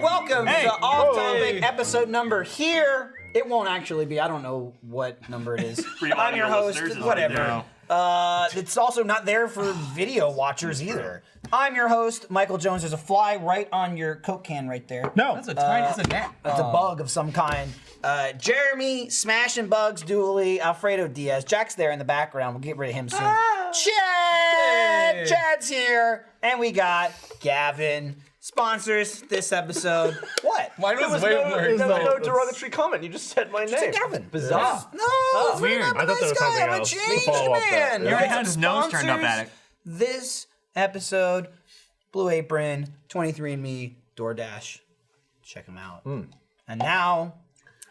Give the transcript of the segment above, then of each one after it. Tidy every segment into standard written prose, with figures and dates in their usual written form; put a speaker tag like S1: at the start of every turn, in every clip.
S1: welcome to Off Topic episode number here. It won't actually be. I don't know what number it is. I'm your host. Whatever. It's also not there for video watchers either. I'm your host, Michael Jones. There's a fly right on your Coke can right there.
S2: No, that's a tiny. It's a net.
S1: It's a bug of some kind. Jeremy, smashing bugs, dually. Alfredo Diaz. Jack's there in the background. We'll get rid of him soon. Chad! Hey. Chad's here. And we got Gavin. Sponsors this episode. What?
S3: Why
S4: there was no derogatory comment. You just said my name.
S1: Just Gavin.
S4: Bizarre.
S1: No, it's
S2: weird.
S1: I thought there was something else. I'm a changed man.
S2: He already had his nose turned up at it.
S1: This episode, Blue Apron, 23andMe, DoorDash. Check them out. And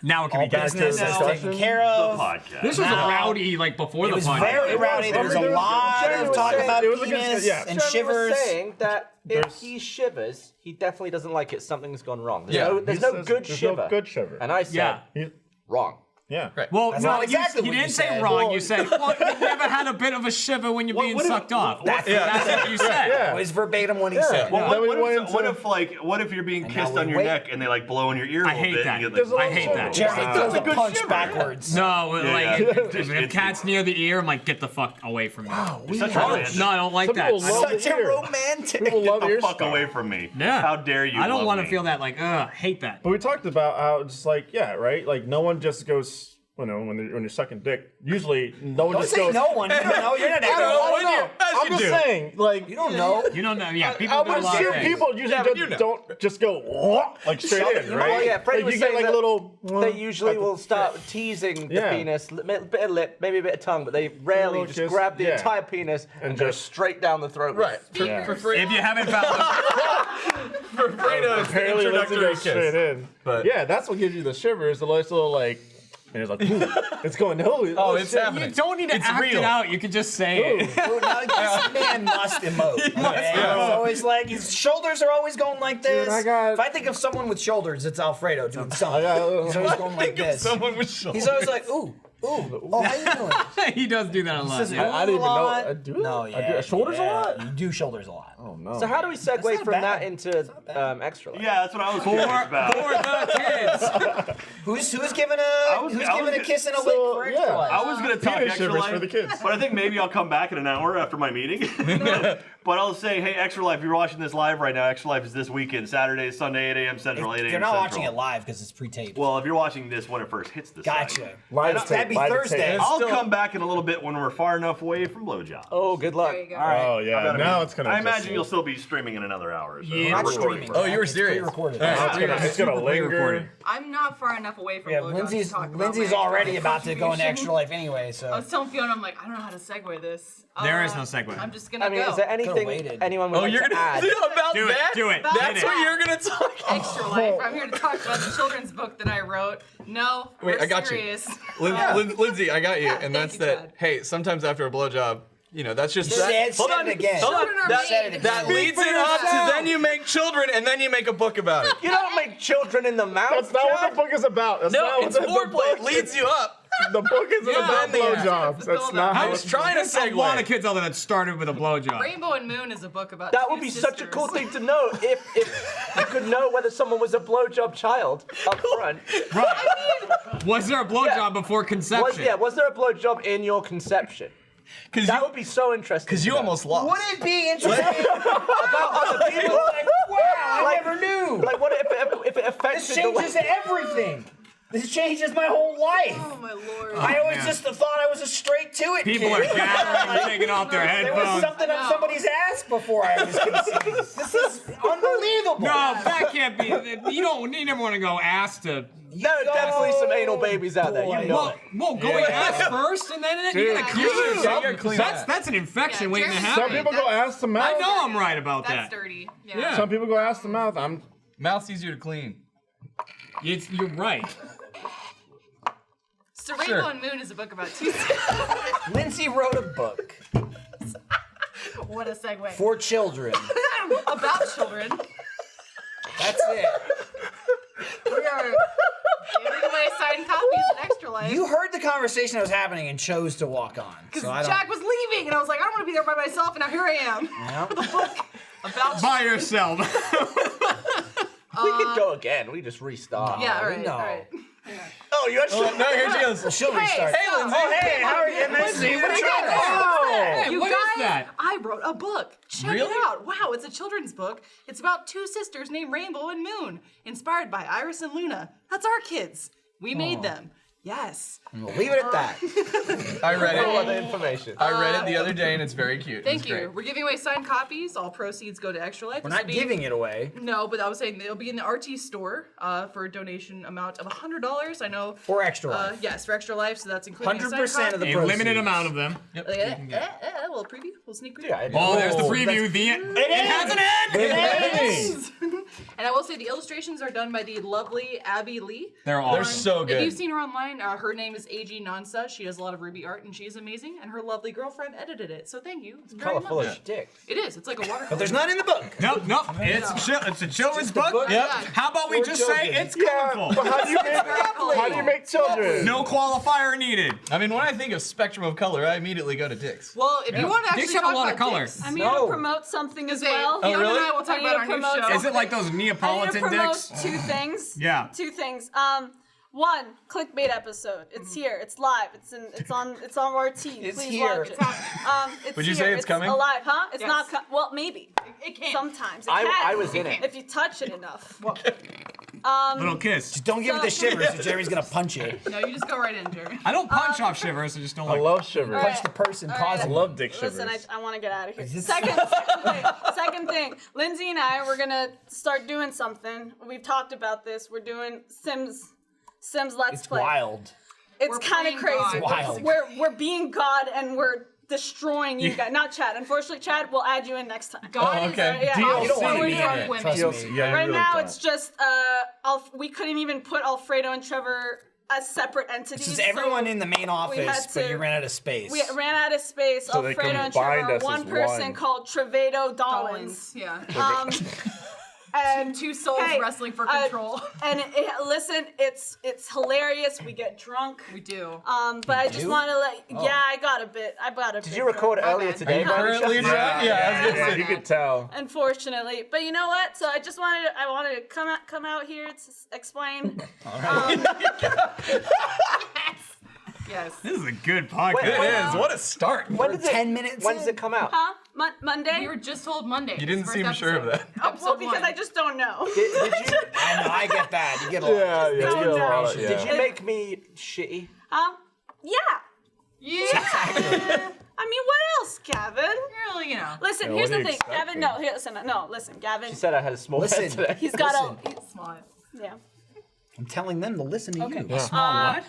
S1: now it can be business is taken care of.
S5: The podcast.
S2: This was rowdy before the podcast.
S1: It was very rowdy. There was a lot of talk about penis and shivers.
S4: Was saying that if he shivers, he definitely doesn't like it. Something's gone wrong. There's no good shiver. And I said, wrong.
S2: Yeah. Right.
S1: Well, no, exactly
S2: you didn't say wrong. You said, well, you've never had a bit of a shiver when you're being sucked off. That's what you said.
S1: Yeah. It was verbatim what he said.
S5: Well, what if you're being kissed on your neck and they blow in your ear a little bit?
S2: I hate that.
S1: Jeremy throws a punch backwards.
S2: No, if cat's near the ear, I'm like, get the fuck away from me.
S5: No,
S2: I don't like that.
S1: Such a romantic.
S5: Get the fuck away from me.
S2: Yeah.
S5: How dare you?
S2: I don't want to feel that hate that.
S3: But we talked about how it's right? No one just goes. When you're sucking dick, usually no one just goes.
S1: No one. You don't know. You're not.
S3: I'm just saying,
S1: you don't know.
S2: You don't know. Yeah, people do a lot of things.
S3: People usually don't just go straight in, right?
S4: Oh yeah, Freddie was saying
S3: a little.
S4: They usually will start teasing the penis, a bit of lip, maybe a bit of tongue, but they rarely just grab the entire penis and go straight down the throat.
S3: Right.
S2: For free. If you haven't found
S3: for Fredo, apparently introductory kiss. Straight in. But yeah, that's what gives you the shivers. The nice little and it's like, it's going,
S2: it's happening. You don't need to act it out. You can just say it.
S1: This man must emote. He's always his shoulders are always going like this.
S3: Dude,
S1: if I think of someone with shoulders, it's Alfredo doing something. He's always going like this.
S2: Someone with shoulders.
S1: He's always like, ooh, how you doing?
S2: He does do that a lot.
S3: I didn't even know. I do it?
S1: No,
S3: I do shoulders a lot?
S1: You do shoulders a lot.
S3: Oh, no.
S4: So how do we segue from that into Extra Life?
S5: Yeah, that's what I was curious about.
S2: For the kids.
S1: Who's giving a kiss and a lick for Extra Life?
S5: I was going to talk Extra Life
S3: for the kids.
S5: But I think maybe I'll come back in an hour after my meeting. But I'll say, hey, Extra Life, if you're watching this live right now, Extra Life is this weekend, Saturday, Sunday, 8 a.m. Central, 8 a.m.
S1: They're not
S5: Central.
S1: watching it live because it's pre-taped.
S5: Well, if you're watching this when it first hits the site.
S1: Gotcha. That'd be Thursday.
S5: I'll come back in a little bit when we're far enough away from blowjob.
S4: Oh, good luck.
S1: All right.
S3: Oh, yeah. Now it's going to
S5: I imagine you'll still be streaming in another hour. So.
S1: Yeah, not streaming.
S2: Oh, you were serious.
S1: Pre-recorded.
S3: It's going to linger.
S6: I'm not far enough away from blowjob.
S1: Lindsay's already about to go into Extra Life anyway, so.
S6: I was telling Fiona, I'm like, I don't know how to segue this.
S2: There is no segue.
S6: I'm just gonna go.
S4: Is there anything anyone would like to add?
S2: Do it.
S4: That's what you're gonna talk about.
S6: Extra Life. I'm here to talk about the children's book that I wrote. No,
S7: wait, I got
S6: serious.
S7: you. Lindsay, I got you. And that's that,
S6: Chad.
S7: hey, sometimes after a blowjob, that's just
S1: Hold on again.
S7: That leads it up to then you make children and then you make a book about it.
S4: You don't make children in the mouth.
S3: That's not what the book is about.
S7: It's foreplay. It leads you up.
S3: The book isn't about blowjobs. That's not.
S7: I was trying to segue.
S2: A lot of kids out there that started with a blowjob.
S6: Rainbow and Moon is a book about
S4: That would be such a cool thing to know if you could know whether someone was a blowjob child up front.
S2: Right. Was there a blowjob before conception?
S4: Was there a blowjob in your conception? That would be so interesting.
S7: Because you almost lost.
S1: Would it be interesting about other people? Wow, I never knew.
S4: What if it affects
S1: This changes everything. This changes my whole life.
S6: Oh my lord.
S1: I always just thought I was a straight to it
S2: People
S1: kid.
S2: are gathering, taking off their
S1: There was
S2: headphones.
S1: something on somebody's ass before I was conceived. This is unbelievable.
S2: No, that can't be. You never want to go ass to.
S4: There are definitely some anal babies out there. You know
S2: Well, going ass first and then you're gonna clean that's an infection waiting to happen.
S3: Some people go ass to mouth.
S2: I know I'm right about that.
S6: That's dirty. Yeah.
S3: Some people go ass to mouth.
S7: Mouth's easier to clean.
S2: You're right.
S6: So Rainbow and Moon is a book about two
S1: Lindsay wrote a book
S6: What a segue.
S1: for children.
S6: About children.
S1: That's it.
S6: We are giving away signed copies in Extra Life.
S1: You heard the conversation that was happening and chose to walk on.
S6: Because
S1: So I don't.
S6: Jack was leaving, and I was like, I don't want to be there by myself, and now here I am.
S1: Yeah.
S6: With a book about
S2: By
S6: children.
S2: yourself.
S4: We could go again. We just restart.
S6: Yeah, all right.
S1: no.
S6: All right.
S4: Oh, you actually.
S7: No, here she goes.
S1: She'll restart.
S6: Hey, Lindsay.
S1: Oh, hey, how are you? Nice to see you. What are you doing?
S2: Hey,
S6: You
S2: what
S6: guys,
S2: is that?
S6: I wrote a book. Check
S2: Really?
S6: it out. Wow, it's a children's book. It's about two sisters named Rainbow and Moon, inspired by Iris and Luna. That's our kids. We made them. Yes.
S1: We'll leave it at that.
S7: I read
S4: All
S7: it.
S4: the information.
S7: I read it the other day, and it's very cute.
S6: Thank
S7: It's
S6: you.
S7: great.
S6: We're giving away signed copies. All proceeds go to Extra Life.
S1: We're not giving it away.
S6: No, but I was saying it'll be in the RT store for a donation amount of $100. I know.
S1: For Extra Life.
S6: Yes, for Extra Life. So that's including
S1: 100% of the
S2: A
S1: proceeds.
S2: limited amount of them.
S6: We'll preview. We'll sneak preview.
S4: Yeah,
S2: Oh, there's the preview. It has an end.
S6: And I will say the illustrations are done by the lovely Abby Lee.
S2: They're all.
S7: They're so
S6: If
S7: good.
S6: you've seen her online, her name is AG Nansa. She does a lot of Ruby art, and she is amazing. And her lovely girlfriend edited it. So thank you. It's very
S4: Colorful
S6: much.
S4: as dicks.
S6: It is. It's like a watercolor.
S1: But there's none in the book.
S2: Nope. It's a children's book.
S1: book?
S2: Yep.
S6: Yeah.
S2: How about we just say it's colorful?
S3: But how do you make children?
S2: No qualifier needed.
S7: I mean, when I think of spectrum of color, I immediately go to dicks.
S6: Well, if you want to actually
S2: Dicks have
S6: talk
S2: a lot of
S6: about
S2: color.
S6: dicks,
S8: I'm here to promote something as well.
S6: Fiona
S7: really?
S6: and I will talk
S8: I need
S6: about
S8: to
S6: our new
S8: promote
S6: show.
S2: Is it like those
S8: I need to
S2: Neapolitan
S8: promote
S2: dicks?
S8: two things.
S2: Yeah.
S8: Two things. One, clickbait episode. It's here. It's live. It's on RT.
S1: It's
S8: Please
S1: here.
S8: watch it. It's
S7: Would you
S8: here.
S7: say it's coming?
S8: Alive, huh? It's
S6: Yes.
S8: not. Well, maybe.
S6: It can't.
S8: Sometimes. It
S4: I
S8: can.
S4: was in it.
S8: If you touch it enough.
S2: Little kiss.
S1: Just don't give it the shivers, or Jeremy's gonna punch it.
S6: No, you just go right in, Jeremy.
S2: I don't punch off shivers. I just don't
S3: I
S2: like.
S3: love shivers.
S1: Punch the person,
S8: All
S1: cause
S8: right.
S3: I love dick shivers.
S8: Listen, I want to get out of here.
S1: Is this-
S8: Second thing. Lindsay and I, we're gonna start doing something. We've talked about this. We're doing Sims Let's
S1: It's
S8: Play.
S1: wild.
S8: It's
S6: We're
S8: kind of
S6: playing
S8: crazy.
S6: God.
S1: Wild.
S8: We're being God and we're destroying you guys. Not Chad. Unfortunately, Chad, we'll add you in next time.
S6: God
S7: Oh, okay.
S8: Yeah.
S1: You don't want to
S8: we're
S1: be in
S8: drunk
S1: it,
S8: women.
S1: trust me.
S3: Yeah, you
S8: Right
S3: really
S8: now,
S3: don't.
S8: it's just we couldn't even put Alfredo and Trevor as separate entities.
S1: This is everyone
S8: so
S1: in the main
S8: had
S1: office, but
S8: to-
S1: you ran out of space.
S8: we ran out of space.
S3: So they
S8: Alfredo and
S3: combined
S8: Trevor,
S3: us
S8: one
S3: as
S8: person
S3: one.
S8: called Trevedo Dollins.
S6: Yeah.
S8: And
S6: Two souls
S8: hey,
S6: wrestling for control.
S8: And listen, it's hilarious. We get drunk.
S6: We do.
S8: But I just
S1: do?
S8: want to let. Yeah, I got a bit.
S4: Did you record earlier
S6: bad.
S4: today?
S7: Currently drunk? Yeah, I was gonna
S3: Yeah,
S7: say.
S3: you could tell.
S8: Unfortunately, but you know what? So I just wanted to come out here to explain.
S6: Yes.
S2: This is a good podcast.
S7: It is. What a start.
S4: When does it,
S1: 10 minutes
S4: When does
S1: in?
S4: it come out?
S8: Huh? Monday?
S6: We were just told Monday.
S7: You didn't
S6: It's the
S7: seem
S6: first
S7: sure of
S6: episode.
S7: that.
S8: Well,
S6: Episode
S8: because
S6: one.
S8: I just don't know.
S4: Did you?
S1: I know, I get that. You get a lot.
S3: Yeah, you get a lot of,
S4: Did you
S3: yeah.
S4: make me shitty?
S8: Yeah.
S6: Yeah.
S8: I mean, what else, Gavin?
S6: Really, you know.
S8: Listen,
S3: Yeah,
S8: here's
S3: what are
S8: the
S3: you
S8: thing,
S3: expecting?
S8: Gavin. No, here, listen, no, listen, Gavin.
S4: She said I had a small head
S1: Listen.
S4: today.
S8: He's got
S6: Smart.
S8: yeah.
S1: I'm telling them to listen to you.
S2: What?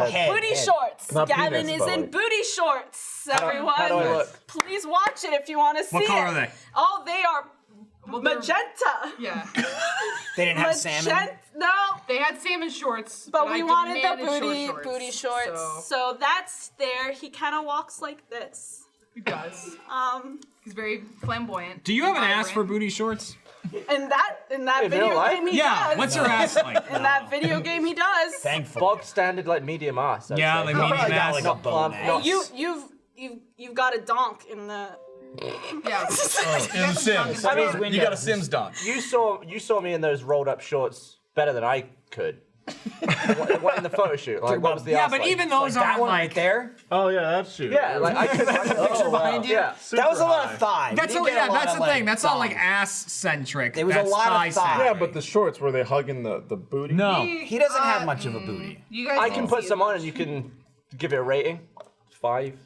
S1: head,
S8: Booty
S1: head.
S8: shorts.
S3: Not
S8: Gavin
S3: penis,
S8: is
S3: but
S8: in
S3: like-
S8: booty shorts, everyone.
S4: How do I look?
S8: Please watch it if you want to see
S2: What color
S8: it.
S2: are they?
S8: Oh, they are
S6: they're-
S8: magenta.
S6: Yeah.
S1: They didn't have salmon.
S8: No,
S6: They had salmon shorts.
S8: but
S6: I
S8: we wanted the
S6: demanded short
S8: booty shorts.
S6: So
S8: So that's there. He kind of walks like this.
S6: he does. He's very flamboyant.
S2: Do you have an ass for
S6: vibrant.
S2: booty shorts?
S8: In that
S4: In
S8: video
S4: real life?
S8: game, he
S2: Yeah.
S8: does.
S2: What's your ass like?
S8: In that video game, he does.
S1: Thankfully.
S4: Bog standard like medium ass. I'd
S2: Yeah,
S4: say.
S2: like medium
S1: Probably got
S2: ass.
S1: like a
S4: Not
S1: bone
S4: plump,
S1: ass.
S4: not-
S8: You've got a donk in the.
S6: Yeah.
S7: In Sims.
S4: I mean,
S7: You got a Sims donk.
S4: you saw me in those rolled up shorts better than I could. What in the photo shoot? Like, what was the
S2: Yeah,
S4: ass
S2: but
S4: like?
S2: even those
S1: That
S2: aren't
S1: one
S2: like.
S1: right there.
S3: Oh yeah, that's true.
S4: Yeah, like I could.
S1: Picture behind you.
S4: Yeah.
S1: That was a lot
S3: high.
S1: of thigh.
S2: That's
S1: We didn't get a lot
S2: that's
S1: of,
S2: the thing.
S1: like,
S2: That's not like
S1: thigh.
S2: ass centric.
S1: There was a
S2: That's
S1: lot of
S2: thigh
S1: thigh.
S2: centric.
S3: Yeah, but the shorts were they hugging the booty?
S2: No.
S1: He doesn't have much of a booty.
S6: You guys
S4: I
S6: didn't
S4: can put
S6: see
S4: some
S6: it.
S4: on and you can give it a rating. 5.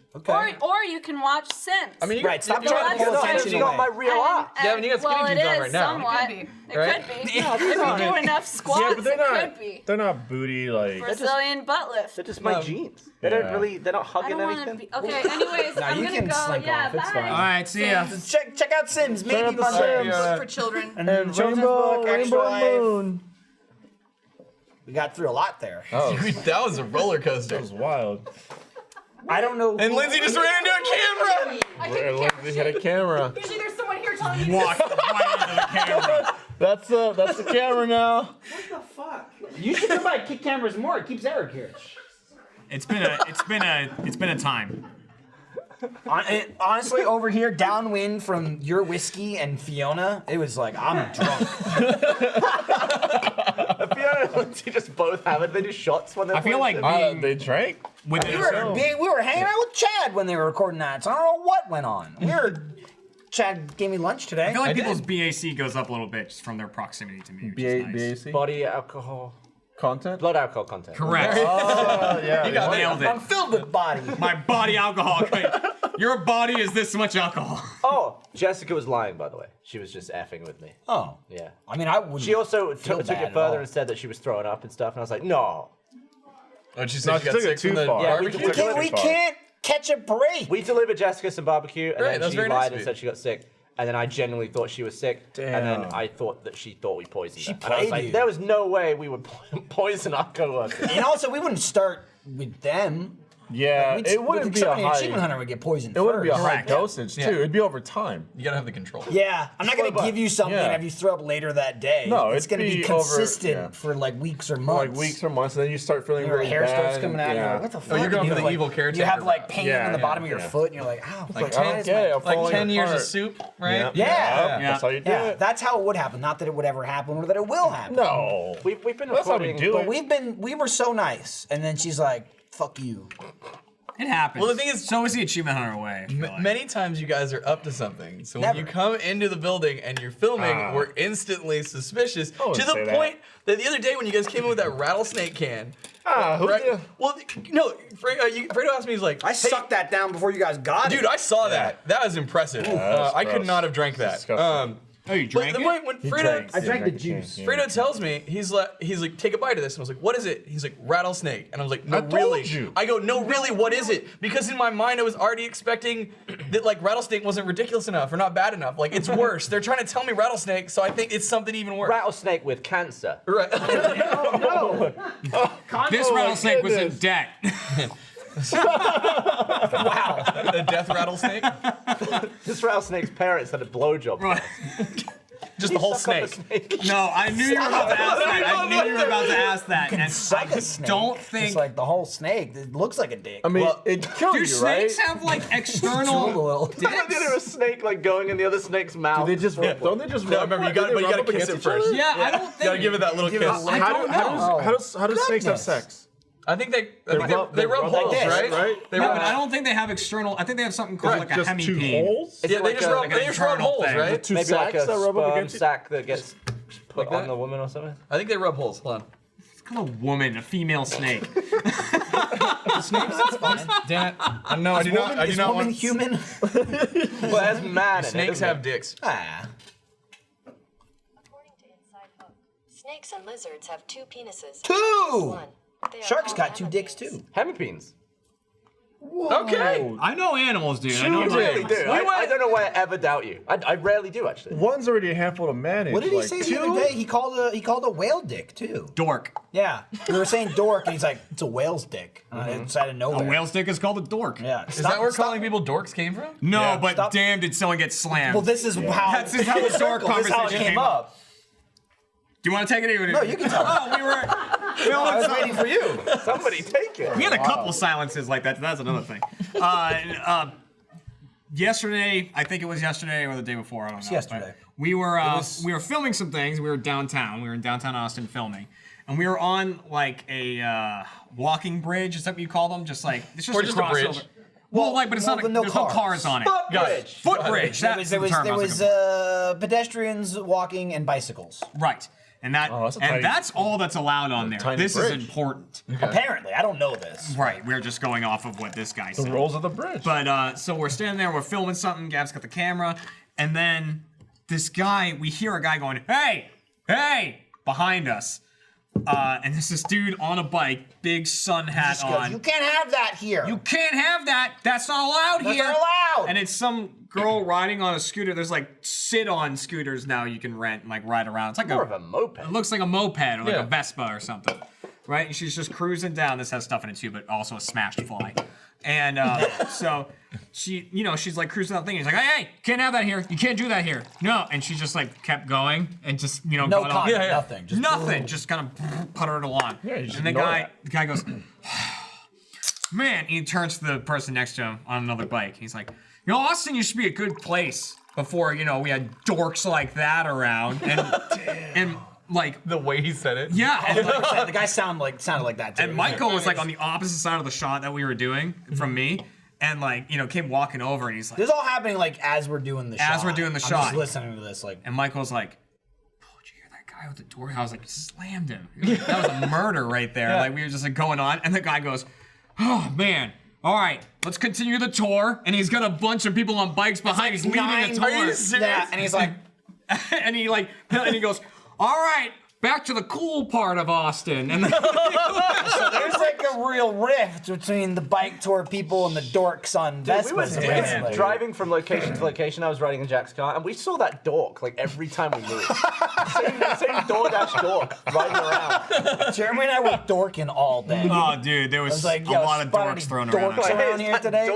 S8: Or you can watch Sims.
S7: I mean,
S1: Right, stop
S8: No,
S1: trying to
S8: that's
S1: pull
S8: not-
S1: attention
S4: You got my
S1: away.
S4: real art.
S7: Gavin, you got skinny
S8: well,
S7: jeans
S8: it
S7: on
S8: is
S7: right now.
S8: somewhat.
S6: It could be.
S8: It
S7: Right?
S8: could be. If you do enough squats,
S3: Yeah, but they're
S8: it
S3: not.
S8: could be.
S3: They're not booty like.
S8: Brazilian butt lift.
S4: They're just my jeans. They don't really. They're not
S8: I
S4: hugging
S8: don't want to
S4: anything.
S8: be. Okay, anyways, I'm
S1: you
S8: gonna
S1: can
S8: go.
S1: slink
S8: Yeah,
S1: off, it's
S8: bye.
S1: fine.
S2: All right, see ya.
S1: Check out Sims. Maybe
S3: out the
S1: Monday.
S3: Sims.
S6: For children.
S1: And then children's book, Extra Life.
S3: moon.
S1: We got through a lot there.
S7: Oh, that was a roller coaster.
S3: That was wild.
S1: I don't know.
S7: And Lindsay just ran into a camera.
S3: Where Lindsay had a camera.
S6: Usually there's someone here telling you.
S2: Walk right into the camera.
S3: That's the camera now.
S1: You should come by Kick Cameras more. It keeps Eric here.
S2: It's been a time.
S1: Honestly, over here, downwind from your whiskey and Fiona, it was like, I'm drunk.
S4: Fiona and Lindsay just both have it. They do shots when they're
S2: I feel like
S3: they drank.
S1: We were hanging out with Chad when they were recording that, so I don't know what went on. Chad gave me lunch today.
S2: I feel like people's BAC goes up a little bit just from their proximity to me, which is nice.
S3: BAC?
S4: Body alcohol.
S3: Content?
S4: Blood alcohol content.
S2: Correct.
S3: Yeah.
S2: You got nailed it.
S1: I'm filled with body.
S2: My body alcohol. Your body is this much alcohol.
S4: Oh, Jessica was lying, by the way. She was just effing with me.
S1: Oh.
S4: Yeah.
S1: I mean, I wouldn't.
S4: She also
S1: feel
S4: took
S1: bad
S4: it
S1: at
S4: further
S1: all.
S4: and said that she was throwing up and stuff, and I was like, no.
S7: Oh, she said she got sick from the
S3: barbecue?
S7: barbecue?
S1: We can't catch a break.
S4: We delivered Jessica some barbecue, and
S7: Right,
S4: then
S7: that's
S4: she
S7: very nice
S4: lied
S7: of
S4: and
S7: you.
S4: said she got sick. And then I genuinely thought she was sick, and then I thought that she thought we poisoned her. And I was
S1: played
S4: like,
S1: you.
S4: there was no way we would poison our coworkers.
S1: And also, we wouldn't start with them.
S3: Yeah,
S1: We'd-
S3: it wouldn't be a
S1: somebody in
S3: high.
S1: Achievement Hunter would get poisoned
S3: It wouldn't be a
S1: first.
S3: high dosage too. It'd be over time.
S7: You gotta have the control.
S1: Yeah, I'm not
S4: Slow
S1: gonna
S4: burn.
S1: give you something
S3: Yeah.
S1: and have you throw up later that day.
S3: No,
S1: it's
S3: it'd
S1: gonna be
S3: be over-
S1: consistent
S3: yeah.
S1: for like weeks or
S3: For
S1: months.
S3: like weeks or months, and then you start feeling
S1: Your
S3: really
S1: hair
S3: bad.
S1: starts coming out. And you're
S3: Yeah.
S1: like, what the fuck?
S7: you're going
S1: And
S7: for
S1: you
S7: the
S1: have,
S7: evil
S1: like,
S7: caretaker
S1: You have like pain
S3: Yeah,
S1: in the
S3: yeah,
S1: bottom of your
S3: yeah.
S1: foot, and you're like, ow.
S7: Like
S3: I
S7: 10,
S3: don't get it. I'm
S7: like
S3: falling
S7: 10 years of
S3: apart.
S7: soup, right?
S1: Yeah.
S3: That's how you do
S1: Yeah,
S3: it.
S1: that's how it would happen. Not that it would ever happen, or that it will happen.
S3: No.
S4: We've been
S3: That's how we
S4: recording.
S3: do
S1: But
S3: it.
S1: we were so nice, and then she's like, "Fuck you."
S2: It happens.
S7: Well, the thing is-
S2: so is the Achievement Hunter way. I feel like.
S7: Many times you guys are up to something. So
S1: Never.
S7: when you come into the building and you're filming, we're instantly suspicious. To
S3: wouldn't
S7: the
S3: say
S7: point that the other day when you guys came in with that rattlesnake can.
S3: Who
S7: right?
S3: did?
S7: Well, no, Fredo asked me, he's like,
S1: I
S7: hey,
S1: sucked that down before you guys got it.
S7: dude, I saw that. That was impressive.
S3: that's
S7: I could
S3: gross.
S7: not have drank that.
S3: Disgusting.
S2: Oh, you
S7: But
S2: drank
S7: the
S2: it?
S7: point when Fredo,
S1: I drank the juice.
S7: Fredo tells me, he's like, take a bite of this. And I was like, what is it? He's like, rattlesnake. And I was like, no,
S3: I told
S7: really.
S3: you.
S7: I go, no, really, what is it? Because in my mind, I was already expecting that like rattlesnake wasn't ridiculous enough or not bad enough. Like it's worse. They're trying to tell me rattlesnake, so I think it's something even worse.
S4: Rattlesnake with cancer.
S7: Right.
S2: This rattlesnake was in
S3: goodness.
S2: debt.
S1: Wow.
S7: A death rattlesnake.
S4: This rattlesnake's parents had a blowjob.
S2: Right.
S7: Just the whole
S4: Suck on the
S7: snake.
S2: No, I knew you were about to ask that. I knew you were about to ask that. And
S1: Suck
S2: I
S1: a snake.
S2: don't
S1: It's
S2: think.
S1: like the whole snake. It looks like a dick.
S3: I mean, it killed
S2: Do
S3: you, right?
S2: snakes have like
S1: Drooled a
S2: external
S1: little.
S4: Imagine there was a snake like going in the other snake's mouth.
S3: They just don't they just
S7: No,
S3: rub-
S7: remember, you
S3: do
S7: gotta,
S3: they
S7: but you
S3: rub
S7: gotta
S3: up
S7: kiss
S3: against
S7: it
S3: each
S7: first.
S3: other?
S2: Yeah, I don't think.
S7: Gotta give it that little kiss.
S2: I don't know.
S3: How do snakes have
S1: Goodness.
S3: sex?
S7: I think they
S3: rub-
S7: they rub
S3: like
S7: holes,
S1: this,
S7: right?
S3: right?
S7: They
S2: No,
S7: rub,
S2: but I don't think they have external. I think they have something called like a
S3: Just two
S2: hemipene.
S3: holes?
S4: It's
S7: yeah,
S4: like
S7: they just
S4: a-
S7: rub,
S2: like an
S7: they just rub
S2: internal
S7: holes,
S2: thing.
S7: right?
S3: Two
S4: maybe like
S3: sacks
S4: a
S3: that rub up
S4: sperm
S3: against
S4: sack that gets put
S7: Like
S4: on
S7: that?
S4: the woman or something.
S7: I think they rub holes. Hold on.
S2: It's called a woman, a female snake.
S7: Damn it. No, I do not. I do
S1: Is
S7: not
S1: woman
S7: want.
S1: human?
S4: But there's man in it,
S7: Snakes
S4: isn't
S7: have
S4: it?
S7: dicks.
S1: Ah.
S9: According to Inside Hook, snakes and lizards have two penises.
S1: Two!
S9: One. They are
S1: Sharks
S9: called
S1: got two dicks
S9: hemipenes.
S1: too.
S4: Hemipenes.
S7: Okay.
S2: I know animals, dude. I know
S4: You really
S2: animals.
S4: do. I don't know why I ever doubt you. I rarely do, actually.
S3: One's already a handful to manage.
S1: What did he
S3: like
S1: say
S3: two?
S1: the other day? He called a whale dick too.
S2: Dork.
S1: Yeah, we were saying dork, and he's like, it's a whale's dick. It's out of
S2: A
S1: nowhere.
S2: whale stick is called a dork.
S1: Yeah.
S7: Is that where calling people dorks came from?
S2: No,
S1: Yeah.
S2: but
S1: Stop.
S2: damn, did someone get slammed?
S1: Well, this is how.
S2: That's just how the dork
S1: This is how it
S2: conversation
S1: came
S2: came
S1: up.
S2: Do you want to take it? Or
S1: No, you can tell.
S2: Oh, we were.
S1: I was waiting for you.
S4: Somebody take it.
S2: We had a couple silences like that. That's another thing. Yesterday, I think it was yesterday or the day before. I don't know.
S1: yesterday.
S2: But we were filming some things. We were downtown. We were in downtown Austin filming, and we were on like a walking bridge. Is that what you call them? Just like it's just
S7: Or
S2: a
S7: just a bridge.
S2: crossover. Well, like, but it's not.
S1: but no
S2: There's no
S1: cars.
S2: cars on it.
S4: Footbridge.
S2: Footbridge.
S1: There
S2: That's
S1: was
S2: the term I was looking for.
S1: pedestrians walking and bicycles.
S2: Right. And that
S3: that's a tiny-
S2: that's all that's allowed on there.
S3: tiny
S2: This
S3: bridge.
S2: is important.
S1: Apparently, I don't know this.
S2: Right. We're just going off of what this guy
S3: The
S2: said.
S3: rolls of the bridge.
S2: But so we're standing there, we're filming something. Gav's got the camera, and then this guy, we hear a guy going, "Hey, hey!" behind us, and there's this dude on a bike, big sun hat
S1: Just goes,
S2: on.
S1: you can't have that here.
S2: You can't have that. That's not allowed
S1: That's
S2: here.
S1: not allowed.
S2: And it's some girl riding on a scooter. There's like sit-on scooters now you can rent and like ride around. It's like
S4: More of a moped.
S2: It looks like a moped or like
S7: Yeah.
S2: a Vespa or something, right? And she's just cruising down. This has stuff in it too, but also a smashed fly. And so she, she's like cruising down the thing. He's like, hey, can't have that here. You can't do that here. No. And she just like kept going and just,
S1: no
S2: got on.
S1: comment, nothing. Just
S2: Nothing. Just kind of puttered along.
S3: you just
S2: And the
S3: ignore
S2: guy,
S3: that.
S2: the guy goes, man, he turns to the person next to him on another bike. He's like, you know, Austin used to be a good place before, you know, we had dorks like that around. And like
S7: the way he said it.
S2: Yeah. And
S1: the guy sounded like that too.
S2: And Michael was like on the opposite side of the shot that we were doing from me. And like, you know, came walking over and he's like,
S1: this is all happening like as we're doing the shot.
S2: As we're doing the
S1: I'm
S2: shot.
S1: just listening to this like.
S2: And Michael's like, oh, did you hear that guy with the door? I was like, slammed him. That was a murder right there. Like we were just like going on. And the guy goes, oh man. All right, let's continue the tour. And he's got a bunch of people on bikes behind. He's leading the tour.
S1: Are you serious? Yeah, and he's like,
S2: and he goes, all right, back to the cool part of Austin. And
S1: so there's like a real rift between the bike tour people and the dorks on Vespas.
S4: We were driving from location to location. I was riding in Jack's car, and we saw that dork like every time we moved. same DoorDash dork riding around.
S1: Jeremy and I were dorking all day.
S2: Oh, dude, there was
S1: like,
S2: a lot of dorks thrown around.
S1: Dorks around here today.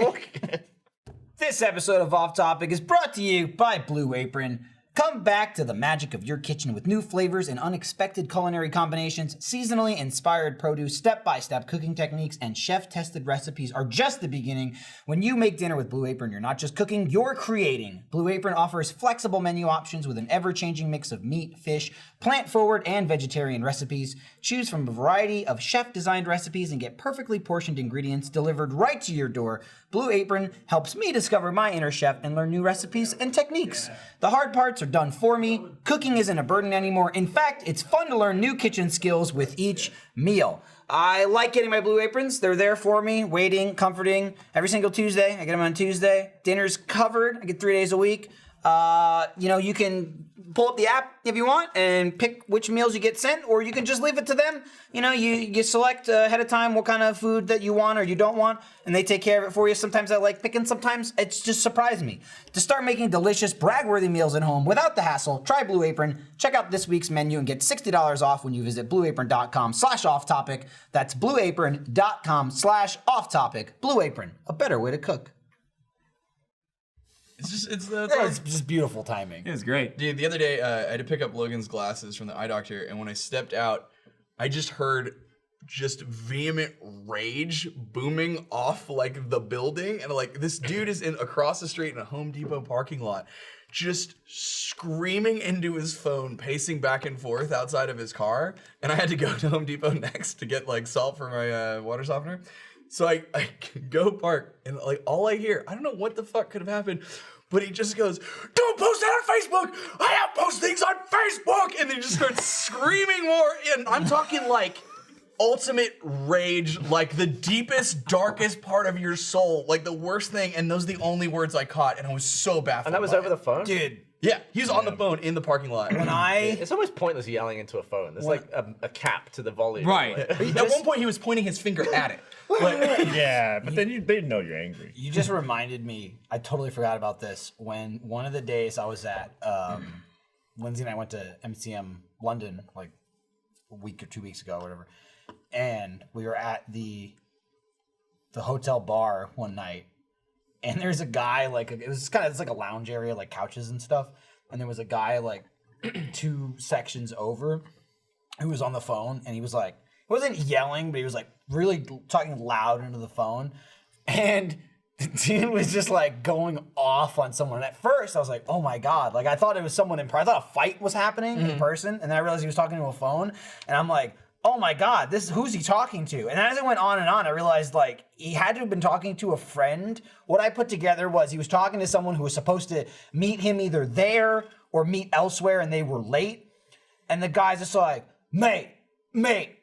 S1: This episode of Off Topic is brought to you by Blue Apron. Come back to the magic of your kitchen with new flavors and unexpected culinary combinations. Seasonally inspired produce, step-by-step cooking techniques, and chef-tested recipes are just the beginning. When you make dinner with Blue Apron, you're not just cooking, you're creating. Blue Apron offers flexible menu options with an ever-changing mix of meat, fish, plant-forward, and vegetarian recipes. Choose from a variety of chef-designed recipes and get perfectly portioned ingredients delivered right to your door. Blue Apron helps me discover my inner chef and learn new recipes and techniques. The hard parts are done for me. Cooking isn't a burden anymore. In fact, it's fun to learn new kitchen skills with each meal. I like getting my Blue Aprons. They're there for me, waiting, comforting. Every single Tuesday, I get them on Tuesday. Dinner's covered. I get 3 days a week. You know, you can pull up the app if you want and pick which meals you get sent, or you can just leave it to them. You know, you select ahead of time what kind of food that you want or you don't want, and they take care of it for you. Sometimes I like picking, sometimes it's just surprised me. To start making delicious, brag-worthy meals at home without the hassle, try Blue Apron. Check out this week's menu and get $60 off when you visit blueapron.com/offtopic. That's blueapron.com/offtopic. Blue Apron, a better way to cook.
S7: It's
S1: just beautiful timing.
S2: It was great.
S7: Dude, the other day, I had to pick up Logan's glasses from the eye doctor, and when I stepped out, I just heard just vehement rage booming off like the building, and like this dude is across the street in a Home Depot parking lot, just screaming into his phone, pacing back and forth outside of his car, and I had to go to Home Depot next to get like salt for my water softener. So I go park, and like all I hear, I don't know what the fuck could have happened, but he just goes, "Don't post that on Facebook! I don't post things on Facebook!" And then he just starts screaming more, and I'm talking like ultimate rage, like the deepest, darkest part of your soul, like the worst thing, and those are the only words I caught, and I was so baffled.
S4: And that was over the phone?
S1: Dude.
S7: Yeah, he was on the phone in the parking lot.
S4: It's almost pointless yelling into a phone. There's like a cap to the volume.
S7: Right. At one point, he was pointing his finger at it.
S3: Yeah, but then they know you're angry.
S1: You just reminded me, I totally forgot about this, when one of the days I was at, Lindsay and I went to MCM London like a week or 2 weeks ago or whatever, and we were at the hotel bar one night, and there's a guy, like, it's like a lounge area, like couches and stuff, and there was a guy like 2 sections over who was on the phone, and he was like, he wasn't yelling, but he was like really talking loud into the phone, and the dude was just like going off on someone. And at first, I was like, oh my God. Like, I thought it was someone I thought a fight was happening in person, and then I realized he was talking to a phone, and I'm like, oh my God, who's he talking to? And as it went on, I realized like he had to have been talking to a friend. What I put together was he was talking to someone who was supposed to meet him either there or meet elsewhere, and they were late. And the guy's just like, mate,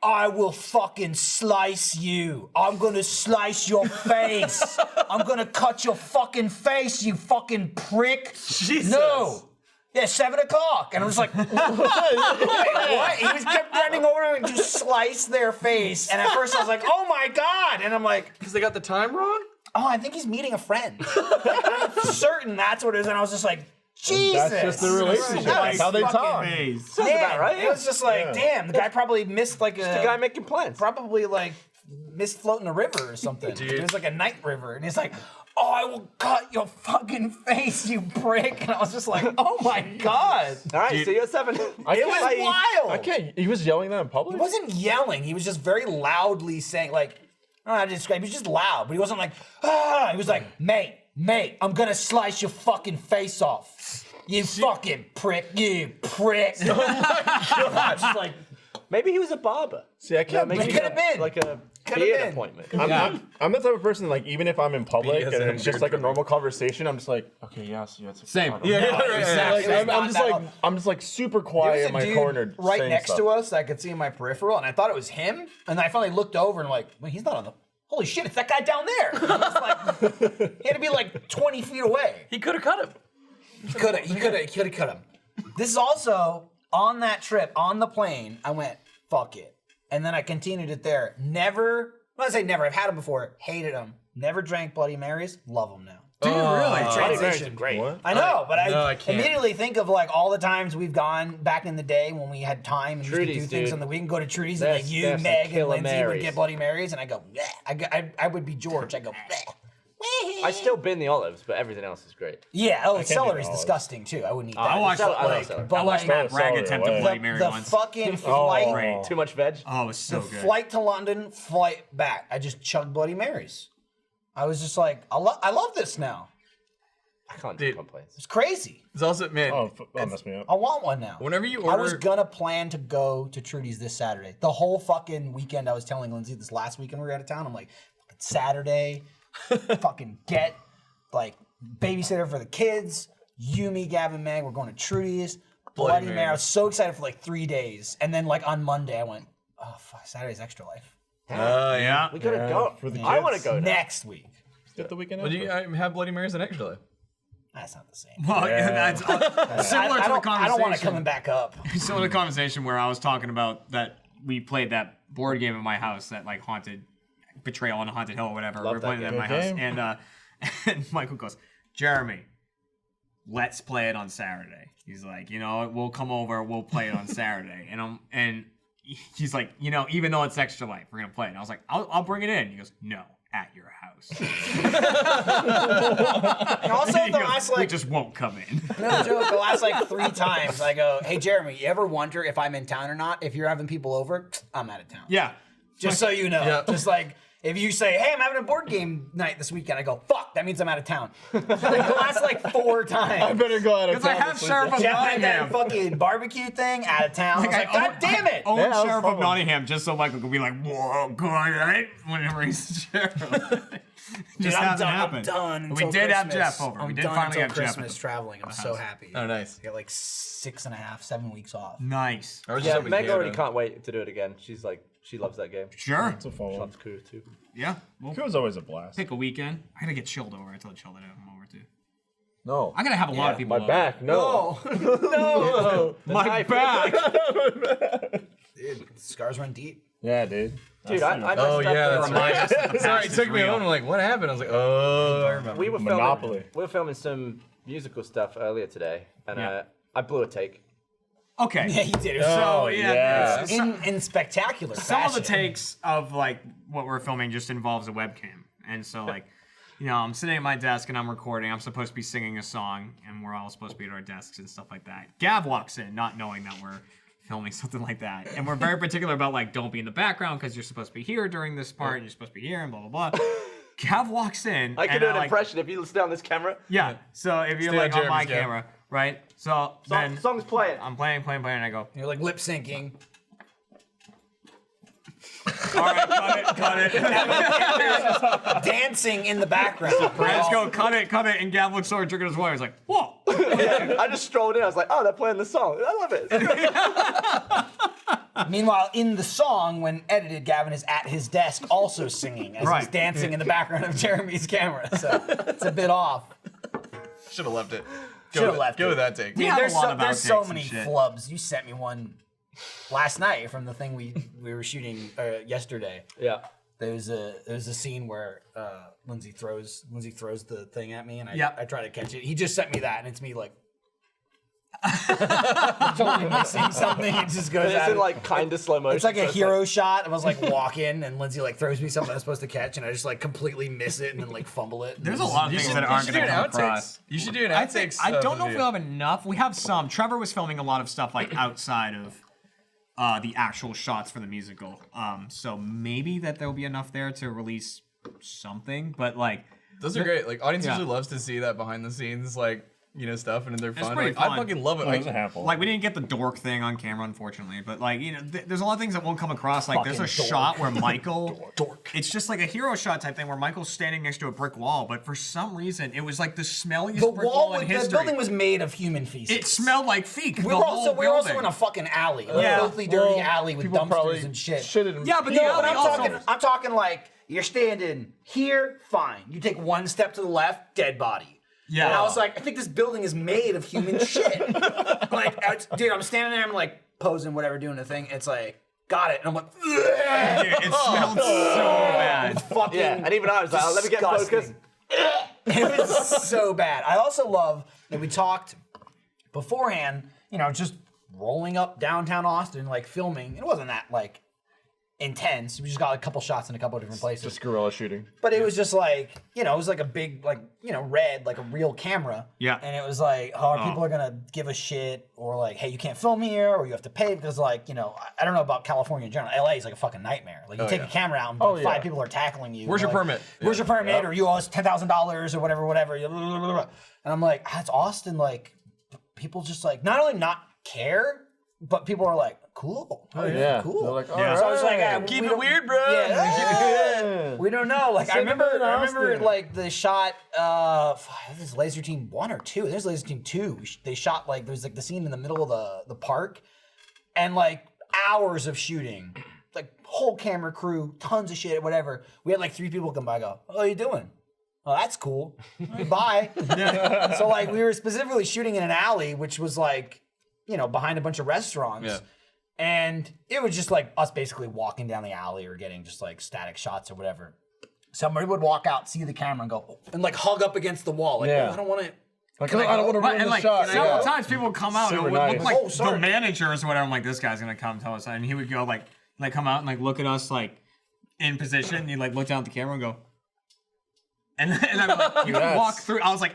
S1: I will fucking slice you. I'm gonna slice your face. I'm gonna cut your fucking face, you fucking prick.
S7: Jesus.
S1: No. Yeah, 7 o'clock. And I was like, wait, what? He was kept running over and just slice their face. And at first I was like, oh my God. And I'm like,
S7: because they got the time wrong?
S1: Oh, I think he's meeting a friend. I'm certain that's what it is. And I was just like, Jesus.
S3: That's just the relationship. That's how they talk.
S4: Sounds about right.
S1: It was just like, damn, the guy probably missed like
S4: just a guy making plans.
S1: Probably like missed floating a river or something.
S7: Dude.
S1: It was like a night river. And he's like, oh, I will cut your fucking face, you prick. And I was just like, oh my God.
S4: All right, see you at 7.
S1: It was wild.
S3: He was yelling that in public?
S1: He wasn't yelling. He was just very loudly saying, like, He was just loud, but he wasn't like, ah. He was like, mate, I'm gonna slice your fucking face off. You fucking prick, you prick. Oh my God. Just like,
S4: maybe he was a barber.
S3: See, I can't
S1: He could have been.
S4: Like a beard appointment.
S3: I'm the type of person like even if I'm in public and it's just like a normal conversation, I'm just like, okay, yes,
S2: same.
S3: Like, I'm just like super quiet in my corner.
S1: Right next to us, I could see in my peripheral, and I thought it was him. And I finally looked over and I'm like, wait, he's not on the. Holy shit, it's that guy down there. And I was like, he had to be like 20 feet away.
S4: He could have cut him.
S1: He could have cut him. This is also on that trip on the plane. I went, fuck it. And then I continued it there. Never, when I say never, I've had them before, hated them. Never drank Bloody Marys, love them now.
S2: Do you really?
S4: Bloody Marys are great.
S3: What?
S1: I know, but I
S7: can't.
S1: immediately think of like all the times we've gone back in the day when we had time and used to do things on the weekend, go to Trudy's and like you, Meg, and Lindsay would get Bloody Marys, and I go, bleh. I would be George. I go, bleh.
S4: I still bin the olives, but everything else is great.
S1: Yeah, celery's disgusting too. I wouldn't eat that.
S2: I watched Matt Bragg attempt a Bloody Mary
S1: the
S2: once.
S1: fucking flight.
S4: Too much veg.
S2: Oh, it was so
S1: The
S2: good.
S1: flight to London, flight back. I just chugged Bloody Marys. I was just like, I love this now.
S4: I can't do complaints.
S1: It's crazy.
S7: It's also, man.
S3: Oh, that messed me up.
S1: I want one now.
S7: Whenever you
S1: I
S7: order,
S1: was gonna plan to go to Trudy's this Saturday. The whole fucking weekend I was telling Lindsay this last weekend we were out of town. I'm like, Saturday, fucking get like babysitter for the kids. You, me, Gavin, Meg, we're going to Trudy's. Bloody Mary. I was so excited for like 3 days. And then like on Monday I went, oh fuck, Saturday's Extra Life.
S2: Yeah.
S4: We gotta go.
S3: For the
S4: I want to
S3: kids.
S4: go now.
S1: Next week.
S3: Get the weekend.
S7: do you have Bloody Marys and Extra Life?
S1: That's not the same.
S2: Well, that's similar to the conversation.
S1: I don't want it coming back up.
S2: Similar to the conversation where I was talking about that we played that board game at my house, that like haunted Betrayal on the Haunted Hill or whatever.
S4: Love
S2: We're
S4: that
S2: playing it at
S4: game.
S2: my house, and Michael goes, Jeremy, let's play it on Saturday. He's like, you know, we'll come over, we'll play it on Saturday, and he's like, you know, even though it's Extra Life, we're gonna play it. And I was like, I'll bring it in. He goes, no, at your house.
S1: And also the last
S2: we just won't come in.
S1: No joke, the last like 3 times I go, hey Jeremy, you ever wonder if I'm in town or not? If you're having people over, I'm out of town.
S2: Yeah.
S1: Just so you know.
S7: Yeah.
S1: Just like if you say, hey, I'm having a board game night this weekend, I go, fuck, that means I'm out of town. Like the last like 4 times.
S3: I better go out of
S2: Because I
S3: town.
S2: have Sheriff of
S1: Jeff had that
S2: Nottingham.
S1: fucking barbecue thing out of town. I was like, God damn it!
S2: Own
S3: Yeah, that was
S2: Sheriff of
S3: fun.
S2: Nottingham, just so Michael could be like, whoa, go on, right? Whenever he's the sheriff. Just
S1: I'm
S2: hasn't
S1: done.
S2: happened.
S1: I'm done.
S2: We
S1: until
S2: did have
S1: Christmas.
S2: Jeff over.
S1: I'm
S2: We did
S1: done
S2: finally
S1: until
S2: have Jeff.
S1: Christmas traveling. I'm so happy.
S7: Oh, nice.
S1: I got like 6.5, 7 weeks off.
S2: Nice.
S7: I was just
S4: Yeah,
S7: hoping
S4: Meg
S7: you
S4: already
S7: had
S4: can't wait to do it again. She's like, she loves that game.
S2: Sure.
S3: It's a fun
S4: She
S3: one.
S4: loves Coup too.
S2: Yeah. We'll
S3: It was always a blast.
S2: pick a weekend. I gotta get chilled over. I told Chilled to come over too.
S3: No.
S2: I gotta have a lot of people
S3: My
S2: over.
S3: back. No.
S1: No.
S2: My back.
S1: Dude, scars run deep.
S3: Yeah, dude.
S4: Dude, I messed
S7: Oh
S4: up
S7: yeah,
S4: the-
S7: that's right. Sorry, it took me a
S2: real.
S7: moment. I'm like, what happened? I was like, oh, I remember.
S4: We were
S3: Monopoly.
S4: filming some musical stuff earlier today, and
S2: Yeah.
S4: I blew a take.
S2: Okay.
S1: Yeah, he did.
S2: So
S3: Oh,
S2: yeah,
S3: yeah.
S2: it's-
S1: In spectacular
S2: some of the
S1: fashion.
S2: takes of like what we're filming just involves a webcam, and so like, you know, I'm sitting at my desk and I'm recording. I'm supposed to be singing a song, and we're all supposed to be at our desks and stuff like that. Gav walks in, not knowing that we're filming something like that, and we're very particular about like, don't be in the background because you're supposed to be here during this part, and you're supposed to be here, and blah blah blah. Gav walks in.
S4: I can
S2: and
S4: do an
S2: like,
S4: impression if you stay on this camera.
S2: Yeah. So if you're
S7: Stay on
S2: like on my
S7: Jeremy's
S2: camera, right? So then
S4: Song's playing.
S2: I'm playing, and I go,
S1: You're like lip syncing.
S2: all right, cut it.
S1: Dancing in the background.
S2: I just go, cut it, and Gav looks over, triggered his wire. He's like, whoa.
S4: I just strolled in. I was like, oh, they're playing the song. I love it.
S1: Meanwhile, in the song, when edited, Gavin is at his desk also singing as he's
S2: Right.
S1: dancing in the background of Jeremy's camera. So it's a bit off.
S7: Should have left it.
S1: Should've left
S7: Go
S1: it.
S7: with that take.
S2: We have a lot of
S1: There's so
S2: outtakes
S1: many
S2: and shit.
S1: flubs. You sent me one last night from the thing we were shooting yesterday.
S4: Yeah.
S1: There's a scene where Lindsay throws the thing at me and
S2: Yeah.
S1: I try to catch it. He just sent me that and it's me like totally missing something. It just goes
S4: It's
S1: out.
S4: in like kind of slow motion.
S1: It's like a
S4: so
S1: hero shot. I was like walking and Lindsay like throws me something I was supposed to catch and I just like completely miss it and then like fumble it.
S2: There's a lot of
S7: You
S2: things
S7: should,
S2: that
S7: you
S2: aren't
S7: should
S2: going
S7: do
S2: to
S7: an
S2: come across.
S7: outtakes. You should do an
S2: I
S7: outtakes.
S2: think I don't know if we'll have enough. We have some. Trevor was filming a lot of stuff like outside the actual shots for the musical. So maybe that there'll be enough there to release something, but like
S7: those are great. Like audience usually loves to see that behind the scenes, like stuff, and they're fun. Like, I fucking love it.
S2: Like we didn't get the dork thing on camera, unfortunately, but like there's a lot of things that won't come across. Like there's a shot where Michael, it's just like a hero shot type thing where Michael's standing next to a brick wall, but for some reason it was like the smelliest brick wall in history.
S1: The building was made of human feces.
S2: It smelled like feek.
S1: We were also in a fucking alley, filthy, dirty alley with dumpsters and shit.
S2: Yeah, but the alley
S1: I'm talking like you're standing here, fine. You take one step to the left, dead body. Yeah. And I was like, I think this building is made of human shit. Like, dude, I'm standing there, I'm like posing, whatever, doing the thing. It's like, got it. And I'm like,
S2: dude, it smelled so bad.
S1: Fucking
S4: and even I was like, let me get focused.
S1: It was so bad. I also love that we talked beforehand, just rolling up downtown Austin, like filming. It wasn't that like intense. We just got a couple shots in a couple of different places.
S3: Just guerrilla shooting.
S1: But it was just like, it was like a big, like, red, like a real camera.
S2: Yeah.
S1: And it was like, people are gonna give a shit, or like, hey, you can't film here, or you have to pay because, like, I don't know about California in general. LA is like a fucking nightmare. Like, you take a camera out and like, 5 people are tackling you.
S7: Where's your permit?
S1: Where's your permit? Or you owe us $10,000 or whatever. And I'm like, that's Austin. Like, people just like not only not care, but people are like, cool.
S3: Cool.
S1: Like,
S3: so I
S1: was like,
S7: keep it weird, bro.
S1: Yeah. We don't know. Like, I remember like the shot. This is Laser Team 1 or 2. There's Laser Team 2. They shot like there's like the scene in the middle of the park, and like hours of shooting, like whole camera crew, tons of shit, whatever. We had like 3 people come by, and go, "Oh, how you doing?" Oh, that's cool. Bye. So like we were specifically shooting in an alley, which was like, behind a bunch of restaurants.
S7: Yeah.
S1: And it was just like us basically walking down the alley or getting just like static shots or whatever. Somebody would walk out, see the camera, and go, and like hug up against the wall. Like, I don't want to.
S3: Like, I don't want to ruin the shot.
S2: Several times people would come out and it would look like
S1: sorry.
S2: the managers or whatever. I'm like, this guy's gonna come tell us, and he would go like come out and like look at us like in position. And he'd like look down at the camera and go, and I'm like, you can walk through. I was like,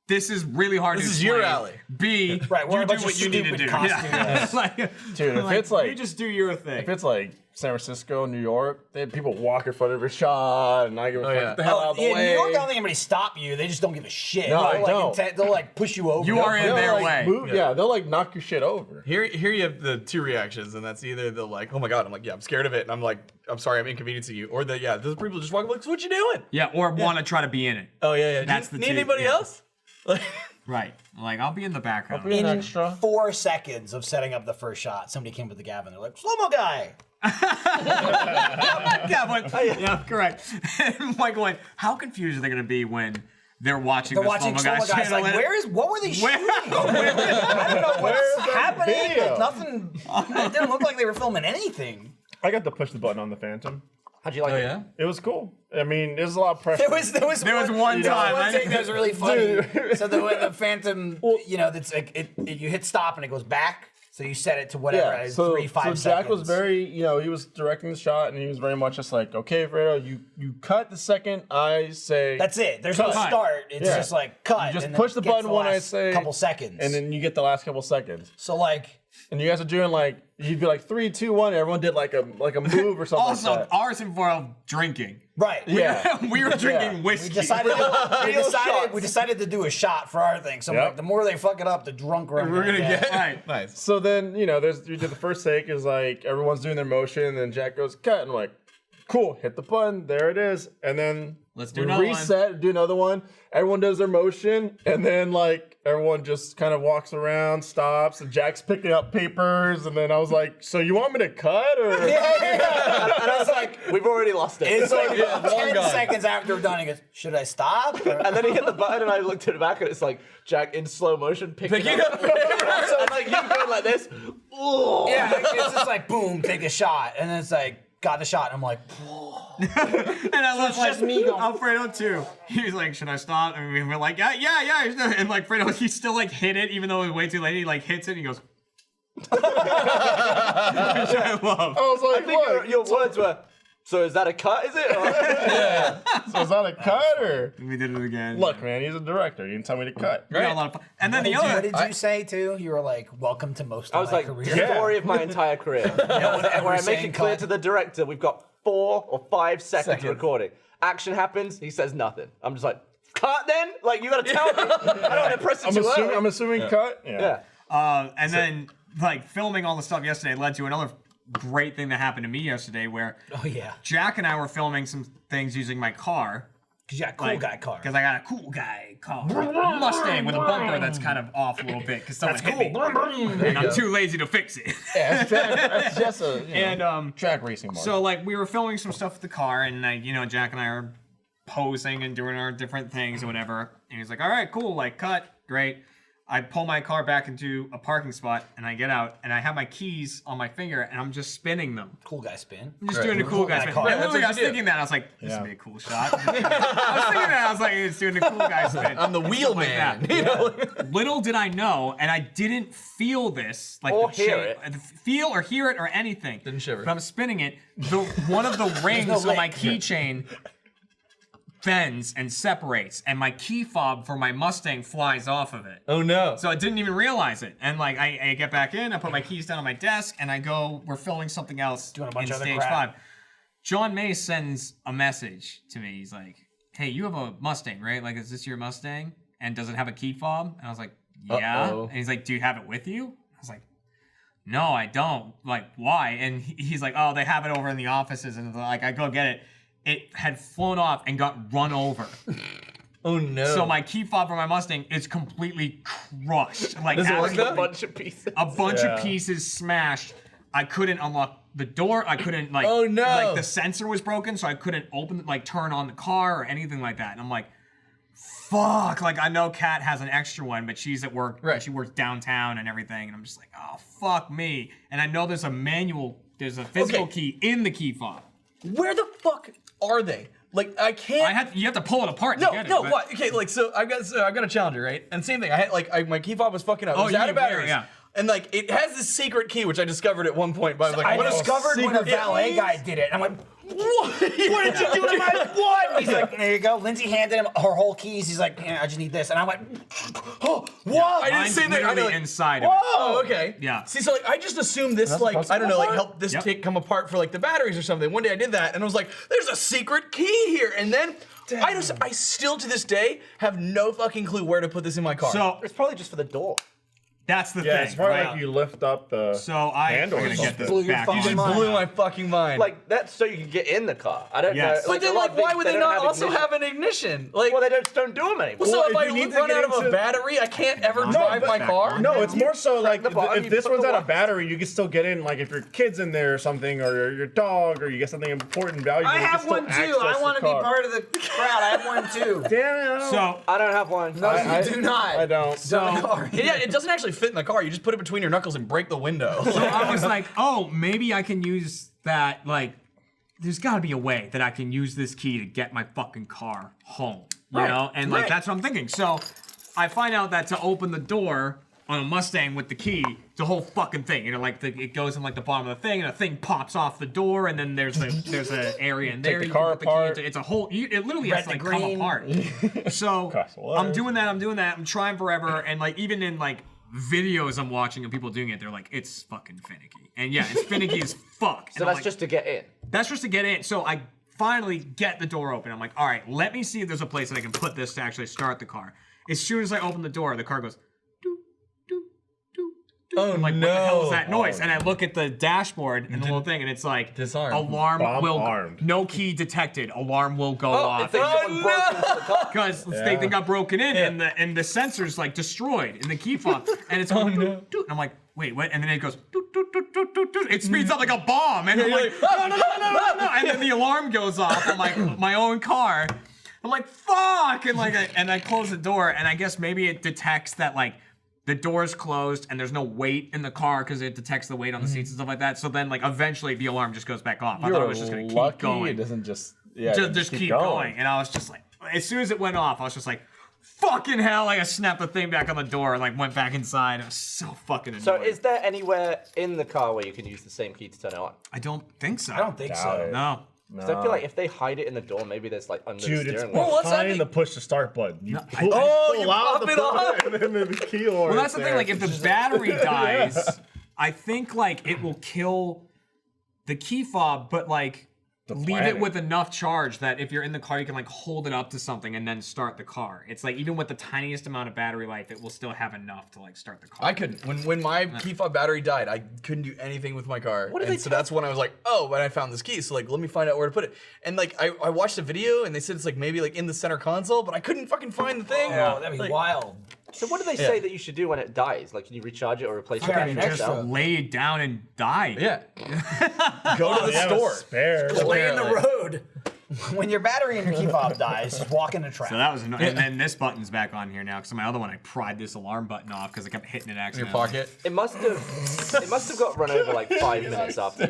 S2: this is really hard to explain.
S7: This is your alley.
S2: B,
S1: Right,
S2: you do what you need to do.
S3: Dude, if it's like,
S2: you just do your thing.
S3: if it's like San Francisco, New York, they have people walk in front of a shot, and I give a fuck, get the hell out of the way.
S1: New York, I don't think anybody stop you. They just don't give a shit.
S3: No,
S1: they'll,
S3: I don't.
S1: They'll like push you over.
S2: You are in their way.
S3: They'll like knock your shit over.
S7: Here you have the 2 reactions, and that's either the like, oh my god, I'm like, yeah, I'm scared of it, and I'm like, I'm sorry, I'm inconveniencing you, or those people just walk up like, so what you doing?
S2: Yeah, or want to try to be in it.
S7: Oh yeah.
S2: That's the
S7: need
S2: two,
S7: anybody else?
S2: Right. Like, I'll be in the background.
S1: In 4 seconds of setting up the first shot, somebody came with the gavel and they're like, slow-mo guy.
S2: Yeah, correct. And Michael went, how confused are they going to be when they're watching the slow-mo guys?
S1: Like, what were they shooting? I don't know what's happening. Like, nothing. It didn't look like they were filming anything.
S3: I got to push the button on the Phantom.
S4: How'd you like it?
S7: Yeah?
S3: It was cool. I mean, there's a lot of pressure.
S1: There was one time. One thing that was really funny. So when the Phantom, that's like you hit stop and it goes back. So you set it to whatever, 3-5 seconds.
S3: So Jack was very, he was directing the shot, and he was very much just like, okay, Fredo, you cut the second I say.
S1: That's it. There's no start. It's just like cut.
S3: You just push the button when I say.
S1: Couple seconds.
S3: And then you get the last couple seconds.
S1: So like.
S3: And you guys are doing like, you'd be like 3, 2, 1. Everyone did like a move or something.
S2: Also,
S3: like that.
S2: ours involved drinking.
S1: Right.
S3: Yeah.
S2: We were drinking whiskey.
S1: We decided to do a shot for our thing. So like, the more they fuck it up, the drunker
S7: we're gonna get.
S2: Right.
S7: Nice.
S3: So then, you did the first take is like, everyone's doing their motion, and then Jack goes, cut. And I'm like, cool, hit the button, there it is. And then
S2: let's do another
S3: reset, do another one. Everyone does their motion, and then like everyone just kind of walks around, stops, and Jack's picking up papers, and then I was like, so you want me to cut or?
S1: Yeah. And I was like,
S4: we've already lost it.
S1: It's like 10 seconds after we're done, he goes, should I stop?
S4: And then he hit the button, and I looked at it back, and it's like Jack in slow motion picking up papers. So like you going like this. Ooh.
S1: Yeah, it's just like boom, take a shot, and then it's like. Got the shot, and I'm like, whoa.
S2: And I was like, Alfredo too. He was like, should I stop? And we were like, yeah. And like, Fredo, he still like hit it, even though it was way too late. He like hits it, and he goes, which I love.
S3: I was like,
S4: I think your words were, So is that a cut, is it?
S3: Yeah. So is that a cut or?
S2: We did it again.
S3: Look, man, he's a director. You didn't tell me to cut.
S2: We had a lot of fun. And then
S1: What did you say too? You were like, "Welcome to most
S4: I
S1: of
S4: was
S1: my
S4: like,
S1: career."
S4: story of my entire career. Where I make it clear to the director, we've got 4 or 5 seconds recording. Action happens, he says nothing. I'm just like, cut then? Like, you gotta tell me. I don't want to press it too early.
S3: I'm assuming cut.
S4: Yeah.
S2: And then, like, filming all the stuff yesterday led to another great thing that happened to me yesterday where Jack and I were filming some things using my car.
S1: Because you got a cool guy car.
S2: Because I got a cool guy car. Mustang with a bumper that's kind of off a little bit because someone hit me. And I'm too lazy to fix it.
S3: Yeah, that's just a track racing mark.
S2: So, like, we were filming some stuff with the car, and, Jack and I are posing and doing our different things or whatever. And he's like, all right, cool, like, cut, great. I pull my car back into a parking spot, and I get out, and I have my keys on my finger, and I'm just spinning them.
S1: Cool guy spin.
S2: I'm just doing a cool guy spin.
S1: car.
S2: I was thinking that. I was like, this would be a cool shot. I was thinking that. I was like, it's doing a cool guy spin.
S7: I'm the wheel man.
S2: Little did I know, and I didn't feel this. Like,
S4: Or hear it.
S2: Feel or hear it or anything.
S7: Didn't shiver.
S2: But I'm spinning it. One of the rings on my keychain bends and separates, and my key fob for my Mustang flies off of it.
S7: Oh no.
S2: So I didn't even realize it. And like I get back in, I put my keys down on my desk, and I go, we're filming something else
S1: Doing a bunch
S2: in
S1: of other
S2: stage
S1: crap.
S2: 5. John May sends a message to me. He's like, hey, you have a Mustang, right? Like, is this your Mustang? And does it have a key fob? And I was like, yeah. And he's like, do you have it with you? I was like, no, I don't. Like, why? And he's like, oh, they have it over in the offices. And like, I go get it. It had flown off and got run over.
S7: Oh no.
S2: So my key fob for my Mustang is completely crushed. Like,
S7: Does it work
S4: A bunch of pieces.
S2: a bunch of pieces smashed. I couldn't unlock the door. I couldn't like.
S7: Oh, no.
S2: Like the sensor was broken, so I couldn't turn on the car or anything like that. And I'm like, fuck. Like, I know Kat has an extra one, but she's at work.
S7: Right.
S2: She works downtown and everything. And I'm just like, oh, fuck me. And I know there's a physical key in the key fob.
S7: Where the fuck are they? Like, I can't.
S2: You have to pull it apart to get it. But...
S7: what? Okay, like, so I've got a Challenger, right? And same thing. I had my key fob was fucking up. It was out of batteries.
S2: Yeah.
S7: And like, it has this secret key, which I discovered at one point. But I was like,
S1: I discovered when a valet guy did it. I'm like, what? What did you do to my what? He's like, there you go. Lindsay handed him her whole keys. He's like, yeah, I just need this. And I'm like, oh, what?
S7: I didn't say that. I know, like,
S2: inside of it.
S7: Oh, okay.
S2: Yeah.
S7: See, so like, I just assumed this, like, I don't know, like, help this kit come apart for like the batteries or something. One day I did that, and I was like, there's a secret key here. And then I still to this day have no fucking clue where to put this in my car.
S2: So
S4: It's probably just for the door.
S2: that's the
S3: Yeah,
S2: thing.
S3: it's probably
S2: right?
S3: like you lift up the handle.
S2: I'm gonna get this
S1: Blew your
S2: back.
S1: fucking
S7: just
S1: mind.
S7: blew my fucking mind.
S4: Like, that's so you can get in the car. I don't
S2: Yes.
S4: know.
S7: but then,
S4: a lot
S7: like,
S4: of
S7: why
S4: things,
S7: would they
S4: don't
S7: not
S4: have
S7: also
S4: ignition.
S7: have an ignition? Like,
S4: Well, they don't do them anymore.
S7: so if
S3: if
S7: I
S3: you need to
S7: run
S3: get
S7: out of a
S3: into-
S7: battery, I can't ever drive my car?
S3: No, it's more so like
S4: the button,
S3: if
S4: you
S3: this
S4: put
S3: one's
S4: the
S3: out of
S4: one-
S3: battery, you can still get in. Like if your kid's in there or something, or your dog, or you get something important, valuable.
S1: I
S3: you can
S1: have
S3: still
S1: one too.
S3: access
S1: I
S3: the
S1: want to be
S3: car.
S1: part of the crowd. I have one too.
S3: Damn it!
S2: So
S4: I don't have one.
S1: No, you do not.
S3: I don't.
S7: Yeah, it doesn't actually fit in the car. You just put it between your knuckles and break the window.
S2: So I was like, oh, maybe I can use that. Like, there's got to be a way that I can use this key to get my fucking car home. You know? And, like, that's what I'm thinking. So I find out that to open the door on a Mustang with the key, the whole fucking thing. You know, like, it goes in, like, the bottom of the thing, and a thing pops off the door, and then there's an area in there.
S3: the
S2: you
S3: car
S2: can put the key
S3: apart.
S2: into. It's a whole. It literally has to, like, come
S1: green.
S2: apart. So I'm doing that. I'm trying forever. And, like, even in, like, videos I'm watching of people doing it, they're like, it's fucking finicky. And yeah, it's finicky as fuck.
S4: So that's just to get in.
S2: That's just to get in. So I finally get the door open. I'm like, all right, let me see if there's a place that I can put this to actually start the car. As soon as I open the door, the car goes, doop, doop, doop, doop.
S7: Oh,
S2: I'm like,
S7: no.
S2: what the hell is that noise? And I look at the dashboard and the little thing, and it's like,
S7: Disarm.
S2: alarm will,
S3: Bomb-armed.
S2: no key detected. Alarm will go
S4: If
S2: off.
S4: they get one broken into the car.
S2: Because they got broken in, and the sensor's like destroyed in the key fob, and it's going doot, doot. And I'm like, wait, what? And then it goes doot, doot, doot, doot, doot, doot. It speeds up like a bomb, and I'm like, no. And then the alarm goes off on my own car. I'm like, fuck, and like, I close the door, and I guess maybe it detects that like the door's closed and there's no weight in the car because it detects the weight on the seats and stuff like that. So then like eventually the alarm just goes back off. I thought it was just gonna keep going.
S3: It doesn't just
S2: Just keep going. And I was just like, as soon as it went off, I was just like, fucking hell. Like I snapped the thing back on the door and like went back inside. I was so fucking annoyed.
S4: So is there anywhere in the car where you can use the same key to turn it on?
S2: I don't think so.
S1: I don't think so.
S3: it.
S2: No.
S4: Because I feel like if they hide it in the door, maybe there's like under
S3: Dude,
S4: the
S3: it's
S4: steering wheel.
S7: what's
S3: behind
S7: happening?
S3: the push to start button. You
S2: No,
S3: pull,
S7: you
S3: out
S7: pop
S3: the
S7: it off.
S3: and then the key holder.
S2: Well, that's the
S3: is
S2: thing.
S3: there.
S2: Like, if the battery dies, I think like it will kill the key fob, but like leave it
S3: planet.
S2: with enough charge that if you're in the car, you can like hold it up to something and then start the car. It's like even with the tiniest amount of battery life, it will still have enough to like start the car.
S7: I couldn't. When my key fob battery died, I couldn't do anything with my car. And so that's when I was like, oh, but I found this key. So like, let me find out where to put it. And like, I watched a video and they said it's like maybe like in the center console, but I couldn't fucking find the thing.
S1: Oh, that'd be
S7: Like,
S1: wild.
S4: So what do they say that you should do when it dies? Like, can you recharge it or replace it?
S1: Yeah,
S4: with
S1: just
S4: yourself?
S2: Lay it down and die.
S7: Yeah. Go to the
S3: You have a
S7: store.
S3: spare.
S1: Lay in the
S7: Apparently.
S1: road. When your battery in your key fob dies, just walk in the trap.
S2: So that was and then this button's back on here now because my other one I pried this alarm button off because I kept hitting it
S7: Your
S2: accidentally.
S7: pocket.
S4: It must have got run over like 5 minutes after.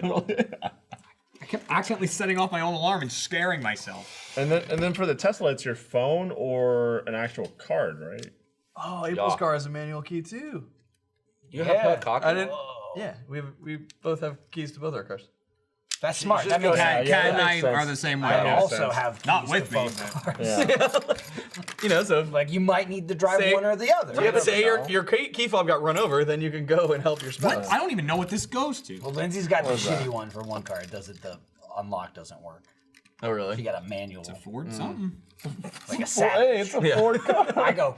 S2: I kept accidentally setting off my own alarm and scaring myself.
S3: And then for the Tesla, it's your phone or an actual card, right?
S7: Oh, April's car has a manual key too.
S4: You have her car.
S7: I didn't. Yeah, we both have keys to both our cars.
S1: That's smart.
S4: just
S1: That
S4: go
S1: makes
S4: ahead.
S1: sense.
S2: Cat
S3: that
S2: and I
S3: makes sense.
S2: are the same way.
S1: I
S3: makes
S1: also
S3: sense.
S1: have keys
S2: Not with
S1: to
S2: me,
S1: both
S2: but-
S1: cars.
S7: You know, so
S1: Like you might need to drive
S7: Say-
S1: one or the other.
S7: yeah, but say your key fob got run over, then you can go and help your spouse.
S2: What? I don't even know what this goes to.
S1: Well, Lindsay's got the shitty one for one car. It doesn't. The unlock doesn't work.
S7: Oh, really?
S1: She got a manual,
S2: Ford something.
S1: like a
S3: Hey,
S1: Savage.
S3: it's a Ford car.
S1: I go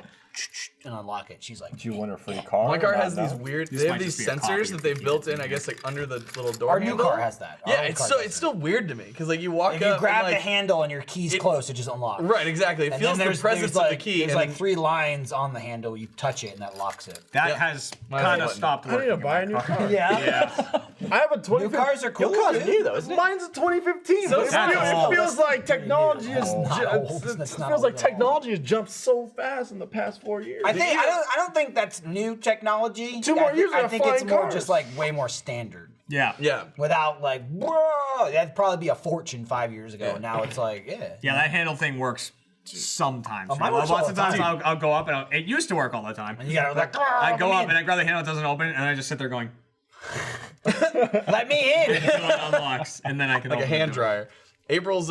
S1: and unlock it. She's like,
S3: Do you want a free car?
S7: My car
S3: Not
S7: has these
S3: now?
S7: weird.
S2: This
S7: They have
S2: might
S7: these
S2: just be a
S7: sensors
S2: copy
S7: that
S2: of
S7: they've
S2: the
S7: built
S2: key.
S7: in, I guess, like under the little door
S1: our new
S7: handle.
S1: car has that. Our
S7: Yeah,
S1: old
S7: it's
S1: car
S7: so
S1: doesn't.
S7: it's still weird to me because like you walk
S1: If
S7: up.
S1: you
S7: and,
S1: grab the
S7: like,
S1: handle and your key's close, it just unlocks.
S7: Right, exactly. It
S1: And
S7: feels
S1: then
S7: the presence of the key.
S1: There's
S7: and
S1: like 3 lines on the handle. You touch it and that locks it.
S2: That
S7: Yeah.
S2: has
S7: Mine's
S2: kind
S7: a
S2: of
S7: button.
S2: stopped
S3: I need
S2: working.
S3: to buy a new car.
S1: Yeah.
S3: I have a 20.
S1: New cars are cool.
S4: Your car's
S1: dude.
S4: new though, isn't it?
S3: Mine's a 2015.
S7: So
S3: but it
S2: that's
S3: feels,
S2: old.
S3: it feels like technology has
S1: not old.
S3: it
S1: That's not
S3: feels like
S1: old at all.
S3: technology has jumped so fast in the past 4 years.
S1: I don't think that's new technology.
S3: 2 more years
S1: I
S3: of
S1: think it's
S3: flying
S1: more
S3: cars.
S1: just like way more standard.
S2: Yeah.
S7: Yeah.
S1: Without like, whoa, that'd probably be a fortune 5 years ago. And now it's like, yeah.
S2: Yeah, that handle thing works sometimes.
S1: mine works
S2: Lots
S1: all
S2: of
S1: the
S2: times
S1: time.
S2: I'll go up and it used to work all the time.
S1: You gotta like,
S2: I go
S1: let
S2: up
S1: me
S2: and I grab the handle, it doesn't open, and I just sit there going,
S1: in. Let me in.
S2: until it unlocks, and then I can
S7: Like a
S2: open
S7: hand
S2: the door.
S7: dryer. April's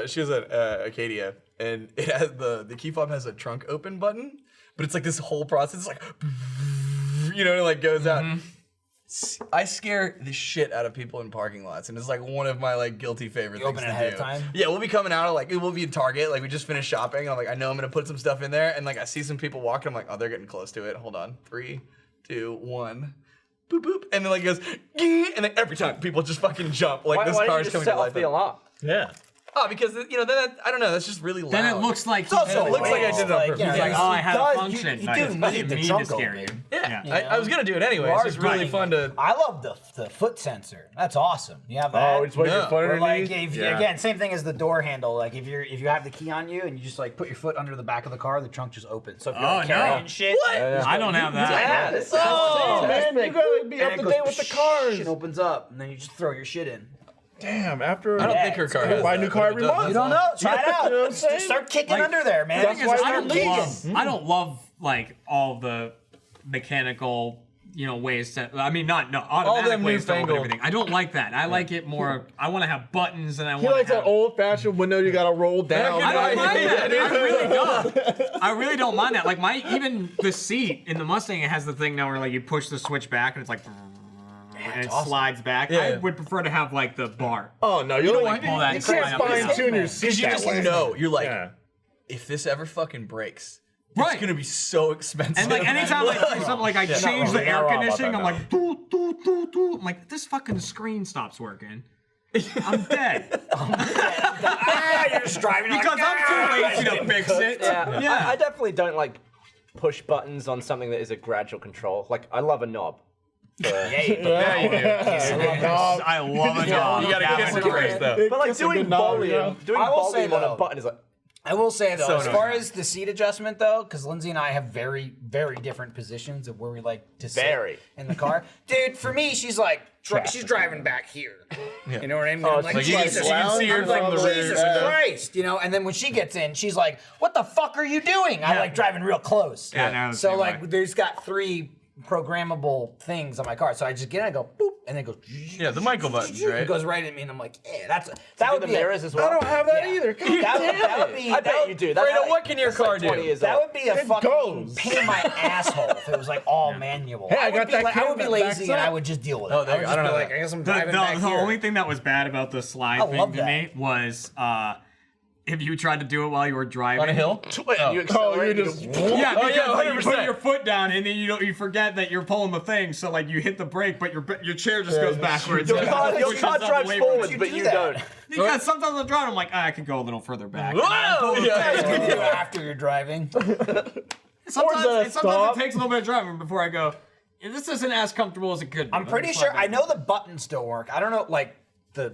S7: she was at Acadia and it has the key fob has a trunk open button, but it's like this whole process. It's like you know, it like goes out. I scare the shit out of people in parking lots, and it's like one of my like guilty favorite things
S1: open
S7: to
S1: ahead
S7: do.
S1: of time?
S7: Yeah, we'll be coming out of like we'll be in Target, like we just finished shopping. And I'm like, I know I'm gonna put some stuff in there, and like I see some people walking. I'm like, oh, they're getting close to it. Hold on, 3, 2, 1. Boop boop, and then like it goes, "Gee," and then every time people just fucking jump like this
S4: Why
S7: car
S4: don't
S7: is
S4: you just
S7: coming
S4: set
S7: to
S4: off
S7: life.
S4: the alarm?
S3: Yeah.
S7: Oh, because you know then I don't know. That's just really loud.
S2: Then it looks like
S1: Also,
S7: it looks like I did it on purpose.
S2: He's like,
S1: yeah,
S2: oh, I
S1: it
S2: had a
S1: does-
S2: function.
S1: You
S2: I
S1: do
S2: didn't
S1: need the
S2: mean to
S1: trunk
S2: scare you.
S1: open.
S7: Yeah,
S1: You
S7: I was gonna do it anyway.
S1: You
S7: It's
S1: are
S7: just really
S1: driving.
S7: fun to.
S1: I love the foot sensor. That's awesome. You have that.
S3: Oh, it's what
S7: No.
S3: your foot
S1: Or like
S3: underneath?
S1: if you, again, same thing as the door handle. Like if you have the key on you and you just like put your foot under the back of the car, the trunk just opens. So if you're
S2: Oh,
S1: like,
S2: no.
S1: carrying shit,
S2: I don't have that.
S4: Yeah, this is
S3: Oh, man, you gotta be
S1: and
S3: up
S1: it
S3: to
S1: goes
S3: date with the
S1: psh,
S3: cars.
S1: It opens up, and then you just throw your shit in.
S3: Damn, after
S7: I don't
S1: Yeah,
S7: think her
S1: it's
S7: car
S1: cool.
S7: has
S3: Buy a
S7: that,
S3: new car
S7: but it
S3: every
S7: does.
S3: month.
S1: You don't know? Try it out.
S3: You know what I'm saying?
S1: Start kicking
S2: Like,
S1: under there, man.
S2: Thing is,
S3: why
S2: I
S3: they're
S2: don't
S3: leaking.
S2: love. I don't love like all the mechanical, ways to. I mean, not no automatic
S7: them
S2: ways to open
S7: newfangled.
S2: everything. I don't like that. I like it more. I want to have buttons, and I
S3: He
S2: want
S3: likes
S2: to have.
S3: that old-fashioned window you gotta roll down.
S2: I don't mind that. I really don't. I really don't mind that. Like even the seat in the Mustang, it has the thing now where like you push the switch back and it's like. And it slides back.
S7: Yeah,
S2: I
S7: yeah.
S2: would prefer to have like the bar.
S3: Oh no, you don't
S2: like pull that
S3: You
S2: slide
S3: can't
S2: up and down.
S3: fine-tune your seat
S7: Because you
S3: that
S7: just
S3: way.
S7: know you're like,
S3: Yeah.
S7: if this ever fucking breaks,
S2: Right.
S7: it's gonna be so expensive.
S2: And like anytime I do something like I change the
S3: You're
S2: air
S3: not wrong about
S2: conditioning,
S3: that,
S2: I'm
S3: no.
S2: like doo doo doo doo. I'm like this fucking screen stops working. I'm dead
S1: You're just driving like,
S2: because I'm too lazy to fix it.
S4: Yeah, I definitely don't like push buttons on something that is a gradual control. Like I love a knob.
S7: yeah, you do.
S2: I love it.
S7: You gotta kiss it first though.
S4: But like
S3: Kiss a good
S4: doing
S3: knob,
S4: volume,
S3: you know?
S4: doing
S1: I will say,
S4: volume on
S1: though-
S4: a button is like
S1: I will say though,
S7: So
S1: as far
S7: annoying.
S1: as the seat adjustment though, because Lindsay and I have very, very different positions of where we like to sit
S4: Very.
S1: in the car. Dude, for me, she's like, she's driving back here. You know what I mean? I'm like,
S7: like you can
S1: Jesus,
S7: see her
S1: I'm like,
S7: from the rear.
S1: Jesus Christ, and then when she gets in, she's like, what the fuck are you doing? I like driving real close.
S2: Yeah, no,
S1: So
S2: same
S1: like,
S2: way.
S1: there's got 3 programmable things on my car. So I just get in, I go boop, and then it goes.
S7: Yeah, the Michael buttons, right?
S1: It goes right at me, and I'm like, yeah, that would
S4: the
S1: be
S4: mirrors as well.
S3: I don't have that
S1: Yeah.
S3: either.
S1: That would be.
S4: I bet you do. That's
S7: Fredo,
S4: like-
S7: what can your
S4: that's like
S7: car
S4: 20
S7: do?
S4: years
S1: That
S4: old.
S1: would be a
S3: It
S1: fucking
S3: goes.
S1: pain in my asshole if it was like all manual.
S3: Hey, I
S1: would
S3: got
S1: be
S3: that
S1: like, I would be
S3: camera that
S1: lazy
S3: backs
S1: and I
S3: up.
S1: would just deal with it.
S7: Oh, there
S1: I would
S7: you go.
S1: just
S7: I
S1: be
S7: don't
S1: like,
S7: know
S1: I guess I'm
S2: The,
S1: driving back
S2: the
S1: here.
S2: only thing that was bad about the slide thing
S1: love
S2: to
S1: that.
S2: me was if you tried to do it while you were driving.
S7: On a hill?
S4: You
S3: Oh,
S4: accelerate.
S3: you
S4: you
S3: just.
S4: go-
S2: Yeah,
S7: Oh,
S2: because
S7: yeah,
S2: like, you put
S7: 100%.
S2: your foot down and then you forget that you're pulling the thing, so like you hit the brake, but your chair just goes backwards.
S4: Your
S2: and it
S4: car
S2: pushes up
S4: drives
S2: away from
S4: forwards,
S2: you.
S4: but
S1: do
S4: you
S1: that?
S4: don't.
S2: Because sometimes I'm driving, I'm like, I could go a little further back.
S7: Whoa!
S1: Yeah, you
S7: Yeah.
S1: can do it after you're driving.
S2: Sometimes
S3: stop.
S2: it takes a little bit of driving before I go, this isn't as comfortable as it could be.
S1: I'm pretty sure. I know the buttons still work. I don't know, like the,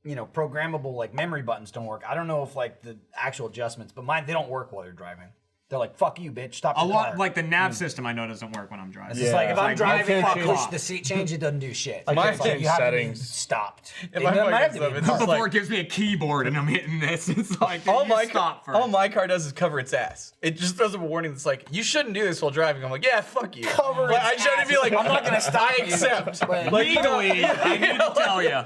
S1: programmable like memory buttons don't work. I don't know if like the actual adjustments, but mine they don't work while you're driving. They're like, "Fuck you, bitch! Stop
S2: A
S1: your car."
S2: lot, like the nav system, I know doesn't work when I'm driving.
S1: It's just like if
S3: Yeah.
S1: I'm driving,
S3: can't
S1: I
S3: change-
S1: push the seat change, it doesn't do shit.
S3: I can't
S1: It's like
S3: change
S1: you have to be
S3: settings.
S1: stopped.
S7: If
S1: It
S7: I
S1: might have to
S7: fucking
S1: be.
S7: stuff, it's
S2: Before
S7: like-
S2: it gives me a keyboard and I'm hitting this, it's like,
S7: All
S2: you
S7: my,
S2: stop for
S7: all my car does is cover its ass. It just throws up a warning that's like, you shouldn't do this while driving. I'm like, yeah, fuck you.
S1: Cover
S7: But I
S1: its
S7: shouldn't
S1: ass.
S7: be like,
S1: I'm not gonna stop
S7: I
S1: you.
S7: accept.
S1: But
S7: Like,
S2: Legally, I need to tell you.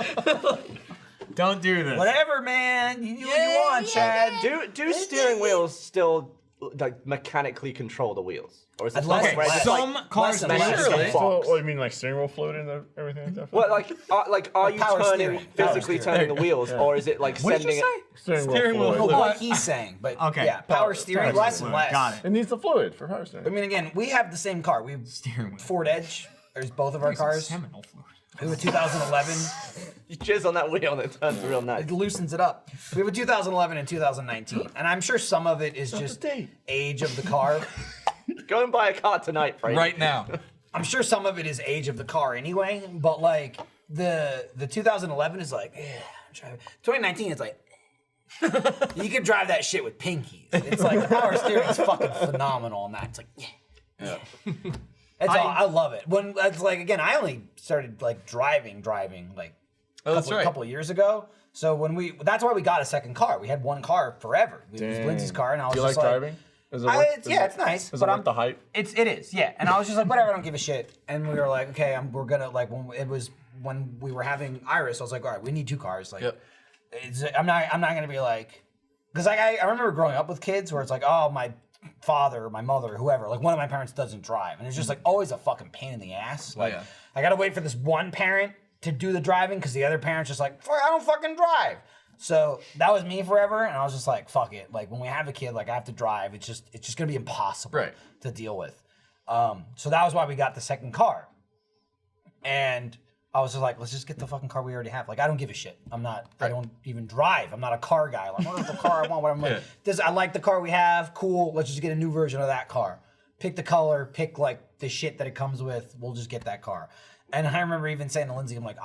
S2: Don't do this.
S1: whatever, man. You do what you want, Chad.
S4: Do steering wheels still like mechanically control the wheels, or is it
S1: Less-
S4: something where it's
S1: less.
S2: Some
S4: like,
S2: cars
S1: and
S2: do.
S1: less.
S7: Surely.
S3: So,
S4: box?
S3: what, you mean like steering wheel fluid and everything like that?
S4: Well, are you
S1: power
S4: turning
S1: steering. Power
S4: physically
S1: steering.
S4: turning the wheels, or is it like
S2: What did
S4: sending
S2: you
S4: it?
S2: say?
S3: Steering wheel
S1: Well,
S3: fluid.
S1: what he's saying, but
S2: Okay.
S1: yeah, power steering,
S3: power
S1: less
S3: steering.
S1: and less.
S2: Got it.
S3: It needs the fluid for power steering.
S1: I mean, again, we have the same car. We have
S2: Steering wheel.
S1: Ford Edge. There's both of our cars.
S2: Seminal fluid.
S1: We have a 2011.
S4: You jizz on that wheel and it turns real nice.
S1: It loosens it up. We have a 2011 and 2019, and I'm sure some of it is just age of the car.
S4: Go and buy a car tonight, Frank.
S7: right now.
S1: I'm sure some of it is age of the car anyway, but like the 2011 is like, yeah, I'm driving. 2019 is like, you can drive that shit with pinkies. It's like the power steering is fucking phenomenal on that. It's like, yeah. It's all, I love it. When it's like again, I only started like driving like
S7: Oh, that's right.
S1: couple of years ago. So that's why we got a second car. We had one car forever. It was Lindsay's car, and I was
S3: Do you
S1: just
S3: like
S1: like,
S3: driving? Is it worth,
S1: it's nice.
S3: Is
S1: but
S3: it
S1: I'm
S3: worth the hype?
S1: It is, yeah. And I was just like, whatever, I don't give a shit. And we were like, okay, we're gonna like when we were having Iris, I was like, all right, we need two cars. Like,
S7: Yep.
S1: I'm not gonna be like, because like I remember growing up with kids where it's like, oh, my father, my mother, whoever, like one of my parents doesn't drive, and it's just like always a fucking pain in the ass. Like,
S7: yeah.
S1: I gotta wait for this one parent to do the driving because the other parent's just like, fuck, I don't fucking drive. So that was me forever, and I was just like, fuck it. Like when we have a kid, like I have to drive. It's just gonna be impossible
S7: Right.
S1: to deal with. So that was why we got the second car. And I was just like, let's just get the fucking car we already have. Like I don't give a shit. I don't even drive. I'm not a car guy. Like, what is the car I want? What I'm like, I like the car we have. Cool. Let's just get a new version of that car. Pick the color. Pick like the shit that it comes with. We'll just get that car. And I remember even saying to Lindsay, I'm like,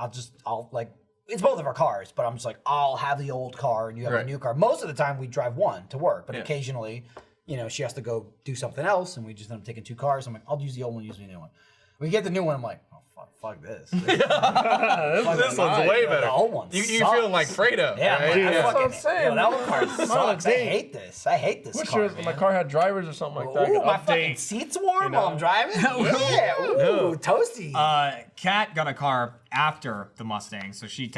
S1: I'll like, it's both of our cars, but I'm just like, I'll have the old car and you have
S7: Right.
S1: a new car. Most of the time we drive one to work, but occasionally, she has to go do something else and we just end up taking two cars. I'm like, I'll use the old one, use the new one. We get the new one, I'm like, oh, fuck this.
S7: This one's way better.
S1: The old one
S7: You're
S1: sucks.
S7: feeling like Fredo.
S1: Yeah, I'm
S7: right?
S1: like, I
S3: That's what I'm
S1: fucking,
S3: saying,
S1: that
S3: man.
S1: old car
S3: It's not
S1: sucks.
S3: a
S1: I
S3: date.
S1: hate this. I hate this
S3: Wish
S1: car,
S3: yours-
S1: man.
S3: my car had drivers or something like that. I
S1: Ooh,
S3: could
S1: my fucking
S3: update.
S1: seat's warm
S3: you know?
S1: while I'm driving. Yeah, ooh, toasty.
S2: Kat got a car after the Mustang, so she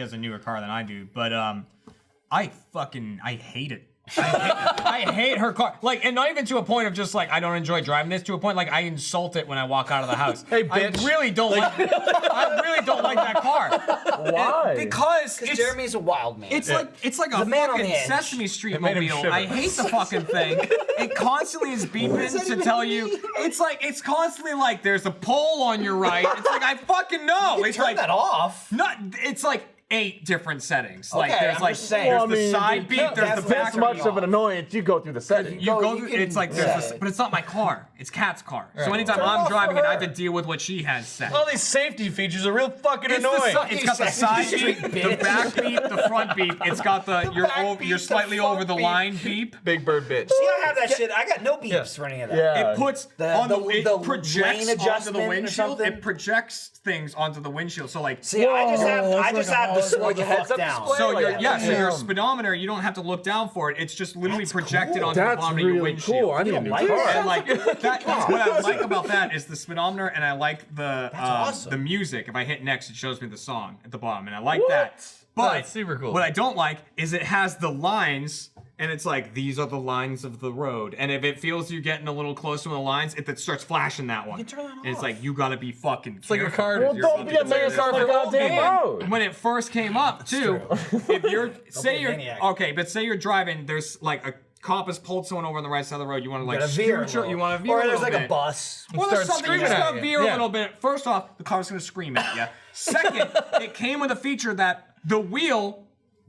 S2: has a newer car than I do. But I hate it. I hate her car. Like, and not even to a point of just like I don't enjoy driving this. To a point like I insult it when I walk out of the house.
S7: Hey, bitch.
S2: I really don't like. I really don't like that car.
S3: Why?
S2: Because
S1: Because Jeremy's a wild man.
S2: it's like a
S1: The man on
S2: fucking
S1: the edge.
S2: Sesame Street
S7: made him
S2: mobile.
S7: shiver.
S2: I hate the fucking thing. It constantly is beeping to tell you. It's constantly like there's a pole on your right. It's like I fucking know.
S1: you
S2: It's
S1: turn
S2: like
S1: that off.
S2: not. It's like 8 different settings. Like
S1: Okay,
S2: there's
S1: I'm
S2: like
S1: just saying.
S2: there's
S1: Well,
S2: the side beep. There's
S1: that's
S2: the
S1: this
S2: back
S3: This much of an annoyance, you go through the settings.
S2: You go
S1: you
S2: through,
S1: can
S2: it's like
S1: set
S2: there's
S1: it.
S2: this, but it's not my car. It's Kat's car. So anytime
S1: Turn it
S2: I'm
S1: off
S2: driving
S1: for
S2: it, I have to
S1: her.
S2: deal with what she has set.
S7: All these safety features are real fucking
S2: It's,
S7: annoying.
S2: it's got the side beep, the back beep, the front beep. It's got the
S1: back beep,
S2: you're
S1: the
S2: slightly
S1: front
S2: over the
S1: beep.
S2: line beep.
S7: Big bird bitch.
S1: See, I have that shit. I got no beeps for any of that.
S3: Yeah.
S2: It puts
S1: The-
S2: on the,
S1: the-
S2: it
S1: the
S2: projects
S1: lane
S2: onto
S1: adjustment
S2: the
S1: or
S2: windshield.
S1: something?
S2: It projects things onto the windshield. So like
S1: See, I just have the slow the
S4: heads
S1: fuck
S4: up
S1: down.
S4: display?
S2: So
S4: Like,
S2: so your speedometer, you don't have to look down for it. It's just literally projected onto the
S3: That's
S2: bottom of your
S3: really
S2: windshield.
S3: cool. I need a new
S1: like
S3: car.
S1: that?
S2: And like that's what I like about that is the speedometer, and I like the
S1: awesome.
S2: the music. If I hit next, it shows me the song at the bottom, and I like that. But
S7: That's super cool.
S2: What I don't like is it has the lines, and it's like these are the lines of the road. And if it feels you're getting a little close to the lines, it starts flashing that one.
S1: You can turn that
S2: and it's
S1: off.
S2: like you gotta be fucking.
S7: It's like a car.
S3: Well, don't be a mega car for goddamn road.
S2: When it first came up too, if you're say
S1: be a
S2: you're
S1: maniac.
S2: okay, but say you're driving, there's like a cop has pulled someone over on the right side of the road. You want to like
S1: gotta veer.
S2: scoot, you want to veer
S1: Or
S2: a
S1: there's
S2: little
S1: like
S2: bit.
S1: a bus.
S2: Well, there's
S7: Start
S2: something you just
S7: screaming at
S2: gotta
S7: you.
S2: veer a
S7: Yeah.
S2: little bit. First off, the car's gonna scream at you. Second, it came with a feature that the wheel,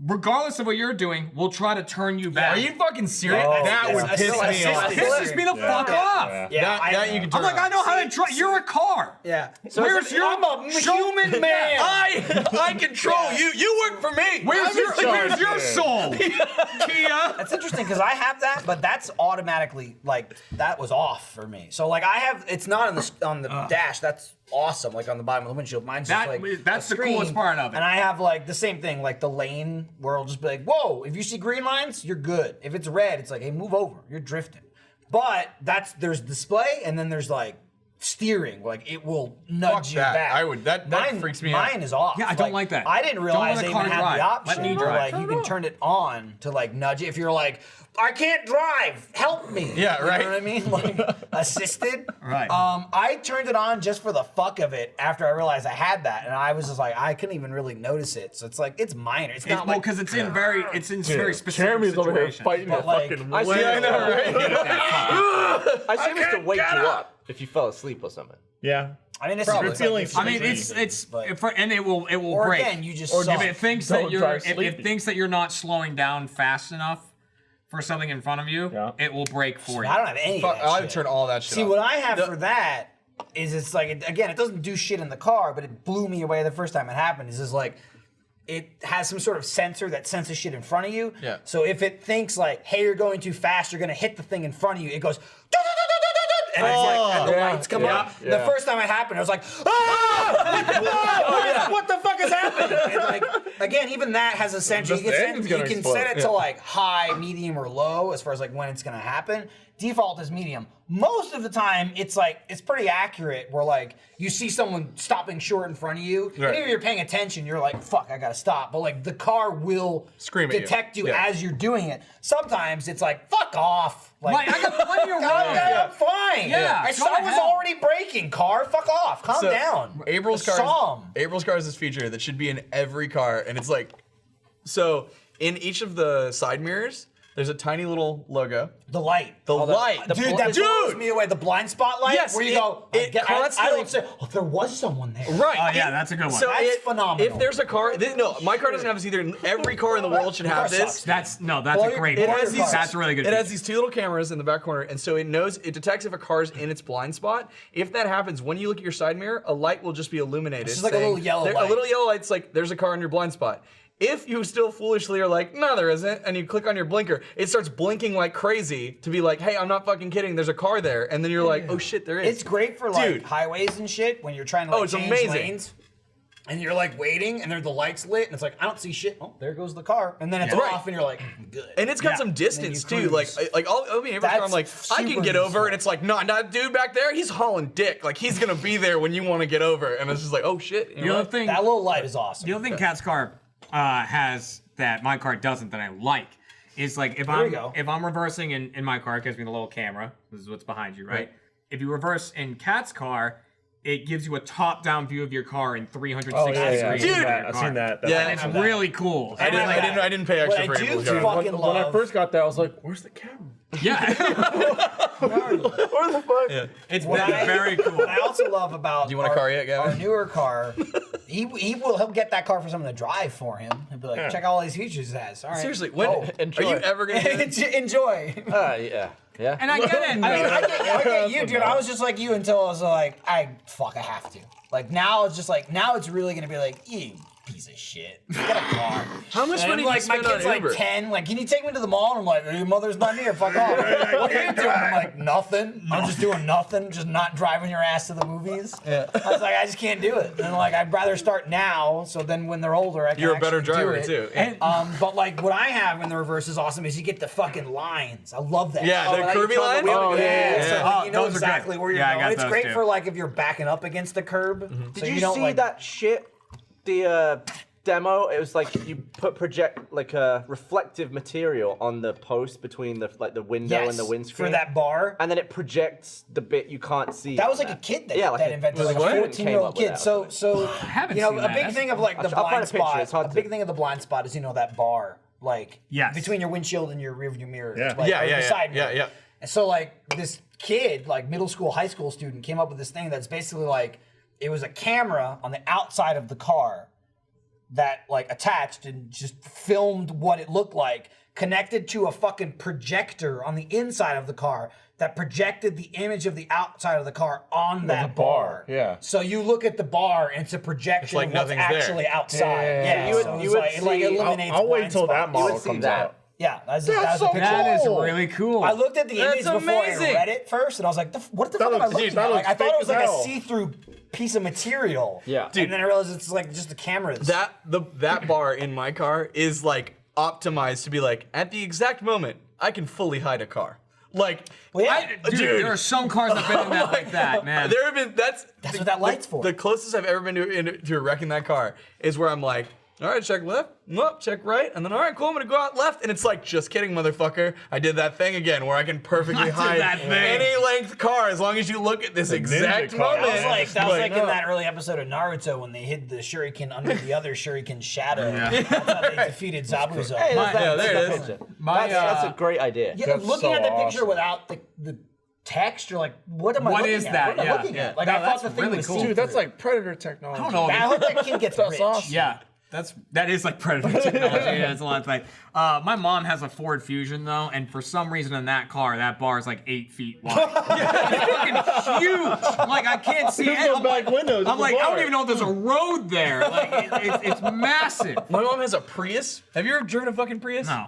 S2: regardless of what you're doing, will try to turn you back.
S7: Are you fucking serious?
S1: Oh,
S7: that
S1: yeah.
S7: would piss me off.
S2: This pisses me the fuck off.
S1: Yeah,
S7: That you can turn
S2: I'm like,
S7: off.
S2: I know how to drive. You're a car.
S1: Yeah.
S2: Where's your
S1: I'm a human man.
S7: I control you. You work for me.
S2: Where's your soul, Kia?
S1: That's interesting because I have that, but that's automatically like that was off for me. So like I have, it's not on the dash. That's awesome. Like on the bottom of the windshield, mine's just
S2: That-
S1: like
S2: that's
S1: a
S2: the coolest
S1: screen.
S2: part of it.
S1: And I have like the same thing, like the lane where it'll just be like, whoa, if you see green lines, you're good. If it's red, it's like, hey, move over. You're drifting. But there's display and then there's like steering. Like it will nudge
S7: Fuck
S1: you
S7: that.
S1: back.
S7: I would- that freaks me out.
S1: Mine is off.
S2: Yeah, I don't like that.
S1: I didn't
S2: Don't
S1: realize
S2: let
S1: they
S2: a car
S1: even had
S2: drive.
S1: the
S2: Let
S1: option
S2: me
S1: where
S2: drive.
S1: like you can turn it on to like nudge it if you're like, I can't drive, help me.
S7: Yeah, right.
S1: You know what I mean? Like assisted.
S2: Right.
S1: I turned it on just for the fuck of it after I realized I had that, and I was just like, I couldn't even really notice it. So it's like it's minor. It's not
S2: Well,
S1: like
S2: because it's in very specific
S3: Jeremy's over here
S2: situations.
S3: fighting a
S1: But, like,
S3: fucking
S4: I see,
S3: whale.
S4: I know, right?
S2: That
S4: I assume it's to wake you up if you fell asleep or something.
S3: Yeah.
S1: I mean, it's
S3: Probably.
S1: like,
S3: Feeling
S1: it's
S2: I mean,
S1: like-
S2: it's
S1: but-
S2: and it will
S1: or
S2: break.
S1: again, you just
S3: Or
S1: suck.
S2: if it thinks
S3: Don't
S2: that you're
S3: drive
S2: if
S3: sleepy.
S2: it thinks that you're not slowing down fast enough for something in front of you,
S3: Yeah.
S2: it will break for you.
S1: I don't have any
S7: Fuck,
S1: of that
S7: I would
S1: shit.
S7: turn all that shit
S1: See,
S7: off.
S1: what I have for that is it's like, again, it doesn't do shit in the car, but it blew me away the first time it happened. Is like, it has some sort of sensor that senses shit in front of you.
S7: Yeah.
S1: So if it thinks like, hey, you're going too fast, you're gonna hit the thing in front of you, it goes, and it's like, and the lights come on. The first time it happened, I was like, ah! What the fuck is happening? And like, again, even that has a sensor.
S3: The engine's gonna
S1: You can
S3: explode.
S1: set it to like high, medium, or low as far as like when it's gonna happen. Default is medium. Most of the time, it's like it's pretty accurate. Where like you see someone stopping short in front of you, and
S3: Right.
S1: if you're paying attention, you're like, "Fuck, I gotta stop." But like the car will
S3: Scream at you.
S1: detect you
S3: Yeah.
S1: as you're doing it. Sometimes it's like, "Fuck off."
S2: Like, I got plenty of
S1: calm
S2: room.
S1: down, I'm fine.
S2: Yeah,
S1: I
S2: go to
S1: was
S2: hell.
S1: already braking. Car, fuck off. Calm
S7: So,
S1: down.
S7: April's
S1: I
S7: car.
S1: saw 'em.
S7: April's car is this feature that should be in every car, and it's like, so in each of the side mirrors, there's a tiny little logo.
S1: The light.
S7: The light.
S1: Dude, that blows me away. The blind spot light,
S7: Yes,
S1: where you
S7: it-
S1: go,
S7: it
S1: I
S7: constantly-
S1: don't say, oh, there was someone there.
S7: Right.
S2: Oh yeah, that's a good one.
S7: So
S1: That's phenomenal.
S7: If there's a car, no, my car doesn't have this either. Every car in the world should have
S1: car
S7: this.
S1: sucks.
S2: that's
S1: Well,
S2: a great.
S1: it
S2: one.
S1: has these-
S2: That's a really good.
S7: It has
S2: feature.
S7: these two little cameras in the back corner, and so it detects if a car's in its blind spot. If that happens, when you look at your side mirror, a light will just be illuminated.
S1: It's just like a little yellow
S7: A
S1: light.
S7: little yellow light's like, there's a car in your blind spot. If you still foolishly are like, no, there isn't, and you click on your blinker, it starts blinking like crazy to be like, hey, I'm not fucking kidding, there's a car there. And then you're like, oh shit, there is.
S1: It's great for like
S7: Dude.
S1: highways and shit when you're trying to like,
S7: Oh, it's
S1: change
S7: amazing.
S1: lanes. And you're like waiting, and the lights lit, and it's like I don't see shit. Oh, there goes the car, and then it's
S7: Right.
S1: off, and you're like, good.
S7: And it's got
S2: Yeah.
S7: some distance
S1: And then
S7: too.
S1: you
S7: Like,
S1: cruise.
S7: I'll be in April's car, I'm like,
S1: That's
S7: I can
S1: super
S7: get over,
S1: useful.
S7: and it's like, no, that dude back there, he's hauling dick. Like, he's gonna be there when you want to get over. And it's just like, oh shit. You
S2: The
S7: know
S2: other
S7: what?
S2: thing,
S1: That little light is awesome.
S2: the other thing Kat's car has that my car doesn't that I like is like if
S1: we go.
S2: I'm reversing in my car, it gives me the little camera. This is what's behind you, right? If you reverse in Kat's car, it gives you a top-down view of your car in 360
S3: Oh, yeah, yeah. I've
S2: degrees.
S3: seen
S2: of
S3: that.
S2: your
S3: I've
S2: car.
S3: seen that. That's
S7: Yeah,
S2: And it's
S3: awesome.
S2: really cool.
S7: I didn't pay extra
S1: What
S7: for
S1: I do
S7: April's
S1: fuck-
S7: car.
S1: fucking
S3: When I
S1: love-
S3: first got there, I was like, where's the camera?
S2: Yeah,
S3: Where the fuck?
S2: it's
S1: What I-
S2: very cool.
S1: What I also love about
S7: Do you want a car yet, Gavin?
S1: our newer car, he'll get that car for someone to drive for him. He'll be like, check out all these features it has. All right.
S7: Seriously, when
S1: Oh.
S7: are you ever gonna do this?
S1: Enjoy.
S4: Yeah. Yeah.
S2: And I get it.
S1: I mean, I get you, dude. I was just like you until I was like, I have to. Like now it's just like, now it's really gonna be like, piece of shit. Get a car.
S7: How much money do you
S1: like my
S7: spend on
S1: kid's like
S7: Uber?
S1: 10. Like, can you take me to the mall? And I'm like, your mother's not here. Fuck off. What are you doing? I'm like, nothing. I'm just doing nothing. Just not driving your ass to the movies. Yeah. I was like, I just can't do it. And like, I'd rather start now, so then when they're older, I can.
S7: You're a better
S1: actually do
S7: driver
S1: it.
S7: too.
S1: And, but like, what I have in the reverse is awesome. Is you get the fucking lines. I love that.
S7: Yeah,
S4: Oh,
S7: the
S4: like you
S7: Kirby
S4: turn the
S7: line.
S4: wheel
S7: Oh,
S1: Yeah, so like, you know
S2: those are good.
S1: exactly where you're
S2: Yeah, I
S1: going.
S2: got
S1: It's
S2: those
S1: great
S2: too.
S1: for like if you're backing up against the curb.
S4: Did
S1: So
S4: you
S1: don't,
S4: see
S1: like,
S4: that shit? The demo. It was like you put like a reflective material on the post between the window
S1: Yes,
S4: and the windscreen
S1: for that bar.
S4: and then it projects the bit you can't see.
S1: That
S4: on
S1: was like a
S4: there.
S1: kid that,
S4: Yeah, like
S1: that
S4: a-
S1: invented, like a
S7: what?
S1: 14-year-old
S4: Came
S1: kid.
S4: up
S1: So,
S4: with
S1: so
S2: haven't
S1: you know,
S2: seen
S1: a
S2: that.
S1: big
S2: That's
S1: thing of like the
S4: I'll find
S1: blind
S4: a picture,
S1: spot.
S4: it's hard
S1: A
S4: to-
S1: big thing of the blind spot is that bar, like
S2: Yes.
S1: between your windshield and your rearview mirror.
S3: Yeah.
S1: Like,
S7: Yeah,
S1: or
S7: yeah,
S1: the
S7: yeah,
S1: side
S7: yeah,
S1: mirror.
S7: yeah.
S1: And so like this kid, like middle school, high school student, came up with this thing that's basically like it was a camera on the outside of the car that like attached and just filmed what it looked like, connected to a fucking projector on the inside of the car that projected the image of the outside of the car on that bar.
S3: Yeah.
S1: So you look at the bar and it's a projection
S7: like
S1: of what's
S7: nothing's there.
S1: actually outside.
S3: Yeah.
S1: Yeah.
S3: So
S1: So
S4: you
S1: it's
S4: would
S1: like, it like
S4: see-
S1: eliminates
S3: I'll wait
S1: blind
S3: till that
S1: spots.
S3: model
S4: would see
S3: comes
S4: that.
S3: out.
S1: Yeah, that's a
S3: so
S1: picture.
S2: That is
S3: cool.
S2: really cool.
S1: I looked at the image
S7: That's
S1: before
S7: amazing.
S1: I read it first, and I was like, "What the
S3: That
S1: fuck am I
S3: looks-
S1: looking
S3: dude, that
S1: at?" Like,
S3: looks
S1: I thought it
S3: fake
S1: was
S3: as
S1: like a
S3: hell.
S1: see-through piece of material.
S4: Yeah.
S1: And then I realized it's like just the cameras.
S7: That bar in my car is like optimized to be like at the exact moment I can fully hide a car. Like,
S1: Well, yeah.
S2: Dude, there are some cars that have been in that like that, man.
S7: There have been that's
S1: what that light's for.
S7: The closest I've ever been to wrecking that car is where I'm like, all right, check left, nope, check right, and then all right, cool, I'm gonna go out left, and it's like, just kidding, motherfucker. I did that thing again where I can perfectly
S2: I did
S7: hide
S2: that thing.
S7: any length car as long as you look at this exact
S3: car.
S7: moment.
S1: That was like
S7: no.
S1: in that early episode of Naruto when they hid the shuriken under the other shuriken shadow. That's how they defeated Zabuza.
S4: Hey, there's that,
S7: yeah, there
S4: there's
S7: it
S4: that
S7: is.
S4: picture.
S2: My,
S4: That's a great idea.
S1: Yeah,
S3: That's
S1: looking
S3: so
S1: at the picture
S3: awesome.
S1: without the text, you're like, what am I
S2: What
S1: looking
S2: is
S1: at?
S2: that?
S1: What am I
S2: Yeah.
S1: looking at?
S2: Yeah.
S1: Like,
S2: No,
S1: I thought
S2: that's
S1: the thing
S2: really
S1: was
S2: cool.
S3: Dude, that's like predator technology.
S2: I don't know.
S1: I hope that kid gets
S3: That's
S1: rich.
S3: awesome.
S2: Yeah, that is like predator technology. Yeah, it's a lot of things. My mom has a Ford Fusion though, and for some reason in that car, that bar is like 8 feet wide. It's fucking huge. Like I can't see.
S3: There's
S2: it.
S3: no
S2: I'm
S3: back
S2: like,
S3: windows in
S2: I'm
S3: the
S2: like, I
S3: bar.
S2: don't even know if there's a road there. Like it's massive.
S7: My mom has a Prius. Have you ever driven a fucking Prius?
S2: No.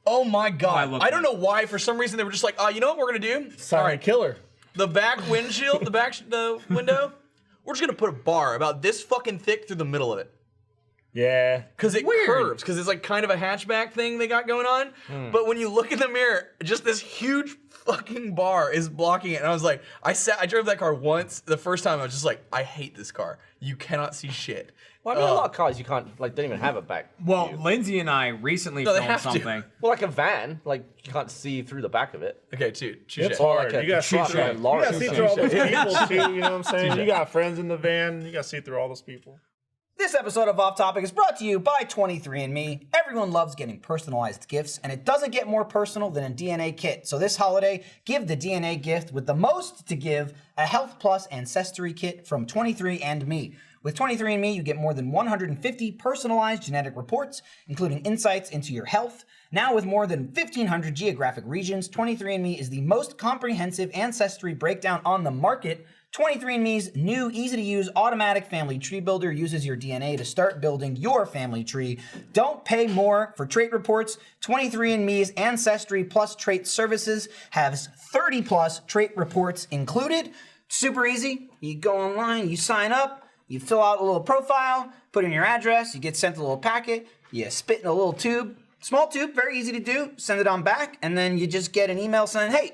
S7: Oh my god.
S2: love
S7: I don't
S2: that.
S7: know why. For some reason they were just like, you know what we're gonna do?
S3: Silent killer.
S7: The back windshield, the window, we're just gonna put a bar about this fucking thick through the middle of it.
S3: Yeah.
S7: Because it
S2: Weird.
S7: curves, because it's like kind of a hatchback thing they got going on. But when you look in the mirror, just this huge fucking bar is blocking it. And I was like, I drove that car once. The first time I was just like, I hate this car. You cannot see shit.
S4: Well, I mean, a lot of cars you can't, like, don't even have a back.
S2: Well,
S4: view.
S2: Lindsay and I recently
S7: No, they
S2: filmed
S7: have to.
S2: something.
S4: Well, like a van, like, you can't see through the back of it.
S7: Okay, touche.
S3: It's
S4: Or
S3: hard.
S4: like a
S3: You gotta see
S4: truck
S3: through.
S4: or a
S3: You
S4: lorry.
S3: gotta see through all those people too. You know what I'm saying? You got friends in the van. You gotta see through all those people.
S1: This episode of Off Topic is brought to you by 23andMe. Everyone loves getting personalized gifts, and it doesn't get more personal than a DNA kit. So this holiday, give the DNA gift with the most to give, a Health Plus Ancestry Kit from 23andMe. With 23andMe, you get more than 150 personalized genetic reports, including insights into your health. Now with more than 1,500 geographic regions, 23andMe is the most comprehensive ancestry breakdown on the market. 23andMe's new easy-to-use automatic family tree builder uses your DNA to start building your family tree. Don't pay more for trait reports. 23andMe's Ancestry Plus Trait Services has 30-plus trait reports included. Super easy. You go online, you sign up, you fill out a little profile, put in your address, you get sent a little packet, you spit in a little tube. Small tube, very easy to do. Send it on back, and then you just get an email saying, hey,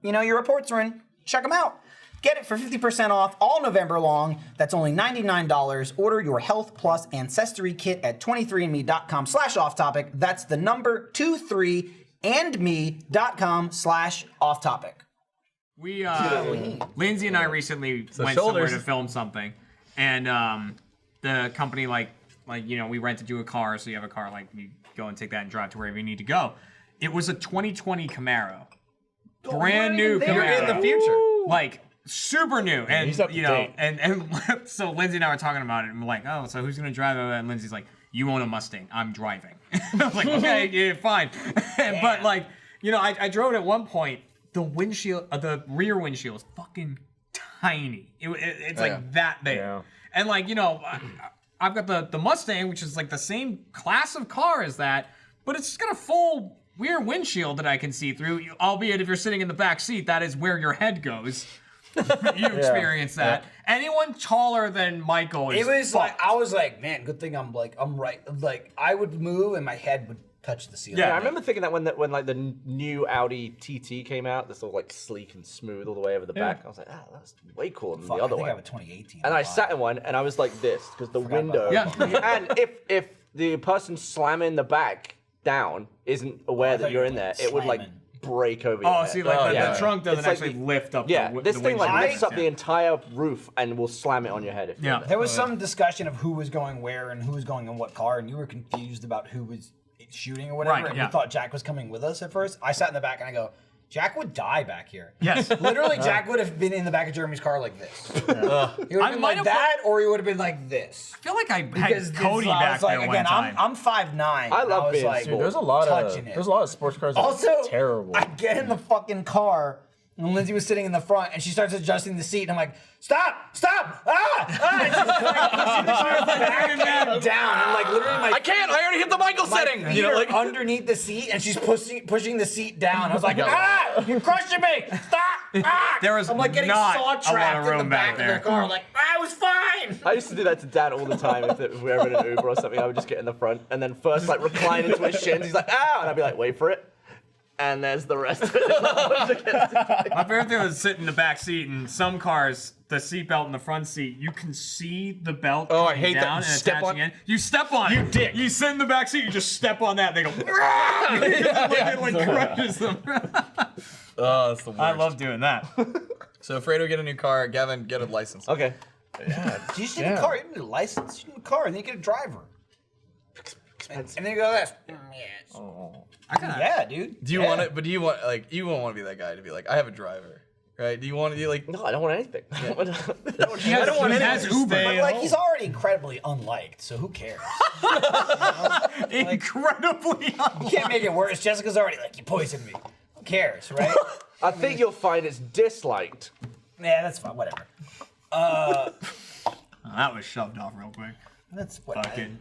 S1: you know, your reports are in. Check them out. Get it for 50% off all November long. That's only $99. Order your Health Plus Ancestry Kit at 23andme.com/offtopic. That's the number 23andme.com/offtopic.
S2: We Lindsay and I recently went somewhere
S7: shoulders.
S2: to film something, and the company like you know, we rented you a car, so you have a car, like you go and take that and drive to wherever you need to go. It was a 2020 Camaro, brand new Camaro.
S7: You're in the future.
S2: Like super new, and
S3: he's up to
S2: you know,
S3: date.
S2: and so Lindsay and I were talking about it, and we're like, oh, so who's gonna drive it? And Lindsay's like, you own a Mustang, I'm driving. I was like, okay, yeah, fine. But like, you know, I drove it at one point. The windshield, the rear windshield is fucking tiny. It's like that big.
S3: Yeah.
S2: And like, you know, I've got the Mustang, which is like the same class of car as that, but it's got a full rear windshield that I can see through. Albeit if you're sitting in the back seat, that is where your head goes. You experience that. Anyone taller than Michael is
S1: It was
S2: fucked.
S1: like I was like, man, good thing I'm right. Like I would move and my head would touch the ceiling.
S4: Yeah, I remember thinking that when like the new Audi TT came out, this all like sleek and smooth all the way over the back. I was like, that's way cooler than the other
S1: I think
S4: one.
S1: I have a 2018.
S4: And I sat in one and I was like this because the window. And if the person slamming the back down isn't aware that you're in there, it would like break over your head.
S2: See, like the trunk doesn't
S4: It's like
S2: actually lift up.
S4: Yeah,
S2: the
S4: this thing like
S2: windshield.
S4: lifts up the entire roof and will slam it on your head. If you're in
S1: There was some discussion of who was going where and who was going in what car, and you were confused about who was shooting or whatever.
S2: Right,
S1: and
S2: yeah.
S1: you thought Jack was coming with us at first. I sat in the back and I go, Jack would die back here.
S2: Yes.
S1: Literally, Jack would have been in the back of Jeremy's car like this. He would have been
S2: might
S1: like
S2: have
S1: that, or he would have been like this.
S2: I feel like I
S1: Because
S2: had Cody
S1: I
S2: back
S1: was like,
S2: there
S1: again,
S2: one time.
S1: I'm 5'9".
S4: I love
S1: was
S4: being
S1: like,
S4: small.
S3: There's a lot
S1: touching it.
S3: of sports cars that
S1: Also,
S3: are terrible.
S1: I get in the fucking car, and Lindsay was sitting in the front, and she starts adjusting the seat, and I'm like, stop! And she's like, pushing the car back and down, and like literally my
S7: I can't. I already hit the Michael setting.
S1: feet
S7: You know,
S1: are
S7: like
S1: underneath the seat, and she's pushing the seat down. I was like, you're crushing me! Stop!
S2: There was
S1: I'm like getting
S2: not
S1: saw
S2: a lot of
S1: trapped in the
S2: room
S1: back
S2: back
S1: of the
S2: there.
S1: car, like, I was fine!
S4: I used to do that to Dan all the time. If we were ever in an Uber or something, I would just get in the front and then first like recline into his shins. He's like, ow! And I'd be like, wait for it. And there's the rest of it.
S2: My favorite thing was sitting in the back seat. In some cars, the seatbelt in the front seat, you can see the belt
S7: Oh, I
S2: coming
S7: hate that.
S2: down and
S7: Step
S2: attaching
S7: on-
S2: in. You step on it.
S7: dick.
S2: You sit in the back seat, you just step on that, and they go, it like crushes them.
S7: oh, that's the worst.
S2: I love doing that.
S7: So Fredo, get a new car. Gavin, get a license.
S4: Okay.
S1: You just need a car, you need a license, you need a car, and then you get a driver. And then you go this. Yeah, dude.
S7: Do you want it? But do you want like you won't want to be that guy to be like I have a driver, right? Do you want to be like
S4: No, I don't want anything.
S2: I don't want
S1: He
S2: anything.
S1: has Uber. But like, he's already incredibly unliked, so who cares?
S2: Incredibly
S1: You can't make it worse. Jessica's already like, you poisoned me. Who cares, right?
S4: I think you'll find it's disliked.
S1: Yeah, that's fine. Whatever.
S2: That was shoved off real quick.
S1: That's what
S2: Fucking-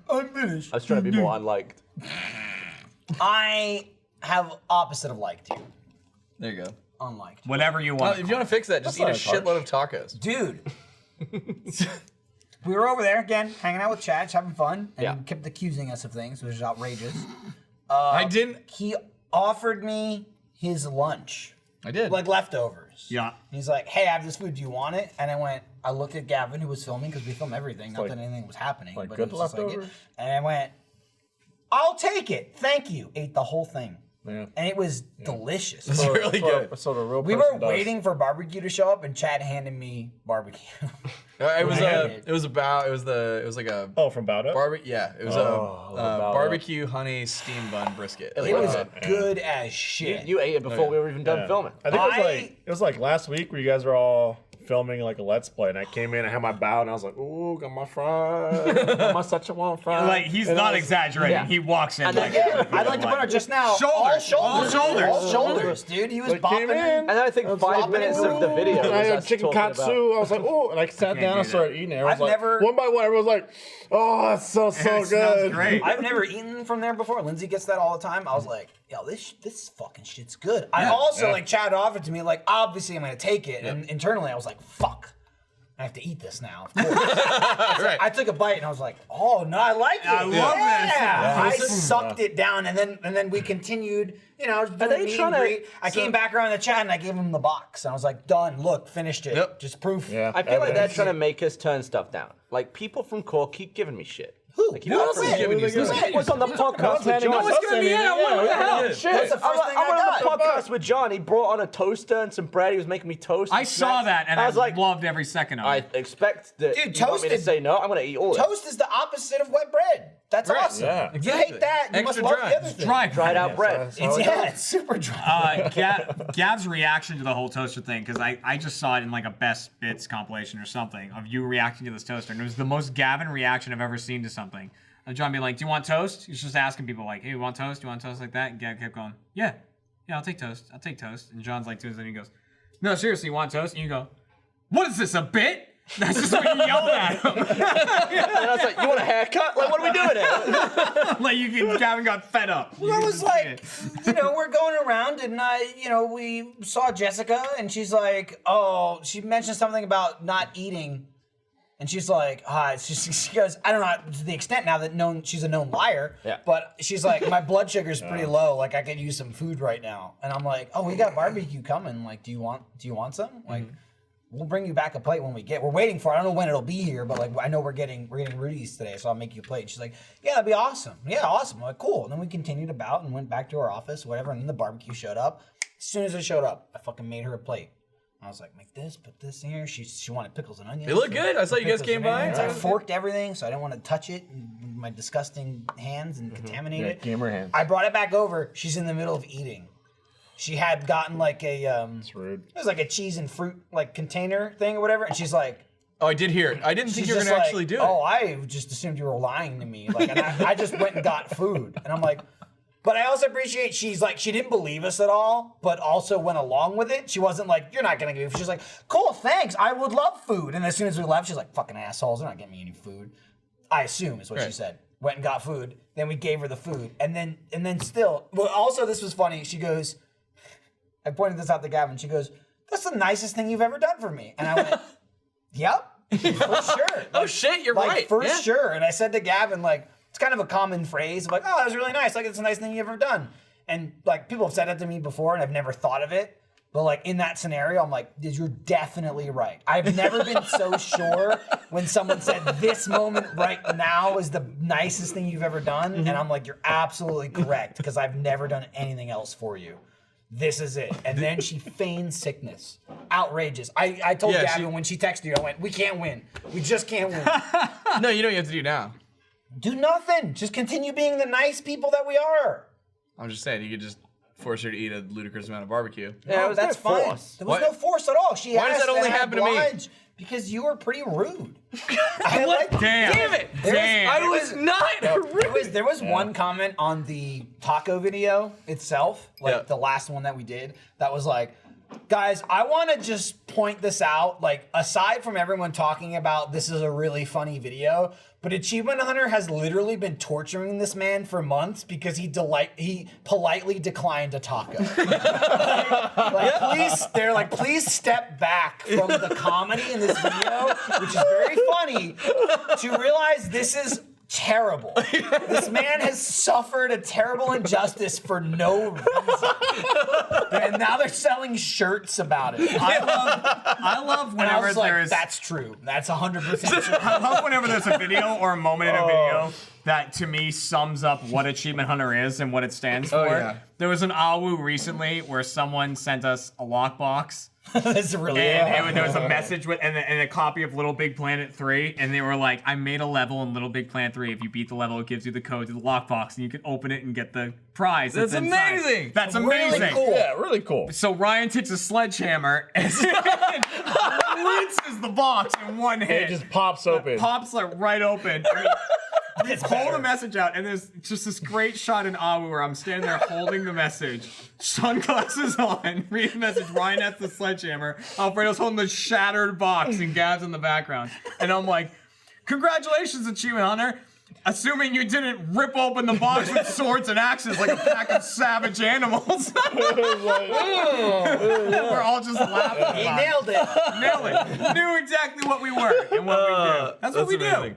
S1: unfinished.
S4: I was trying to be more unliked.
S1: I have opposite of liked you.
S7: there you go.
S1: Unliked.
S2: Whatever you want.
S7: If you want to fix that, just eat a
S3: That's not
S7: shitload of tacos.
S1: Dude. We were over there again, hanging out with Chad, having fun, and
S4: Yeah.
S1: he kept accusing us of things, which is outrageous.
S7: I didn't.
S1: He offered me his lunch,
S7: I did.
S1: like leftovers.
S2: Yeah.
S1: He's like, hey, I have this food, do you want it? And I looked at Gavin, who was filming, because we film everything, not
S3: like-
S1: that anything was happening.
S3: like
S1: but
S3: good
S1: it was just
S3: leftovers?
S1: and I went, I'll take it, thank you. Ate the whole thing.
S3: Yeah.
S1: And it was delicious.
S7: It's really good.
S3: So the real
S1: We
S3: person
S1: were
S3: does.
S1: waiting for barbecue to show up, and Chad handed me barbecue.
S7: It was
S1: Right.
S7: it was like a
S3: Oh, from Bowda?
S7: barbecue. Yeah, it was
S3: Oh, I
S7: a
S3: love Bowda.
S7: barbecue honey steam bun brisket.
S1: It was good as shit.
S4: You ate it before we were even done filming.
S3: I think it was like last week where you guys were all filming like a Let's Play, and I came in, I had my bow, and I was like, ooh, got my fries, got my Szechuan fries.
S2: Like, he's
S3: And I
S2: not
S3: was-
S2: exaggerating.
S4: yeah.
S2: He walks in
S4: And
S2: like,
S4: then-
S1: I'd like to point out just now,
S2: Shoulders,
S1: all shoulders,
S2: shoulders.
S1: dude. He was
S3: Like,
S1: bopping
S3: came in,
S1: in.
S4: And then I think 5 minutes of the video
S3: and I
S4: was
S3: had
S4: us
S3: chicken
S4: talking
S3: katsu.
S4: about.
S3: I was like, oh, and I sat
S2: can't
S3: down
S2: do
S3: and started eating it. I was
S1: I've
S3: like,
S1: never-
S3: one by one, everyone was like, oh, it's so
S2: It smells
S3: good.
S2: great.
S1: I've never eaten from there before. Lindsay gets that all the time. I was like, yo, this fucking shit's good. I also, like, Chad offered to me, like, obviously I'm going to take it. And internally I was like, fuck. I have to eat this now, of course.
S7: Right.
S1: I took a bite and I was like, oh, no, I like it.
S2: I love this.
S1: Yeah. I sucked it down and then we continued, doing
S4: they
S1: meet
S4: trying
S1: and
S4: to-
S1: greet. I came back around the chat and I gave him the box. And I was like, done, look, finished it.
S7: Yep.
S1: Just proof.
S3: Yeah.
S4: I feel like they're
S3: Evidence.
S4: trying to make us turn stuff down. Like, people from Core keep giving me shit.
S1: Who?
S4: Like,
S1: Who else
S4: Apron.
S1: is
S7: giving you
S1: Who's
S7: stuff.
S1: that?
S4: What's on the podcast with
S3: handing
S4: John?
S3: us stuff in it. Yeah,
S7: What the hell?
S1: That's the first thing
S4: I went
S1: I
S4: on the
S1: got.
S4: podcast with John. He brought on a toaster and some bread. He was making me toast.
S2: I
S4: and
S2: saw
S4: snacks.
S2: that and
S4: I was like,
S2: loved every second of
S4: I
S2: it.
S4: expect that
S1: Dude,
S4: you want me to
S1: toasted-
S4: say no. I'm gonna eat all of it.
S1: Toast is the opposite of wet bread. That's
S7: Right.
S1: awesome.
S3: Yeah.
S1: If you hate that, you
S7: Extra
S1: must love
S7: dry.
S1: the other thing.
S2: Dry.
S4: Dried out bread.
S1: It's super dry.
S2: Gav's reaction to the whole toaster thing, because I just saw it in like a best bits compilation or something of you reacting to this toaster, and it was the most Gavin reaction I've ever seen to something. And John being like, "Do you want toast?" He's just asking people like, "Hey, you want toast? Do you want toast like that?" And Gav kept going, "Yeah, I'll take toast. I'll take toast." And John's like, and he goes, "No, seriously, you want toast?" And you go, "What is this, a bit?" That's just what you yelled at him.
S4: And I was like, you want a haircut? Like, what are we doing here?
S2: Like Gavin got fed up.
S1: Well, I was like, we're going around, and we saw Jessica, and she's like, oh, she mentioned something about not eating, and she's like, she goes, I don't know to the extent now that she's a known liar, but she's like, my blood sugar's pretty low, like I could use some food right now, and I'm like, oh, we got barbecue coming, like, do you want some? Like, we'll bring you back a plate when we're waiting for it. I don't know when it'll be here, but like I know we're getting Rudy's today, so I'll make you a plate. And she's like, yeah, that'd be awesome. Yeah, awesome. I'm like, cool. And then we continued about and went back to our office, whatever, and then the barbecue showed up. As soon as it showed up, I fucking made her a plate. I was like, make this, put this in here. She wanted pickles and onions.
S7: They look good. I saw you guys came by.
S1: I forked everything, so I didn't want to touch it with my disgusting hands and contaminate it.
S3: Gamer hands.
S1: I brought it back over. She's in the middle of eating. She had gotten like a
S3: That's rude.
S1: it was like a cheese and fruit like container thing or whatever, and she's like,
S7: Oh, I did hear it. I didn't think you were gonna actually do it.
S1: Oh, I just assumed you were lying to me. Like, and I just went and got food, and I'm like, but I also appreciate she's like, she didn't believe us at all, but also went along with it. She wasn't like, you're not gonna give me. She's like, cool, thanks. I would love food. And as soon as we left, she's like, fucking assholes, they're not getting me any food. I assume is what she said. Went and got food. Then we gave her the food, and then still. Well, also this was funny. She goes. I pointed this out to Gavin. She goes, that's the nicest thing you've ever done for me. And I went, yep, for sure.
S7: Oh, shit, you're
S1: like,
S7: right.
S1: For sure. And I said to Gavin, like, it's kind of a common phrase of like, oh, that was really nice. Like, it's a nice thing you've ever done. And like, people have said it to me before and I've never thought of it. But like, in that scenario, I'm like, you're definitely right. I've never been so sure when someone said this moment right now is the nicest thing you've ever done. And I'm like, you're absolutely correct because I've never done anything else for you. This is it. And then she feigned sickness. Outrageous. I told Gavin when she texted you, I went, we can't win. We just can't win.
S7: No, you know what you have to do now.
S1: Do nothing. Just continue being the nice people that we are.
S7: I'm just saying, you could just force her to eat a ludicrous amount of barbecue.
S1: Yeah, that's fine. There was no force at all. Why
S7: does that only happen to me?
S1: Because you were pretty rude.
S7: Damn it! I was not rude.
S1: There was one comment on the taco video itself, like the last one that we did, that was like, guys, I want to just point this out. Like, aside from everyone talking about this is a really funny video, but Achievement Hunter has literally been torturing this man for months because he politely declined a taco. Please step back from the comedy in this video, which is very funny, to realize this is terrible. This man has suffered a terrible injustice for no reason. And now they're selling shirts about it.
S2: I love whenever there's...
S1: That's true. That's 100% true.
S2: I love whenever there's a video or a moment in a video that, to me, sums up what Achievement Hunter is and what it stands for.
S7: Yeah.
S2: There was an AWU recently where someone sent us a lockbox.
S1: That's really
S2: there was a message with and a copy of Little Big Planet 3, and they were like, I made a level in Little Big Planet 3. If you beat the level, it gives you the code to the lockbox, and you can open it and get the prize.
S7: That's amazing!
S2: That's amazing!
S1: Really cool.
S3: Yeah, really cool.
S2: So Ryan takes a sledgehammer and rinses the box in one hit.
S3: It just pops open.
S2: It pops like right open. We pull the message out, and there's just this great shot in AWU where I'm standing there holding the message, sunglasses on, reading the message. Ryan has the sledgehammer. Alfredo's holding the shattered box, and Gav's in the background. And I'm like, congratulations, Achievement Hunter. Assuming you didn't rip open the box with swords and axes like a pack of savage animals. We're all just laughing.
S1: He nailed it.
S2: Nailed it. Knew exactly what we were and what we do. That's what we
S7: amazing.
S2: do.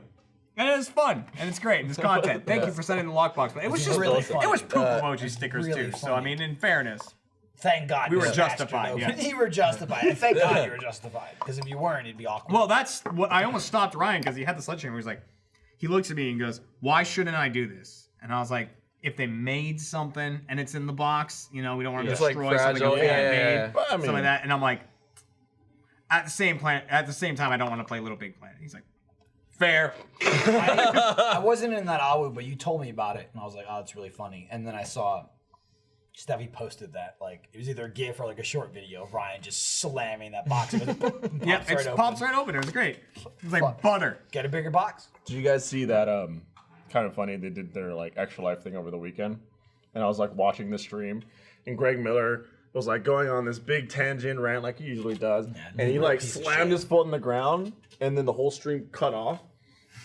S2: And it's fun, and it's great, and it's content. Thank you for sending the lockbox. But it was just
S1: really fun.
S2: It was poop emoji stickers
S1: really
S2: too.
S1: funny.
S2: So I mean, in fairness,
S1: Thank God
S2: we
S1: you
S2: were
S1: smashed
S2: justified.
S1: it
S2: Yeah.
S1: open. You were justified. And thank God you were justified. Because if you weren't, it'd be awkward.
S2: Well, that's what I almost stopped Ryan because he had the sledgehammer. He's like, he looks at me and goes, "Why shouldn't I do this?" And I was like, "If they made something and it's in the box, you know, we don't want to
S7: It's like
S2: destroy something
S7: fragile,
S2: a fan made,
S3: But, I mean-
S2: something like that." And I'm like, at the same time, I don't want to play Little Big Planet. He's like, fair.
S1: I wasn't in that AWU, but you told me about it, and I was like, oh, it's really funny. And then I saw Steffi posted that, like, it was either a GIF or like a short video of Ryan just slamming that box. It
S2: Yeah, it pops right open. It was great. It was like butter.
S1: Get a bigger box.
S3: Did you guys see that? Kind of funny. They did their like Extra Life thing over the weekend, and I was like watching the stream, and Greg Miller was like going on this big tangent rant like he usually does, and he like slammed his foot in the ground, and then the whole stream cut off.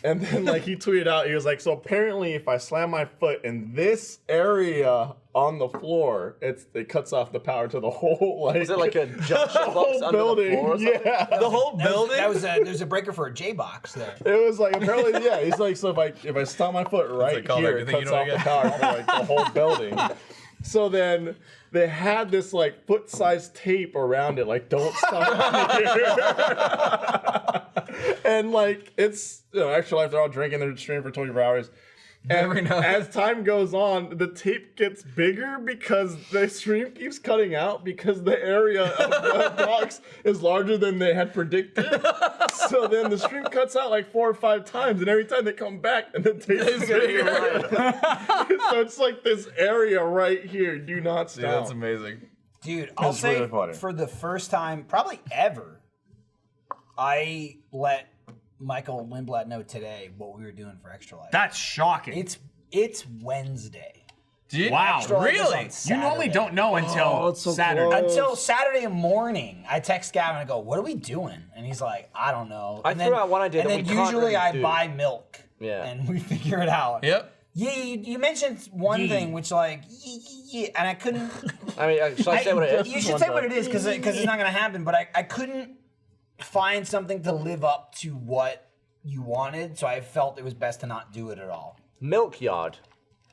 S3: And then like he tweeted out, he was like, so apparently if I slam my foot in this area on the floor, it cuts off the power to the whole like.
S4: Is it like a junction box under
S3: building?
S4: the floor or something?
S3: Yeah,
S7: The whole building.
S1: There's a breaker for a J box there.
S3: it was like apparently yeah. He's like, so if I stomp my foot right
S7: called
S3: here,
S7: that.
S3: it
S7: Good thing
S3: cuts
S7: you know
S3: off the
S7: again.
S3: power for like the whole building. So then they had this like foot-sized tape around it, like don't stop here. And like it's Extra Life, they're all drinking, they're streaming for 24 hours. And as time goes on, the tape gets bigger because the stream keeps cutting out because the area of the box is larger than they had predicted. So then the stream cuts out like 4 or 5 times, and every time they come back, and the tape is bigger. So it's like this area right here. Do not stop.
S7: Dude, that's amazing.
S1: Dude, I'll
S3: It's
S1: say
S3: really funny.
S1: for the first time, probably ever, I let Michael Lindblad know today what we were doing for Extra Life.
S2: That's shocking.
S1: It's Wednesday.
S2: Wow,
S1: Extra Life is
S2: really?
S1: on
S2: You normally
S1: Saturday.
S2: don't know until
S3: it's so
S2: Saturday.
S3: close.
S1: Until Saturday morning, I text Gavin and I go, "What are we doing?" And he's like, "I don't know."
S4: I
S1: And
S4: threw out one idea
S1: and
S4: that
S1: then
S4: we can't
S1: usually
S4: really
S1: I
S4: do.
S1: buy milk.
S4: Yeah.
S1: And we figure it out.
S7: Yep.
S1: Yeah, you mentioned one thing which like, and I couldn't.
S4: I mean, should I say what it is?
S1: You should say what it is because it's not gonna happen. But I couldn't find something to live up to what you wanted, so I felt it was best to not do it at all.
S4: Milk yard.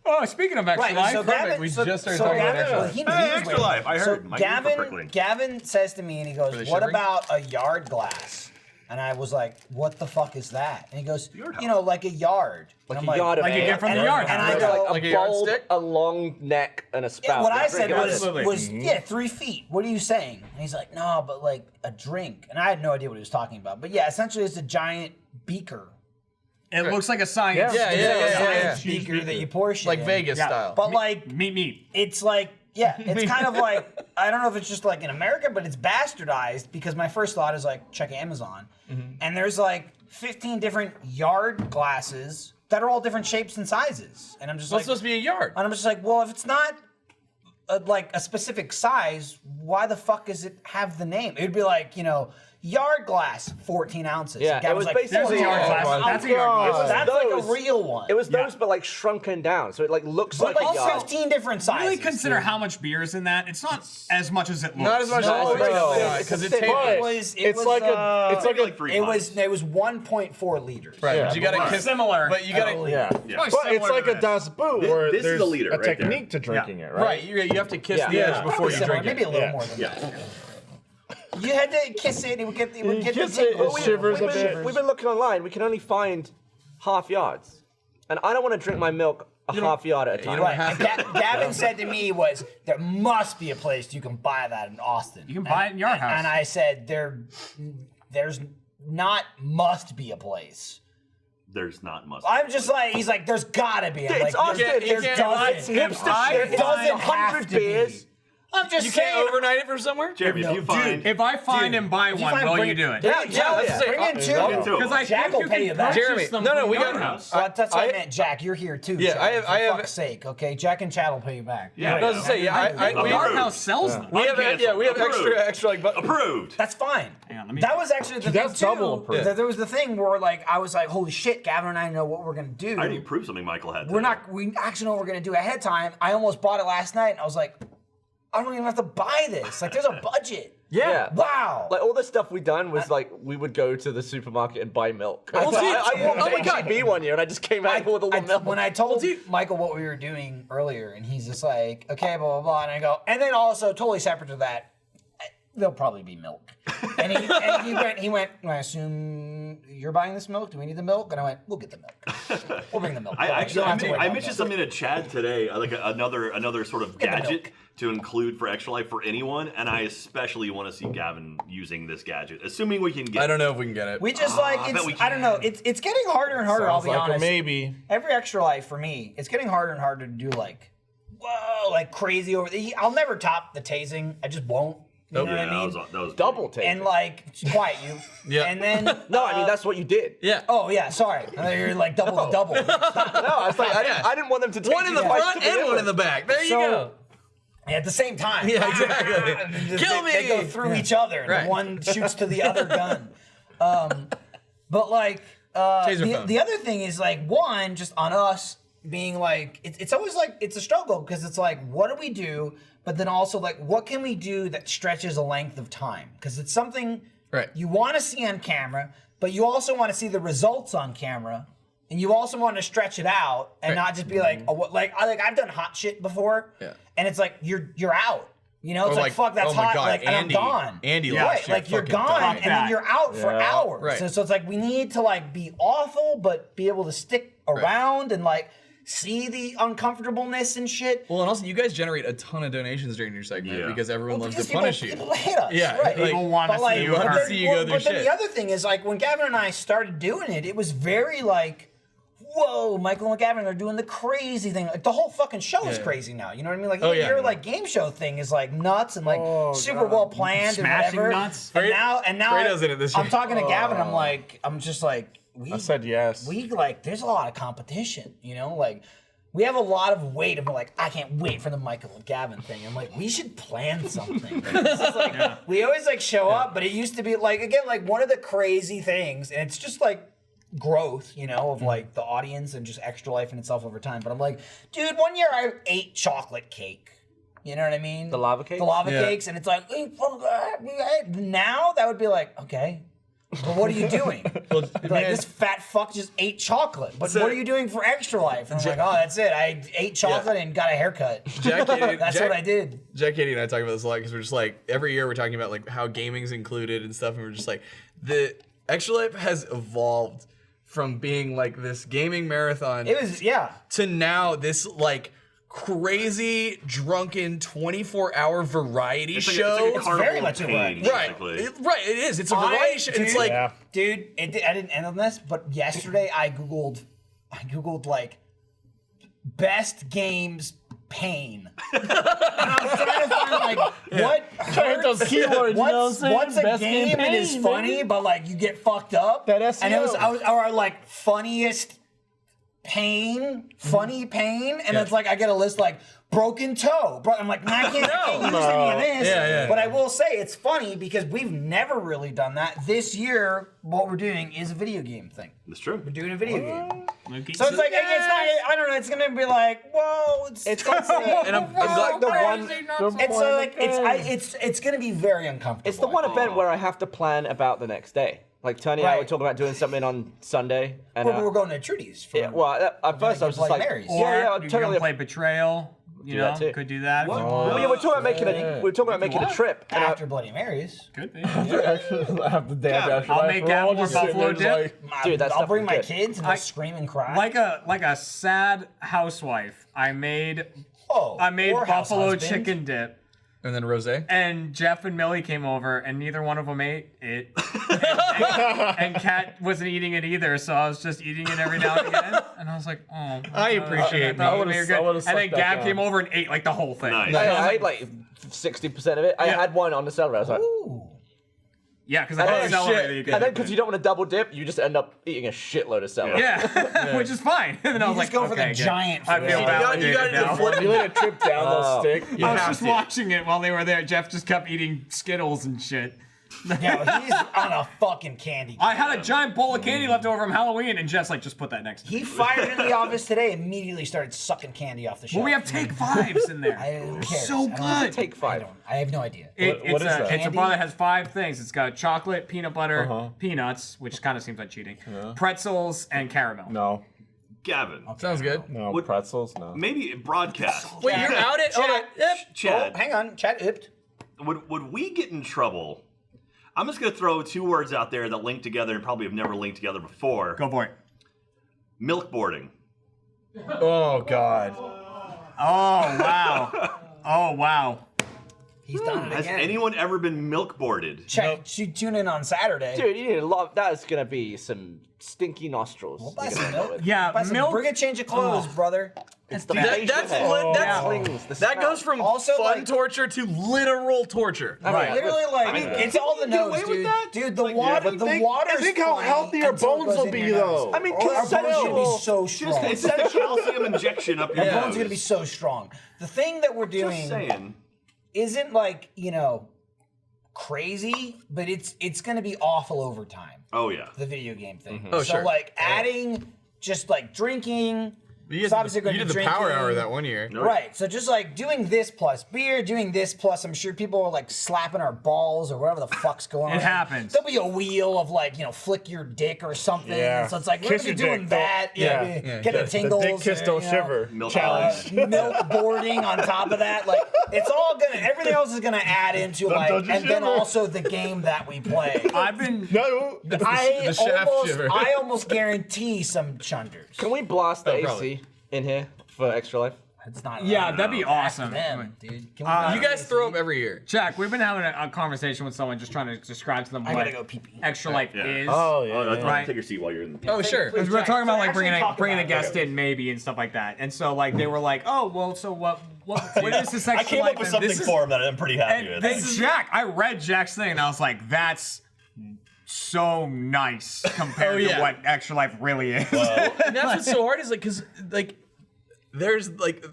S2: Oh, speaking of Extra Life,
S1: so
S7: perfect.
S1: Gavin,
S7: We
S1: so,
S7: just started
S1: so
S7: talking about
S1: Gavin,
S7: Extra
S1: well,
S7: Life.
S1: he
S5: Hey,
S1: was
S5: Extra
S1: waiting.
S5: Life, I
S1: So
S5: heard. My ears are prickling.
S1: Gavin says to me, and he goes,
S7: they
S1: "What
S7: shivering?
S1: about a yard glass?" And I was like, "What the fuck is that?" And he goes,
S5: Yard
S1: "You know, like a yard." And I'm
S4: a yard of
S2: like you
S4: air.
S2: get from the
S1: and,
S2: yard.
S1: and I
S2: house.
S1: go,
S7: Like a
S4: a bulb,
S7: yardstick?
S4: a long neck, and a spout.
S1: what
S4: Yeah,
S1: I said
S4: drink out of it.
S2: Absolutely.
S1: was 3 feet. What are you saying? And he's like, "No, but like a drink." And I had no idea what he was talking about. But yeah, essentially it's a giant beaker.
S2: It looks like a science.
S7: Yeah,
S1: It's
S7: yeah,
S1: like a
S7: yeah,
S1: science
S7: yeah.
S1: beaker that you pour shit
S7: Like
S1: in.
S7: Vegas
S2: Yeah.
S7: style.
S1: But like,
S2: Meat.
S1: it's like, yeah, it's kind of like, I don't know if it's just like in America, but it's bastardized because my first thought is like, check Amazon. And there's like 15 different yard glasses that are all different shapes and sizes. And I'm just
S7: So
S1: like,
S7: it's supposed to be a yard.
S1: and I'm just like, well, if it's not like a specific size, why the fuck does it have the name? It'd be like, yard glass, 14 ounces.
S4: Yeah,
S1: And Gavin
S4: it was
S1: like,
S4: basically-
S2: That's a yard glass.
S1: Oh,
S2: That's a yard glass.
S1: That's like
S4: those-
S1: a real one.
S4: It was those, but like shrunken down, so it like looks
S1: but
S4: like
S1: like
S4: a yard.
S1: 15 different sizes.
S2: Really consider how much beer is in that. It's not as much as it looks.
S7: Not as much
S1: No,
S7: as it
S1: no,
S7: looks because it's
S4: it's a
S7: taped.
S1: It
S3: It's
S1: was,
S3: like it's like
S5: Maybe like 3 pints.
S1: It was 1.4 liters.
S7: Right,
S3: Yeah.
S7: but you gotta
S5: Right.
S7: kiss.
S2: Similar.
S7: But you gotta.
S3: yeah.
S5: Yeah.
S2: Probably
S3: But it's
S2: similar
S3: like
S2: to
S3: a
S2: this.
S3: Das Boot
S5: This-
S3: where
S5: this is
S3: there's
S5: a liter right there.
S3: technique to drinking it, right?
S7: Right, you have to kiss the
S5: Yeah.
S7: edge before you
S1: Similar,
S7: drink
S1: maybe
S7: it.
S1: a little
S3: Yeah.
S1: more than
S5: Yeah.
S1: that. You had to kiss it. It would get the
S3: kiss it,
S1: tingle.
S3: it shivers a
S4: We've
S3: bit.
S4: been, we've been looking online. We can only find half yards, and I don't want to drink my milk a half yard at a time.
S7: don't
S1: Right.
S7: have
S1: And Gavin said to me was, there must be a place you can buy that in Austin.
S2: You can buy it in your house.
S1: And I said, there's not must be a place.
S5: There's not must.
S1: I'm just like, he's like, there's gotta be. I'm
S4: It's
S1: like,
S4: Austin.
S1: there
S4: It's
S1: doesn't.
S4: hipster shit.
S1: It doesn't have
S4: 100
S1: to be.
S4: beers.
S1: I'm just
S7: You
S1: saying.
S7: can't overnight it from somewhere?
S5: Jeremy, if you find
S2: If I find and buy
S1: if you
S2: one,
S1: find
S2: will
S1: bring-
S2: you do it?
S1: Yeah,
S7: Yeah, that's
S1: bring in
S7: it.
S1: two.
S5: Bring in two.
S2: Because I
S1: Jack
S2: think
S1: will
S2: you
S1: pay
S2: can
S1: you that.
S2: purchase
S7: Jeremy,
S2: them
S7: no,
S2: from
S7: we
S2: your
S7: got-
S2: house.
S1: Well, that's what I meant, Jack. You're here too.
S7: Yeah,
S1: Jack,
S7: I
S1: for
S7: have-
S1: fuck's sake, okay? Jack and Chad will pay you back.
S5: Yeah,
S7: I was gonna say,
S2: The
S7: we
S2: yard
S7: have,
S2: house sells them.
S7: we have
S5: Approved.
S7: extra like but
S5: approved.
S1: That's fine.
S2: Hang on, let me-
S1: That was actually the
S3: That's
S1: thing
S3: double
S1: too.
S3: approved.
S1: That there was the thing where like I was like, holy shit, Gavin and I know what we're gonna do.
S5: I didn't prove something Michael had.
S1: We
S5: today.
S1: actually know what we're gonna do ahead of time. I almost bought it last night and I was like, I don't even have to buy this. Like there's a budget.
S4: Yeah.
S1: Wow.
S4: Like all the stuff we done was like we would go to the supermarket and buy milk.
S1: Well, dude,
S4: I walked
S1: oh my
S4: to
S1: God.
S4: HEB one year and I just came out with a little milk.
S1: When I told Michael what we were doing earlier, and he's just like, okay, blah, blah, blah. And I go, and then also totally separate to that, there'll probably be milk. And he went, I assume you're buying this milk? Do we need the milk? And I went, we'll get the milk. We'll bring the milk.
S5: I
S1: You
S5: actually
S1: don't have to worry
S5: I
S1: about
S5: mentioned
S1: milk.
S5: something to Chad today, like another sort of
S1: Get the
S5: gadget
S1: milk.
S5: to include for Extra Life for anyone, and I especially want to see Gavin using this gadget, assuming we can get.
S7: I don't know if we can get it.
S1: We just like,
S5: I bet we
S1: I don't know, it's getting harder and harder, I'll
S3: Sounds
S1: be
S3: like a
S1: honest.
S3: maybe.
S1: Every Extra Life for me, it's getting harder and harder to do like, whoa, like crazy over I'll never top the tasing. I just won't. You know what I mean?
S5: that was
S4: Double take.
S1: And like, quiet you.
S7: Yeah.
S1: And then.
S4: No, I mean that's what you did.
S7: Yeah.
S1: Oh yeah, sorry. I thought you were like double the double.
S4: No, I was like, I didn't want them to take
S7: One in
S4: you
S7: the
S4: twice
S7: front
S4: to
S7: and
S4: begin
S7: one
S4: with.
S7: in the back. There you
S1: So-
S7: go.
S1: at the same time.
S7: Yeah, exactly.
S1: And just-
S7: Kill
S1: They go
S7: me!
S1: through each other.
S7: Right.
S1: The one shoots to the other gun. But like
S7: Taser phone.
S1: the other thing is like one just on us being like it's always like it's a struggle because it's like what do we do, but then also like what can we do that stretches a length of time because it's something you want to see on camera, but you also want to see the results on camera. And you also want to stretch it out and not just be like, oh, like I've done hot shit before, and it's like you're out. You know, it's like fuck, that's hot,
S7: God,
S1: like, and I'm gone.
S7: Andy
S1: right,
S7: last year
S1: like you're
S7: fucking
S1: gone,
S7: died.
S1: and then you're out for hours.
S7: Right.
S1: So it's like we need to like be awful, but be able to stick around and like see the uncomfortableness and shit.
S7: Well, and also you guys generate a ton of donations during your segment because everyone loves to punish you.
S1: People hate us.
S7: Yeah,
S1: right.
S2: People want to see you hurt.
S1: But then the other thing is like when Gavin and I started doing it, it was very like, whoa, Michael and Gavin are doing the crazy thing. Like the whole fucking show is crazy now. You know what I mean? Like your like game show thing is like nuts and like super well planned
S2: Smashing
S1: and whatever.
S2: nuts.
S1: And now
S7: Fredo's in it this year.
S1: I'm talking to Gavin. I'm just like,
S3: I said yes.
S1: We like, there's a lot of competition. You know, like. We have a lot of weight of like, I can't wait for the Michael and Gavin thing. I'm like, we should plan something. It's just like, we always like show up, but it used to be like, again, like one of the crazy things, and it's just like growth, you know, of like the audience and just Extra Life in itself over time. But I'm like, dude, one year I ate chocolate cake. You know what I mean?
S4: The lava cakes?
S1: The lava cakes, and it's like, now that would be like, okay. But what are you doing? Like this fat fuck just ate chocolate. But what are you doing for Extra Life? And I'm like, oh, that's it. I ate chocolate and got a haircut. That's what I did.
S7: Jack, Katie, and I talk about this a lot because we're just like every year we're talking about like how gaming's included and stuff, and we're just like the Extra Life has evolved from being like this gaming marathon.
S1: It was
S7: to now this like crazy drunken 24-hour variety show.
S5: It's like a
S1: very much a
S5: pain,
S1: variety.
S7: Right, it is. It's a variety show. It's like,
S1: dude, I didn't end on this, but yesterday I googled like best games pain. And I was trying to find like what
S3: Trying those keywords,
S1: what's a
S3: Best
S1: game that is
S3: pain,
S1: funny,
S3: baby.
S1: but like you get fucked up.
S3: That SEO.
S1: And it was or like funniest pain, funny pain, and it's like I get a list like broken toe. I'm like, I can't use any of this. But I will say it's funny because we've never really done that. This year, what we're doing is a video game thing.
S5: That's true.
S1: We're doing a video game.
S2: Okay.
S1: So it's like it's not. I don't know. It's gonna be like, whoa. It's
S7: and I'm glad
S4: the one.
S1: It's like it's gonna be very uncomfortable.
S4: It's the one event where I have to plan about the next day. Like Tony and I were talking about doing something on Sunday, and
S1: we were going to Trudy's.
S4: Yeah, well, at first I was just like,
S1: Mary's.
S2: Or
S4: I'm
S2: you
S4: totally
S2: can play Betrayal. You know, could do that.
S4: Well, yeah, we're talking about making a trip. And
S1: after Bloody Marys.
S2: Could be.
S3: After the
S2: I'll make Gavin more buffalo dip.
S4: Dude, that's
S1: I'll bring my
S4: good.
S1: kids and they'll scream and cry.
S2: Like a sad housewife, I made
S1: or house
S2: buffalo
S1: husband.
S2: chicken dip.
S7: and then rosé.
S2: And Jeff and Millie came over, and neither one of them ate it. and Kat wasn't eating it either, so I was just eating it every now and again. And I was like, oh.
S7: I appreciate
S2: that.
S3: I would've
S2: And then
S3: sucked
S2: Gab
S3: that
S2: came
S3: down.
S2: over and ate like the whole thing.
S5: Nice.
S4: I ate like 60% of it. I had one on the celery. I was like,
S2: Yeah, because I had celery that you could
S4: and then
S2: dip
S4: because
S2: in.
S4: you don't want to double dip, you just end up eating a shitload of celery.
S2: Yeah, which is fine. And then I was
S1: just
S2: like,
S1: go for the
S2: okay, good.
S1: giant
S2: I feel
S1: flip.
S2: validated now.
S3: You let it trip down the stick. You
S2: I was
S3: have
S2: just
S3: to.
S2: watching it while they were there. Jeff just kept eating Skittles and shit.
S1: Yeah, he's on a fucking candy.
S2: I had a giant bowl of candy left over from Halloween, and Jeff's like, just put that next to me.
S1: He fired into the office today, immediately started sucking candy off the shelf.
S2: Well, we have Take Fives in there.
S1: Who cares?
S2: So
S1: I don't know.
S2: good.
S4: Take 5.
S1: I have no idea.
S3: What is that?
S2: It's a
S1: Candy?
S2: bar that has 5 things. It's got chocolate, peanut butter, peanuts, which kind of seems like cheating, pretzels, and caramel.
S3: No,
S5: Gavin,
S7: Sounds good.
S3: no
S5: What-
S3: pretzels. No.
S5: maybe broadcast.
S7: Wait, you're out it?
S1: Chat.
S5: Chad,
S1: Oh, hang on. Chat ipped.
S5: would we get in trouble? I'm just gonna throw 2 words out there that link together and probably have never linked together before.
S2: Go for it.
S5: Milkboarding.
S3: Oh God.
S2: Oh, wow. Oh, wow.
S1: He's done it
S5: Has
S1: again.
S5: anyone ever been milk boarded?
S1: Tune in on Saturday.
S4: Dude, you need a lot. That is gonna be some stinky nostrils.
S1: We'll buy
S4: you're
S1: some
S4: gonna end up
S1: milk.
S4: with.
S2: Yeah,
S1: Buy some,
S2: milk.
S1: bring a change of clothes, brother.
S4: It's the
S7: That-
S4: facial
S7: that's
S4: hair.
S7: what- that's-
S4: The slings, the
S7: That
S4: smell.
S7: goes from
S1: Also,
S7: fun
S1: like-
S7: torture to literal torture.
S4: Right.
S1: Literally, like, it's all the nose,
S6: away with
S1: dude.
S6: that?
S1: Dude, the water,
S3: But
S1: the water.
S3: think how healthy our bones will be, though.
S4: I mean,
S1: Our bones are gonna be
S4: consensual.
S1: so strong.
S5: It's a calcium injection up your
S1: Our
S5: nose.
S1: bones are gonna be so strong. The thing that we're
S5: Just
S1: doing
S5: saying.
S1: isn't like, crazy, but it's gonna be awful over time.
S5: Oh yeah.
S1: The video game thing.
S7: Oh,
S1: so
S7: sure.
S1: like adding just like drinking.
S7: You
S1: It's obviously
S7: did,
S1: gonna
S7: you
S1: be
S7: did the power
S1: drinking.
S7: hour that one year.
S1: Right. So just like doing this plus beer, doing this plus, I'm sure people are like slapping our balls or whatever the fuck's going on.
S2: It happens.
S1: There'll be a wheel of like, flick your dick or something.
S3: Yeah.
S1: And so it's like, we're
S3: Kiss
S1: gonna be
S3: your
S1: doing
S3: dick,
S1: that.
S3: don't- yeah.
S1: Get the tingles.
S3: The dick kiss, don't shiver.
S5: Milk
S3: Challenge.
S1: Milk boarding on top of that. Like, it's all gonna, everything else is gonna add into like,
S3: don't you
S1: and then
S3: shiver.
S1: also the game that we play.
S2: I've been.
S3: No.
S7: the shaft shiver.
S1: I almost guarantee some chunders.
S4: Can we blast the AC
S7: probably.
S4: in here for Extra Life?
S1: It's not.
S2: Yeah, that'd be awesome.
S1: Them, dude. Can we
S7: You guys throw up every year.
S2: Jack, we've been having a conversation with someone just trying to describe to them
S1: I
S2: what
S1: gotta go pee-pee.
S2: Extra Life
S5: Yeah.
S2: is.
S3: Oh, yeah.
S2: Right.
S5: Take your seat while you're in.
S7: Oh, sure.
S2: Because we're talking about like bringing
S1: talk
S2: bringing a
S1: about
S2: guest in maybe and stuff like that, and so like they were like, oh well, so what is this Extra
S10: I came
S2: Life?
S10: up with
S2: And
S10: something
S2: this is-
S10: for him that I'm pretty happy
S2: And
S10: with.
S2: then Jack, I read Jack's thing and I was like, that's so nice compared
S7: yeah.
S2: to what Extra Life really is.
S7: And that's what's so hard is like, because like, there's like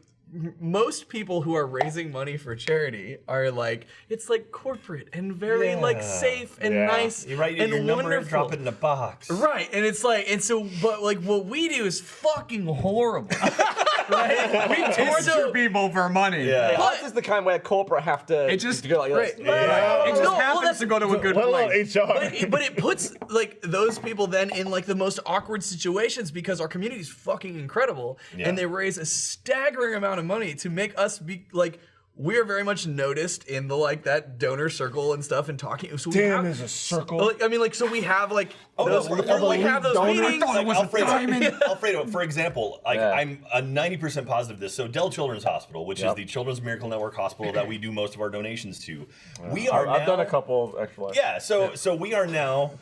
S7: most people who are raising money for charity are like, it's like corporate and very like safe and nice
S10: You write
S7: and
S10: your number and
S7: wonderful.
S10: drop it in a box.
S7: Right, and it's like, and so, but like what we do is fucking horrible. Right?
S2: We torture people for money.
S10: Yeah.
S4: Ours is the kind where corporate have to
S2: It just-
S4: go like this.
S2: It just
S7: No, well,
S2: happens
S7: that's-
S2: to go to a good
S3: Let alone
S2: place.
S3: HR.
S7: But it puts like those people then in like the most awkward situations because our community is fucking incredible, and they raise a staggering amount of money to make us be like. We're very much noticed in the like that donor circle and stuff and talking. So we
S3: Damn,
S7: have,
S3: there's a circle.
S7: Like, I mean, like, so we have like those,
S10: no,
S7: we have those meetings.
S2: thought it was a diamond.
S10: Alfredo, for example, like I'm a 90% positive of this. So Dell Children's Hospital, which is the Children's Miracle Network hospital that we do most of our donations to, we are
S3: I've
S10: now,
S3: done a couple of Extra Life.
S10: Yeah, so we are now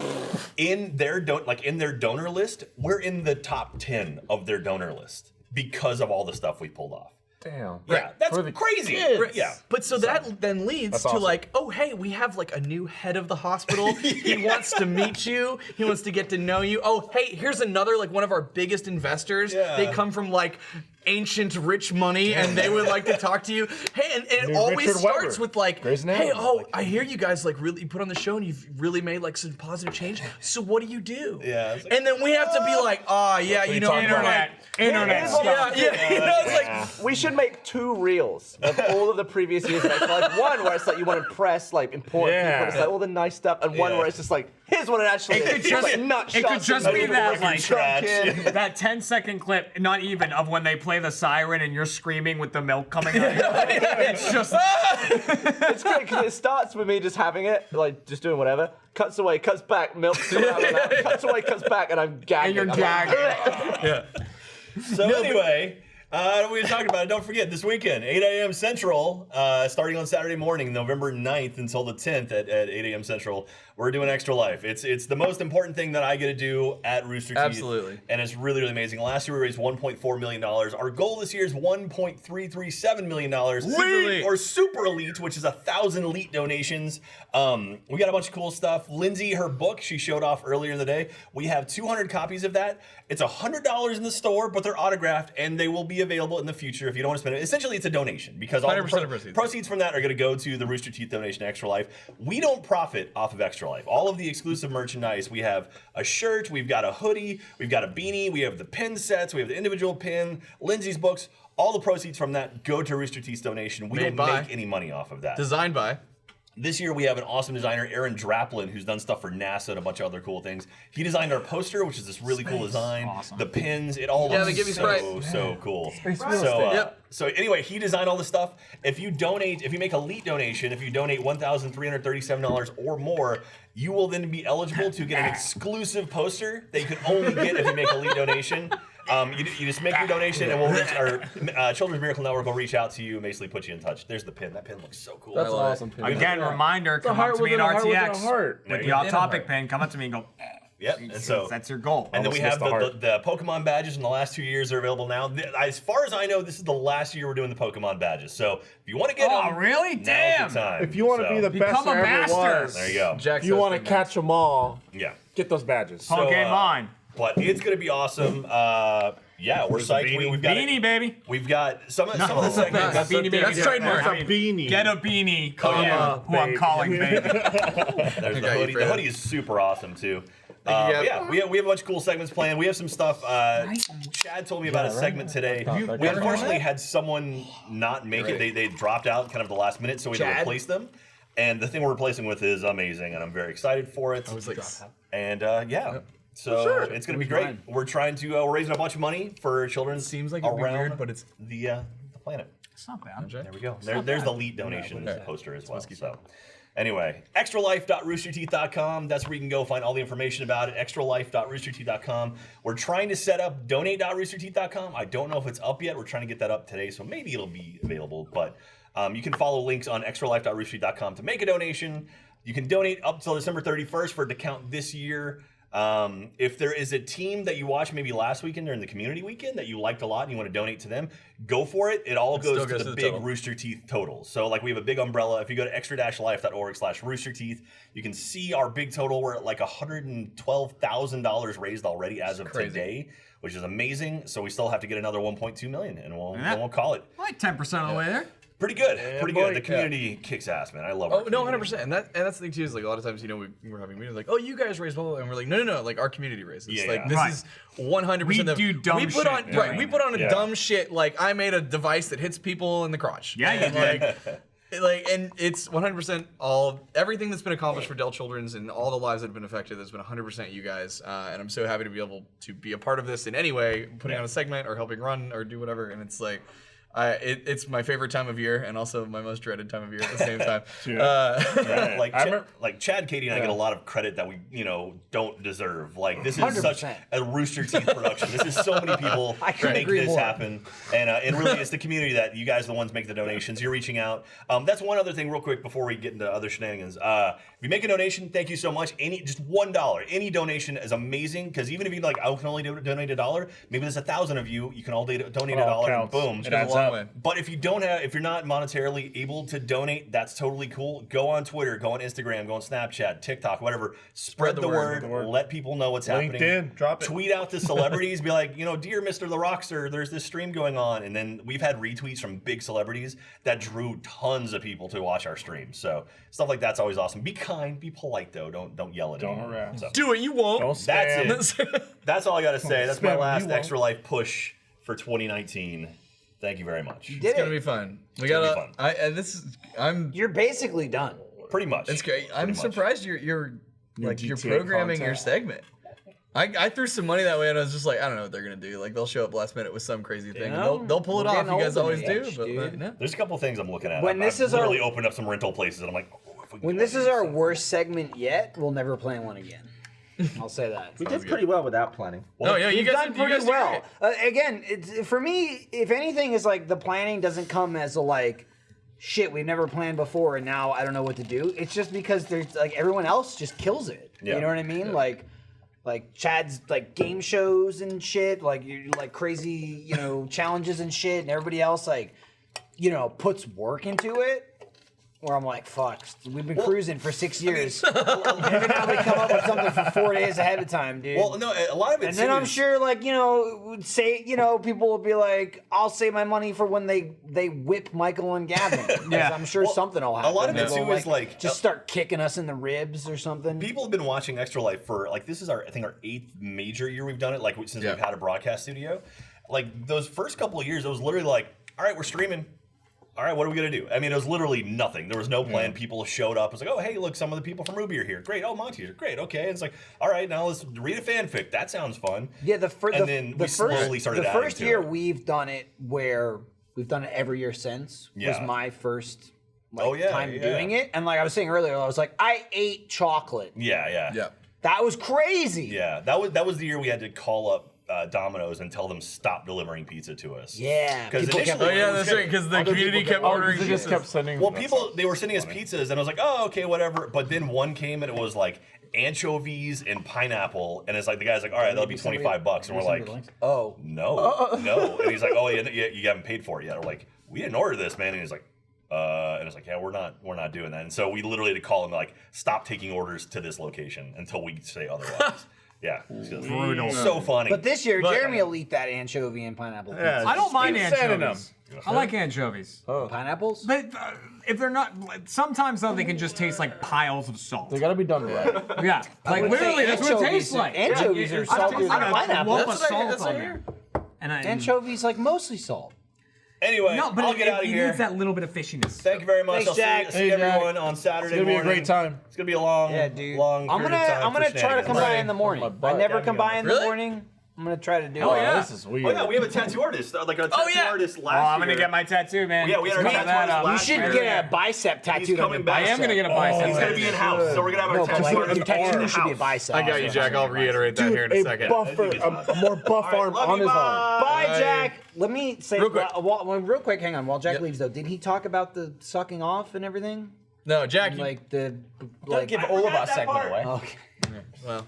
S10: in their in their donor list. We're in the top 10 of their donor list because of all the stuff we pulled off.
S3: Damn.
S10: Yeah, that's
S3: For the
S10: crazy.
S3: kids.
S10: Yeah.
S7: But so that then leads to
S3: awesome.
S7: like, oh hey, we have like a new head of the hospital. He wants to meet you. He wants to get to know you. Oh hey, here's another like one of our biggest investors.
S10: Yeah.
S7: They come from like ancient rich money and they would like to talk to you. Hey, and it
S3: New
S7: always
S3: Richard
S7: starts
S3: Weber.
S7: with like,
S3: Grey's
S7: hey,
S3: Anatomy.
S7: oh, I hear you guys like really put on the show and you've really made like some positive change. So what do you do?
S10: Yeah, it's like,
S7: and then we have to be like, yeah, you know,
S2: Internet
S7: yeah,
S2: stuff.
S7: yeah, you know, it's like.
S4: We should make 2 reels of all of the previous years. Like one where it's like you want to impress like important people, and it's like all the nice stuff, and one
S10: Yeah.
S4: where it's just like here's what it actually is.
S2: could just-
S4: Like nut
S2: it could
S4: shots
S2: just
S4: of
S2: be
S4: people
S2: that,
S4: working
S2: like,
S4: trash.
S2: that 10-second clip, not even, of when they play the siren and you're screaming with the milk coming out. It's just
S4: It's great because it starts with me just having it, like just doing whatever. Cuts away, cuts back, milk's coming out of my mouth. Cuts away, cuts back, and I'm gagging.
S2: and you're
S4: I'm like,
S2: gagging.
S10: So anyway, we were talking about it. Don't forget, this weekend, 8 a.m. Central, starting on Saturday morning, November 9th until the 10th at 8 a.m. Central, we're doing Extra Life. It's the most important thing that I get to do at Rooster Teeth.
S7: Absolutely.
S10: And it's really, really amazing. Last year we raised $1.4 million. Our goal this year is $1.337 million.
S7: Elite.
S10: Or Super Elite, which is 1,000 elite donations. We got a bunch of cool stuff. Lindsay, her book, she showed off earlier in the day. We have 200 copies of that. It's $100 in the store, but they're autographed, and they will be available in the future if you don't want to spend it. Essentially, it's a donation because all the
S7: 100% of proceeds.
S10: proceeds from that are going to go to the Rooster Teeth donation to Extra Life. We don't profit off of Extra Life. All of the exclusive merchandise, we have a shirt, we've got a hoodie, we've got a beanie, we have the pin sets, we have the individual pin, Lindsay's books. All the proceeds from that go to Rooster Teeth's donation. We
S7: Made
S10: don't
S7: by.
S10: make any money off of that.
S7: Designed by.
S10: This year we have an awesome designer, Aaron Draplin, who's done stuff for NASA and a bunch of other cool things. He designed our poster, which is this really cool design.
S2: Awesome.
S10: The pins, it all
S7: Yeah,
S10: looks
S7: they give you
S10: so,
S7: Sprite.
S10: so cool.
S3: real
S10: So,
S3: estate.
S7: Yep.
S10: so anyway, he designed all this stuff. If you donate, if you make a elite donation, if you donate $1,337 or more, you will then be eligible to get an exclusive poster that you can only get if you make a elite donation. You just make your donation, and we'll reach our Children's Miracle Network will reach out to you and basically put you in touch. There's the pin. That pin looks so cool.
S3: That's an awesome pin.
S2: Again, reminder, come up to me at RTX with the off-topic pin. Come up to me and go.
S10: Yep, and so
S2: that's your goal.
S10: And then we have the Pokemon badges in the last 2 years are available now. As far as I know, this is the last year we're doing the Pokemon badges. So if you want to get them,
S2: really? Damn!
S10: Time.
S3: If you want to be the best
S2: Become a
S3: there ever
S2: master.
S3: was,
S10: There you go.
S3: if you want to catch them all, get those badges.
S2: Pokemon.
S10: But it's gonna be awesome. Yeah, we're psyched. We've got
S2: beanie, baby.
S10: We've got some of the segments.
S2: Beanie, baby.
S7: That's trademark.
S3: That's a beanie.
S2: Get a beanie. Who I'm calling baby.
S10: There's the hoodie. The hoodie is super awesome too. Yeah, we have a bunch of cool segments planned. We have some stuff. Chad told me about a segment today. We unfortunately had someone not make it. They dropped out kind of the last minute, so we had to replace them. And the thing we're replacing with is amazing, and I'm very excited for it.
S7: I was like,
S10: and yeah. So it's going to be great. We're trying to we're raising a bunch of money for children.
S7: Seems like it'd be
S10: around
S7: weird, but it's
S10: the planet.
S2: It's not bad.
S10: There we go. There's the elite donation poster as well. So anyway, extralife.roosterteeth.com. That's where you can go find all the information about it. extralife.roosterteeth.com. We're trying to set up donate.roosterteeth.com. I don't know if it's up yet. We're trying to get that up today, so maybe it'll be available. But you can follow links on extralife.roosterteeth.com to make a donation. You can donate up till December 31st for it to count this year. If there is a team that you watched maybe last weekend during the community weekend that you liked a lot and you want to donate to them, go for it. It all goes to the big total. Rooster Teeth total. So like we have a big umbrella. If you go to extra-life.org/roosterteeth, you can see our big total. We're at like $112,000 raised already as of today, which is amazing. So we still have to get another 1.2 million, and we'll call it.
S2: Like 10% of the way there.
S10: Pretty good, pretty good. The community kicks ass, man. I love it.
S7: Oh no, 100%. And that's the thing too is like a lot of times we're having meetings like, oh, you guys raise blah blah, blah. And we're like, no, like our community raises. Like this is 100%.
S2: We do dumb shit.
S7: We put on a dumb shit like I made a device that hits people in the crotch.
S2: Yeah, you
S7: did. And it's 100% everything that's been accomplished for Dell Children's and all the lives that have been affected has been 100% you guys. And I'm so happy to be able to be a part of this in any way, putting on a segment or helping run or do whatever. And it's like. It's my favorite time of year and also my most dreaded time of year at the same time.
S10: Like Chad, Katie, and I get a lot of credit that we don't deserve. Like this is 100%. Such a Rooster Teeth production. This is so many people who make this happen, and it really is the community that you guys are the ones making the donations. You're reaching out. That's one other thing, real quick, before we get into other shenanigans. If you make a donation, thank you so much. Just $1, any donation is amazing because even if you like, I can only donate $1. Maybe there's 1,000 of you. You can all donate $1, and boom.
S7: It adds up.
S10: But if you if you're not monetarily able to donate, that's totally cool. Go on Twitter, go on Instagram, go on Snapchat, TikTok, whatever. Spread the word. Let people know what's happening.
S3: LinkedIn, drop it.
S10: Tweet out to celebrities, be like, dear Mr. the Rockster, there's this stream going on, and then we've had retweets from big celebrities that drew tons of people to watch our stream. So stuff like that's always awesome. Be kind, be polite though. Don't yell at anyone. So,
S7: do what you want.
S10: That's it. That's all I got to say. That's my last Extra Life push for 2019. Thank you very much.
S7: It's gonna be fun.
S1: You're basically done.
S10: Pretty much.
S7: It's great. I'm surprised you're programming your segment. I threw some money that way and I was just like, I don't know what they're gonna do. Like they'll show up last minute with some crazy thing. And they'll pull it off. You guys always do. But
S10: there's a couple things I'm looking at.
S1: When this is
S10: really opened up some rental places, and I'm like,
S1: when this is our worst segment yet, we'll never plan one again. I'll say that.
S4: We did pretty well without planning.
S1: You've done pretty well. Again, for me, if anything, is like the planning doesn't come as a like, shit, we've never planned before and now I don't know what to do. It's just because there's like everyone else just kills it. Yeah. You know what I mean? Yeah. Like Chad's like game shows and shit, like you like crazy, challenges and shit, and everybody else like, puts work into it. Where I'm like, fuck, we've been cruising for 6 years. Maybe now we come up with something for 4 days ahead of time, dude.
S10: Well, no, a lot of it.
S1: And then I'm sure, like, people will be like, I'll save my money for when they whip Michael and Gavin. Yeah, I'm sure something will happen.
S10: A lot of it too is like
S1: just start kicking us in the ribs or something.
S10: People have been watching Extra Life for like this is our 8th major year we've done it. Like since we've had a broadcast studio. Like those first couple of years, it was literally like, all right, we're streaming. All right, what are we going to do? I mean, it was literally nothing. There was no plan. People showed up. It was like, oh, hey, look, some of the people from Ruby are here. Great. Oh, Monty's here. Great. Okay. And it's like, all right, now let's read a fanfic. That sounds fun.
S1: Yeah,
S10: slowly started
S1: the first year we've done it where we've done it every year since was my first time doing it. And like I was saying earlier, I was like, I ate chocolate.
S10: Yeah.
S1: That was crazy.
S10: Yeah, that was the year we had to call up Domino's and tell them stop delivering pizza to us.
S1: Yeah,
S10: because
S1: people kept-
S10: initially,
S7: Oh yeah, that's right. Because the community kept ordering.
S3: They just kept sending.
S10: well, people they were sending us pizzas, and I was like, oh, okay, whatever. But then one came and it was like anchovies and pineapple, and it's like the guy's like, all right, that'll be $25, and we're like,
S1: oh
S10: no, no, and he's like, oh, yeah, you haven't paid for it yet. We're like, we didn't order this, man, and he's like. And it's like, yeah, we're not doing that. And so we literally had to call him like, stop taking orders to this location until we say otherwise. Yeah, brutal. So funny.
S1: But this year, Jeremy will eat that anchovy and pineapple pizza.
S2: I don't mind
S3: keep sending
S2: anchovies. I like anchovies.
S1: Pineapples?
S2: But if they're not, sometimes though, they can just taste like piles of salt.
S3: They gotta be done right.
S2: Yeah, like literally, that's what it tastes like.
S1: Anchovies are saltier than pineapple.
S2: Lump of salt on there. And
S1: Anchovies like mostly salt.
S10: Anyway,
S2: no, but
S10: I'll get out of here.
S2: It needs that little bit of fishiness.
S10: Thank you very much.
S1: Thanks, Jack.
S10: I'll see everyone on Saturday
S3: It's gonna be a
S10: morning.
S3: great time.
S10: It's gonna be a long, long.
S1: I'm gonna try to come by in the morning. I never come by in the
S7: Really?
S1: morning. I'm gonna try to do
S2: Oh,
S1: it.
S2: yeah.
S3: This is weird.
S10: Oh yeah, we have a tattoo artist, like a tattoo artist last year.
S2: Oh, I'm gonna get my tattoo, man.
S10: Yeah, we had our tattoo artist
S1: You
S10: last
S1: should
S10: year.
S1: get a bicep tattooed on your
S10: coming back.
S1: bicep.
S2: I am gonna get a bicep.
S10: He's gonna be in house, so we're gonna have our
S1: No,
S10: tattoo
S1: but like,
S10: artist
S1: your tattoo
S10: in
S1: should be a
S10: house.
S1: bicep.
S7: I got you, Jack. I'll reiterate that here in a
S3: a
S7: second.
S3: buffer, a more buff arm
S10: love
S3: on
S10: you,
S3: his
S10: bye.
S3: arm.
S1: Bye, Jack. Let me say
S7: Real quick.
S1: real quick. Hang on, while Jack
S7: Yep.
S1: leaves though, did he talk about the sucking off and everything?
S7: No, Jack.
S1: Like the
S4: Don't give all of our segment away.
S1: Okay.
S7: well,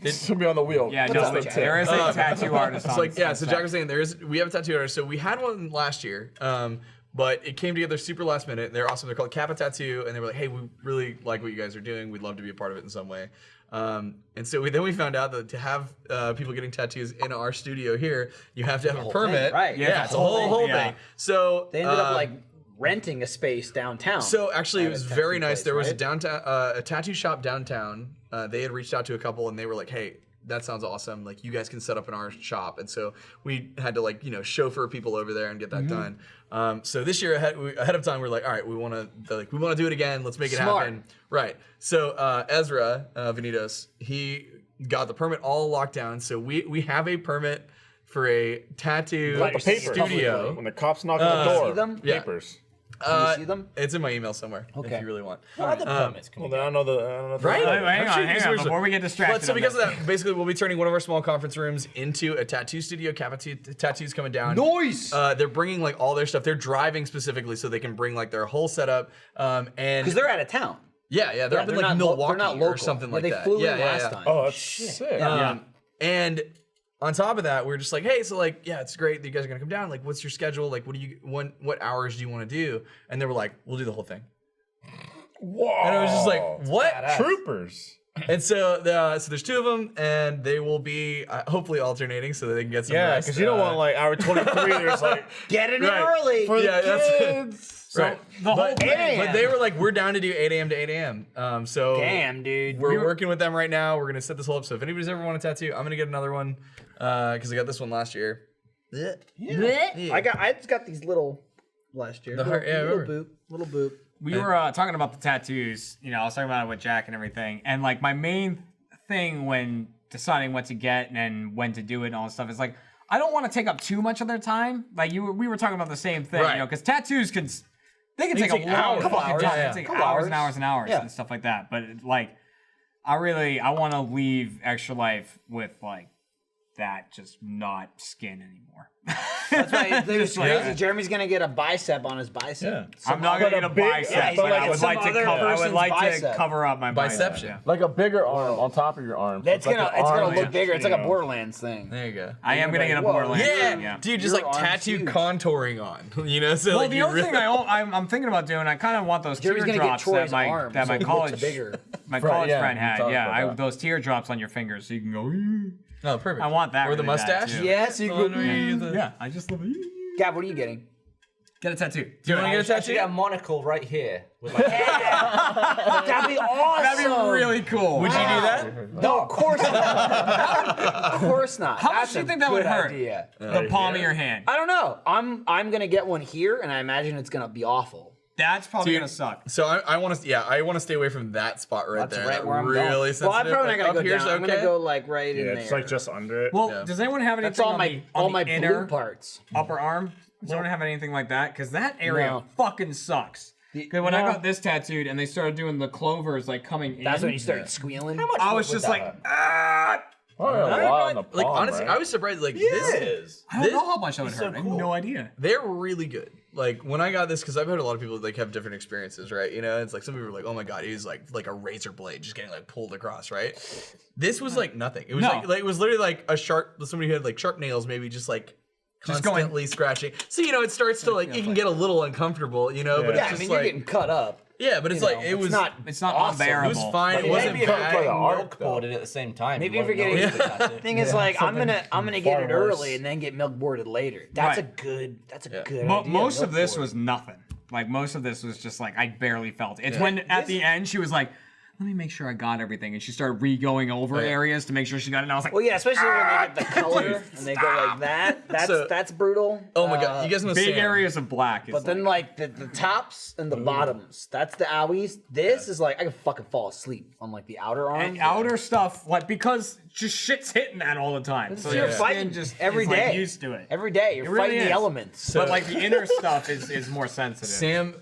S3: It's gonna be on the wheel.
S2: Yeah,
S3: Just
S2: no,
S3: the tip.
S2: there is a tattoo artist on
S7: it's like yeah.
S2: on
S7: So
S2: set.
S7: Jack was saying we have a tattoo artist. So we had one last year, but it came together super last minute. They're awesome. They're called Kappa Tattoo, and they were like, hey, we really like what you guys are doing. We'd love to be a part of it in some way. And so then we found out that to have people getting tattoos in our studio here, you have to have a permit.
S1: thing, right.
S7: Yeah, it's a whole
S2: thing.
S7: thing. So
S1: They ended up like renting a space downtown.
S7: So actually, it was
S1: At a
S7: very
S1: tattoo
S7: nice.
S1: place,
S7: There was a
S1: right?
S7: downtown, a tattoo shop downtown. They had reached out to a couple, and they were like, "Hey, that sounds awesome. Like, you guys can set up in our shop." And so we had to chauffeur people over there and get that done. So this year ahead of time, we're like, "All right, we want to do it again. Let's make it
S1: Smart.
S7: happen." Right. So Ezra Venidos, he got the permit all locked down. So we have a permit for a tattoo
S3: Like a paper.
S7: studio.
S3: When the cops knock on the door.
S1: see them?
S7: Yeah.
S3: Papers.
S1: Can you see them?
S7: It's in my email somewhere.
S1: Okay.
S7: If you really want.
S4: What other permits can
S3: Well,
S4: we
S3: then I don't know the
S7: Right?
S2: Hang on, before we get distracted.
S7: But so
S2: on
S7: because
S2: this.
S7: of that, basically we'll be turning one of our small conference rooms into a tattoo studio. Tattoos coming down.
S1: Nice.
S7: They're bringing like all their stuff. They're driving specifically so they can bring like their whole setup. And
S1: Because they're out of town.
S7: yeah, they're up in like Milwaukee
S1: they're not local.
S7: or something
S1: Yeah,
S7: like
S1: they
S7: that.
S1: flew
S7: yeah,
S1: in
S7: yeah,
S1: last
S7: yeah.
S1: time.
S3: Oh, that's sick.
S7: And on top of that, we're just like, hey, so like, yeah, it's great that you guys are gonna come down. Like, what's your schedule? Like, what hours do you want to do? And they were like, we'll do the whole thing.
S3: Whoa.
S7: And I was just like, what?
S3: Troopers.
S7: And so there's two of them, and they will be hopefully alternating so that they can get some
S3: Yeah,
S7: rest.
S3: because you don't want like hour 23. There's like
S1: Get in
S7: Right.
S1: early.
S3: for
S7: Yeah,
S3: the
S7: that's-
S3: kids.
S7: Right.
S2: the whole thing.
S7: But they were like, we're down to do 8 a.m. to 8 a.m. So
S1: Damn, dude.
S7: we're working with them right now. We're gonna set this whole up. So if anybody's ever want a tattoo, I'm gonna get another one because I got this one last year. Yeah.
S1: I just got these little last year.
S7: The heart- yeah, I
S1: little
S7: remember.
S1: boop. Little boop.
S2: We were talking about the tattoos. You know, I was talking about it with Jack and everything. And like my main thing when deciding what to get and when to do it and all that stuff is like I don't want to take up too much of their time. Like we were talking about the same thing,
S7: Right.
S2: you know, because tattoos can take
S7: take
S2: a long
S7: hours.
S2: fucking
S1: Couple
S2: time.
S1: hours,
S2: They
S1: yeah.
S2: take
S1: Couple
S2: hours
S1: hours.
S2: and hours and hours
S1: Yeah.
S2: and stuff like that. But like I want to leave Extra Life with like that just not skin anymore.
S1: That's right. There's
S2: Just like-
S1: crazy. Jeremy's gonna get a bicep on his bicep.
S3: Yeah.
S2: I'm not gonna get a bicep,
S1: yeah, he's
S2: but
S1: gonna
S2: I
S1: get
S2: would
S1: some
S2: like to
S1: other
S2: cover. I would
S1: person's
S2: like to
S1: bicep.
S2: cover up my bicep.
S7: Biception.
S2: Yeah.
S3: Like a bigger arm on top of your arm.
S1: That's
S3: It's like
S1: gonna
S3: an
S1: it's
S3: arm
S1: gonna look
S3: just,
S1: bigger. It's like a
S3: you know.
S1: Borderlands thing.
S7: There you go.
S2: I am gonna get a
S1: Whoa.
S2: Borderlands.
S7: Yeah,
S2: thing, yeah.
S7: dude, just
S1: Your
S7: like
S1: arm's
S7: tattoo
S1: huge.
S7: contouring on, you know. So
S2: Well,
S7: like
S2: the
S7: you
S2: other thing I'm thinking about doing, I kind of want those
S1: Jeremy's gonna get
S2: teardrops that
S1: Troy's
S2: my
S1: arm,
S2: that
S1: so
S2: my
S1: it looks
S2: college
S1: bigger.
S2: my college
S3: yeah,
S2: friend
S3: we
S2: had.
S3: talked
S2: Yeah,
S3: about that.
S2: those teardrops on your fingers so you can go.
S7: Oh, perfect.
S2: I want that.
S7: Or the
S2: really bad,
S7: mustache.
S2: too.
S1: Yes, you
S7: Oh,
S1: go.
S7: no, you get the-
S2: Yeah, I just love it.
S1: Gab, what are you getting?
S2: Get a tattoo.
S7: Do you want to get a
S4: I should
S7: tattoo?
S4: get a monocle right here. With my
S1: That'd be awesome.
S2: That'd be really cool.
S7: Would you do that?
S1: No, of course not. Of course not.
S2: How much
S1: That's
S2: do you
S1: a
S2: think that would
S1: good
S2: hurt?
S1: idea.
S2: The palm of your hand.
S1: I don't know. I'm gonna get one here, and I imagine it's gonna be awful.
S2: That's probably
S7: Dude,
S2: gonna suck.
S7: So I want to, I want to stay away from that spot right
S1: That's
S7: there.
S1: right
S7: That
S1: where I'm
S7: really
S1: going.
S7: sensitive.
S1: Well, I'm probably not
S7: Like,
S1: gonna
S7: up
S1: go
S7: here's
S1: down. I'm
S7: okay.
S1: gonna go like right in
S3: Yeah,
S1: there.
S3: it's like just under it.
S2: Well,
S7: Yeah.
S2: does anyone have anything
S1: That's all
S2: on
S1: my
S2: the,
S1: all
S2: on
S1: my
S2: the inner
S1: blue parts.
S2: upper arm? Does anyone have anything like that? Because that area
S1: No.
S2: fucking sucks. Because when I
S1: no.
S2: got this tattooed and they started doing the clovers like coming in,
S1: That's when you start squealing.
S2: I was just like, ah.
S3: Probably a lot on the
S7: Like
S3: palm,
S7: honestly,
S3: right?
S7: I was surprised. Like
S4: Yes.
S2: I don't know how much I would hurt. I have no idea.
S7: They're really good. Like when I got this, because I've had a lot of people like have different experiences, right? You know, it's like some people were like, "Oh my god, he's like a razor blade just getting like pulled across," right? This was like nothing. It was like it was literally like a sharp. Somebody who had like sharp nails, maybe just like constantly scratching. So you know, it starts to like it can get a little uncomfortable, you know. But
S1: Yeah,
S7: it's
S1: I
S7: just
S1: mean,
S7: like
S1: you're getting cut up.
S7: yeah, but it's like it was
S2: It's not
S1: awesome.
S2: unbearable.
S7: It was fine. It wasn't
S4: Maybe if
S7: bad.
S4: you
S3: art,
S4: milk boarded at the same time.
S1: Maybe
S4: you
S1: if you're
S4: won't
S1: getting
S4: notice the tattoo.
S1: thing is like I'm gonna get it
S3: far worse.
S1: early and then get milk boarded later. That's
S2: Right.
S1: a good idea.
S2: Most of
S1: milk
S2: this
S1: board.
S2: was nothing. Like most of this was just like I barely felt it. It's when at the end she was like, "Let me make sure I got everything," and she started re-going over areas to make sure she got it. And I was like,
S1: Well, yeah, especially when they get the color and they go like that. That's brutal.
S7: Oh my god, you guys know
S2: big
S7: Sam.
S2: areas of black. Is
S1: But then like the tops and the bottoms, that's the owies. This is like I can fucking fall asleep on like the outer arm.
S2: and outer stuff, like because just shit's hitting that all the time. So
S1: You're
S2: your
S1: fighting
S2: skin just
S1: every
S2: is,
S1: day.
S2: like, used to it.
S1: Every day you're
S2: It really
S1: fighting the
S2: is.
S1: elements.
S2: But like the inner stuff is more sensitive.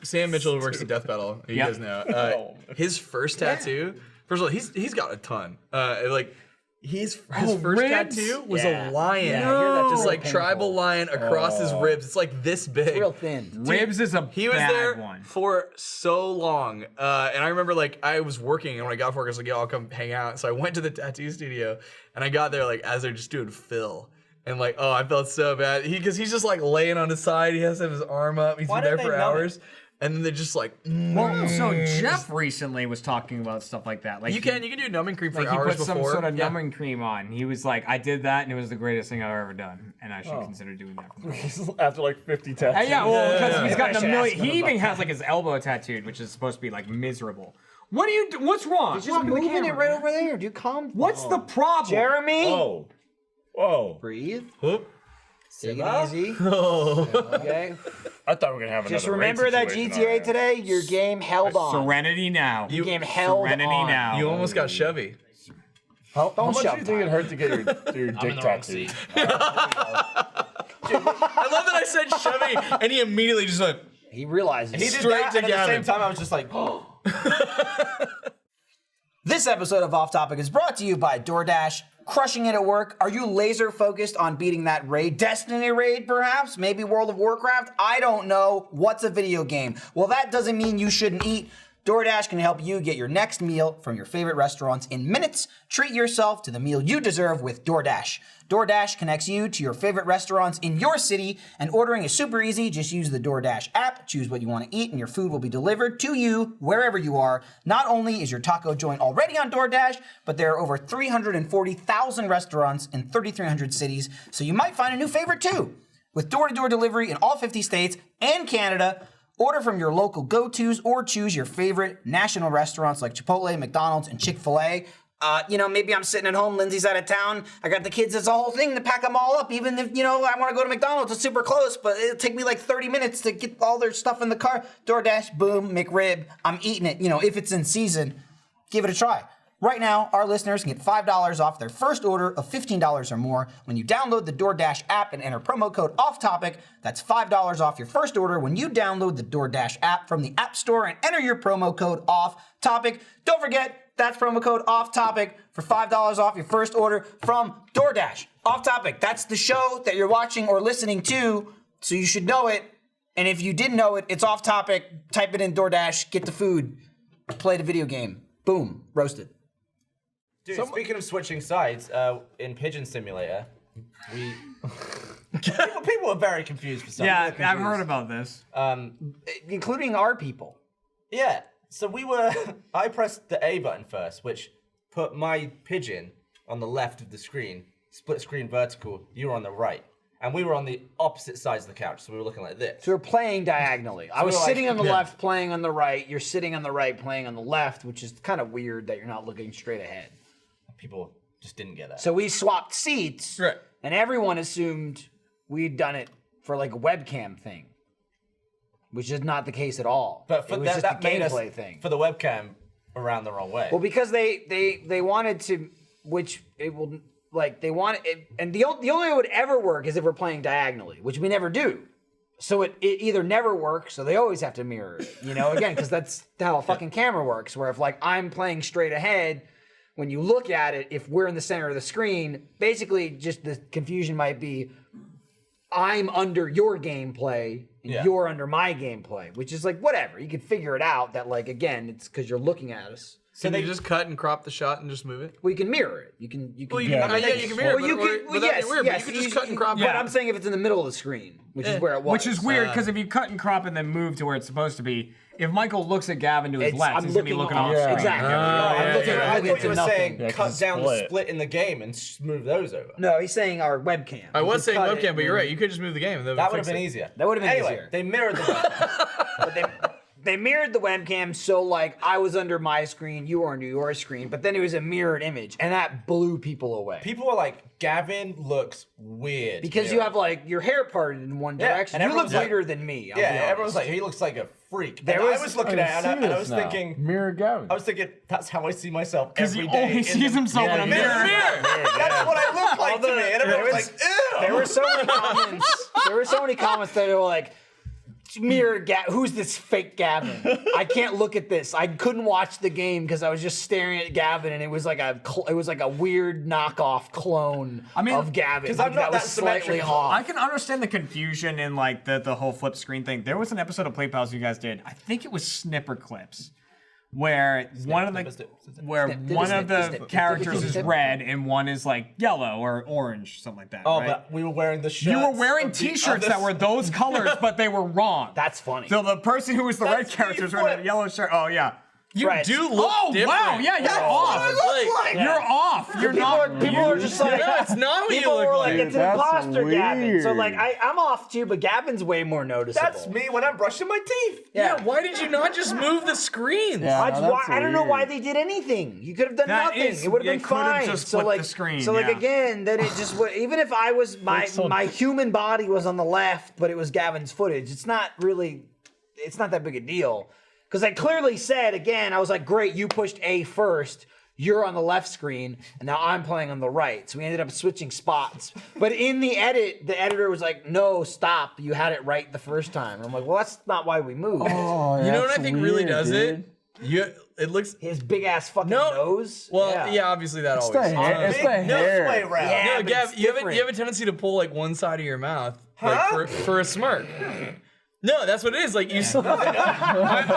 S7: Sam Mitchell who works at Death Battle. You
S2: Yep.
S7: guys know. His first tattoo. First of all, he's got a ton. Like his first
S2: ribs?
S7: tattoo was
S1: Yeah.
S7: a lion.
S1: Yeah, I hear that's
S7: Just like
S1: painful.
S7: tribal lion across his ribs. It's like this big.
S1: Real thin.
S2: Ribs is a
S7: He was
S2: bad
S7: there
S2: one.
S7: for so long. And I remember like I was working and when I got off work, I was like, yo, I'll come hang out. So I went to the tattoo studio and I got there like as they're just doing fill. And like, oh, I felt so bad. Because he's just like laying on his side. He has to have his arm up. He's
S4: Why
S7: been there
S4: don't
S7: for
S4: they numb
S7: hours. And then they're just like,
S2: Well, so Jeff recently was talking about stuff like that. Like
S7: you can do numbing cream for
S2: like he
S7: hours
S2: put some
S7: before.
S2: sort of
S7: Yeah.
S2: numbing cream on. He was like, I did that and it was the greatest thing I've ever done, and I should consider doing that.
S3: After like 50 tattoos.
S2: Yeah, well, because he's
S1: I
S2: gotten
S1: should
S2: a
S1: ask
S2: million.
S1: him
S2: He
S1: about
S2: even has like his elbow tattooed, which is supposed to be like miserable. What do you? What's wrong?
S1: Just moving it right over there, dude. Calm.
S2: What's the problem?
S1: Jeremy?
S3: Whoa. Whoa.
S1: Breathe.
S7: Whoop.
S1: Take it easy. Okay.
S3: I thought we were gonna have another
S1: Just remember that GTA today, your game held on.
S2: Serenity now.
S1: Your game held
S2: Serenity
S1: on.
S2: now.
S7: You almost got Chevy.
S3: How
S1: Don't
S3: much do
S1: shove
S3: you think it hurt to get your
S11: I'm
S3: dick
S11: in the wrong
S3: tattooed?
S11: seat.
S7: I love that I said Chevy, and he immediately just went.
S1: He realizes.
S4: He did
S7: Straight
S4: that,
S7: to
S4: and at the
S7: Gavin.
S4: same time, I was just like, oh.
S1: This episode of Off Topic is brought to you by DoorDash. Crushing it at work? Are you laser focused on beating that raid? Destiny raid, perhaps? Maybe World of Warcraft? I don't know. What's a video game? Well, that doesn't mean you shouldn't eat. DoorDash can help you get your next meal from your favorite restaurants in minutes. Treat yourself to the meal you deserve with DoorDash. DoorDash connects you to your favorite restaurants in your city, and ordering is super easy. Just use the DoorDash app, choose what you want to eat, and your food will be delivered to you wherever you are. Not only is your taco joint already on DoorDash, but there are over 340,000 restaurants in 3,300 cities, so you might find a new favorite too. With door-to-door delivery in all 50 states and Canada, order from your local go-tos or choose your favorite national restaurants like Chipotle, McDonald's, and Chick-fil-A. Maybe I'm sitting at home, Lindsay's out of town, I got the kids, it's a whole thing to pack them all up, even if, I want to go to McDonald's, it's super close, but it'll take me like 30 minutes to get all their stuff in the car. DoorDash, boom, McRib, I'm eating it. If it's in season, give it a try. Right now, our listeners can get $5 off their first order of $15 or more when you download the DoorDash app and enter promo code OFFTOPIC. That's $5 off your first order when you download the DoorDash app from the App Store and enter your promo code OFFTOPIC. Don't forget, that's promo code OFFTOPIC for $5 off your first order from DoorDash. Off Topic, that's the show that you're watching or listening to, so you should know it. And if you didn't know it, it's Off Topic. Type it in DoorDash, get the food, play the video game. Boom, roasted.
S4: Dude, speaking of switching sides, in Pigeon Simulator, people are very confused for some
S2: Yeah,
S4: reason.
S2: I've heard about this.
S1: Including our people.
S4: Yeah, so I pressed the A button first, which put my pigeon on the left of the screen, split screen vertical, you were on the right. And we were on the opposite sides of the couch, so we were looking like this.
S1: So we're playing diagonally. I was
S4: we're like-
S1: sitting on the
S4: yeah.
S1: left, playing on the right. You're sitting on the right, playing on the left, which is kind of weird that you're not looking straight ahead.
S4: People just didn't get that.
S1: So we swapped seats,
S7: Right.
S1: and everyone assumed we'd done it for like a webcam thing, which is not the case at all.
S4: But for
S1: it was just
S4: that
S1: a
S4: made us,
S1: gameplay thing.
S4: for the webcam, around the wrong way.
S1: Well, because they wanted to, which it will like they want it, and the only way it would ever work is if we're playing diagonally, which we never do. So it either never works, so they always have to mirror it, again, because that's how a fucking camera works. Where if like I'm playing straight ahead, when you look at it, if we're in the center of the screen, basically just the confusion might be I'm under your gameplay and you're under my gameplay, which is like whatever. You can figure it out that like again, it's because you're looking at us.
S7: So they just cut and crop the shot and just move it?
S1: Well, you can mirror it. You can.
S7: Well, you can mirror it. But you can just cut and crop it.
S1: But I'm saying if it's in the middle of the screen, which is where it was.
S2: Which is weird because if you cut and crop and then move to where it's supposed to be, if Michael looks at Gavin to his left, he's gonna be looking off screen.
S1: Exactly.
S4: I thought you were saying cut down the split in the game and move those over.
S1: No, he's saying our webcam.
S7: I was saying webcam, but you're right. You could just move the game.
S4: That would have been easier.
S1: That would have been
S4: anyway,
S1: easier.
S4: They mirrored the webcam.
S1: But they mirrored the webcam, so like I was under my screen, you were under your screen, but then it was a mirrored image, and that blew people away.
S4: People were like, Gavin looks weird.
S1: Because you have like your hair parted in one direction.
S4: and
S1: You look
S4: everyone's like-
S1: weirder than me. I'll be
S4: everyone's
S1: honest.
S4: like, he looks like a freak.
S1: There
S4: And
S1: was-
S4: I was looking at it, and I was thinking,
S3: Mirror Gavin.
S4: I was thinking, that's how I see myself
S2: Because
S4: every
S2: he
S4: day.
S2: only sees himself in a mirror.
S4: That's what I look like to me. And everyone's like, ew.
S1: There were so many comments. There were so many comments that were like, mirror who's this fake Gavin? I can't look at this. I couldn't watch the game because I was just staring at Gavin, and it was like a weird knockoff clone of Gavin.
S4: because I'm not
S1: that was
S4: that
S1: slightly
S4: symmetrical.
S1: off.
S2: I can understand the confusion in like the whole flip screen thing. There was an episode of Play Pals you guys did. I think it was Snipper Clips, where one of the characters is red and one is like yellow or orange, something like that.
S4: Oh,
S2: right?
S4: but we were wearing the shirts.
S2: You were wearing
S4: of the
S2: T-shirts
S4: other-
S2: that were those colors, but they were wrong.
S1: That's funny.
S2: So the person who was the red
S4: That's
S2: character was
S4: me
S2: wearing a
S4: flipped.
S2: yellow shirt. Oh yeah.
S7: You
S1: Right.
S7: do look different.
S2: Wow, yeah, you're off. You're off. You're not.
S1: People are just like,
S7: No, it's not what you
S1: people
S7: look
S1: were
S7: like.
S1: like, it's
S3: That's
S1: imposter Gavin. So like,
S3: weird.
S1: I'm off too, but Gavin's way more noticeable.
S4: That's me when I'm brushing my teeth.
S7: Yeah, why did you not just move the screens?
S1: I don't know why they did anything. You could have done
S2: That
S1: nothing.
S2: is-
S1: it would have
S2: you
S1: been
S2: could have
S1: fine.
S2: just
S1: So
S2: flipped
S1: like,
S2: the screen,
S1: so like
S2: yeah.
S1: again, then it just would. Even if I was my human body was on the left, but it was Gavin's footage. It's not that big a deal. Because I clearly said again, I was like, great, you pushed A first. You're on the left screen, and now I'm playing on the right. So we ended up switching spots. But in the edit, the editor was like, no, stop. You had it right the first time. And I'm like, well, that's not why we moved.
S3: Oh,
S7: You know what I think really does it? It looks.
S1: His big ass fucking nose.
S7: Well, yeah, obviously that
S3: It's
S7: always.
S3: the hair. It's the
S4: Big nose
S3: hair.
S4: way around.
S1: Yeah,
S7: No,
S1: but
S7: Gav,
S1: it's
S7: you have
S1: different.
S7: a tendency to pull like one side of your mouth, like for a smirk. No, that's what it is. Like you,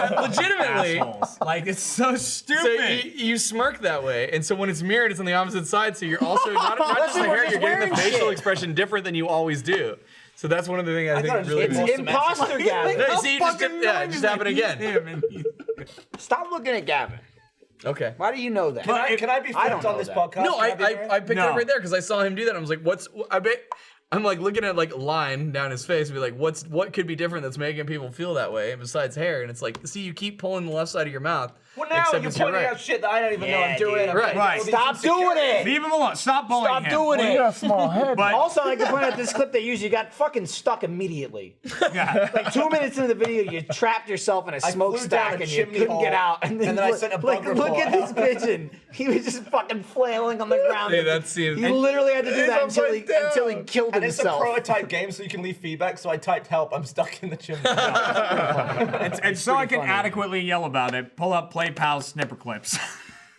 S7: legitimately.
S2: Assholes. Like it's so stupid.
S7: So you smirk that way, and so when it's mirrored, it's on the opposite side. So you're also not just the hair, you're getting the facial expression different than you always do. So that's one of the things I think really.
S1: It's imposter Gavin.
S7: No, see, you just happened again.
S1: Stop looking at Gavin.
S7: Okay.
S1: Why do you know that?
S4: Can I be
S1: I don't
S4: flipped on
S1: know
S4: this
S1: that.
S4: podcast?
S7: No,
S4: Can be there?
S7: I picked it
S2: No.
S7: up right there because I saw him do that. I was like, I'm like looking at like a line down his face and be like, what could be different that's making people feel that way besides hair? And it's like, see, you keep pulling the left side of your mouth.
S4: Well, now
S7: except
S4: you're
S7: it's your
S4: pointing
S7: right.
S4: out shit that I don't even know
S1: Yeah,
S4: I'm doing.
S1: dude.
S4: I'm
S7: Right.
S4: getting all these
S1: Stop doing
S4: insecurities.
S1: it.
S2: Leave him alone. Stop bullying
S1: Stop
S2: him.
S1: doing
S3: You
S1: it.
S3: got a small head.
S2: But
S1: Also, I like to point out this clip they used. You got fucking stuck immediately. Like 2 minutes into the video, you trapped yourself in a
S4: I flew
S1: smokestack
S4: down a
S1: and you
S4: chimney
S1: couldn't get
S4: hole,
S1: out.
S4: and then I sent a bug
S1: look at
S4: report
S1: this pigeon. He was just fucking flailing on the ground.
S7: Hey, that scene-
S1: He literally had to do that until he
S3: upside
S1: killed
S4: And it's a
S1: himself.
S4: prototype game, so you can leave feedback. So I typed help. I'm stuck in the chimney.
S2: and so I can
S1: funny.
S2: adequately yell about it. Pull up Play Pals Snipper Clips.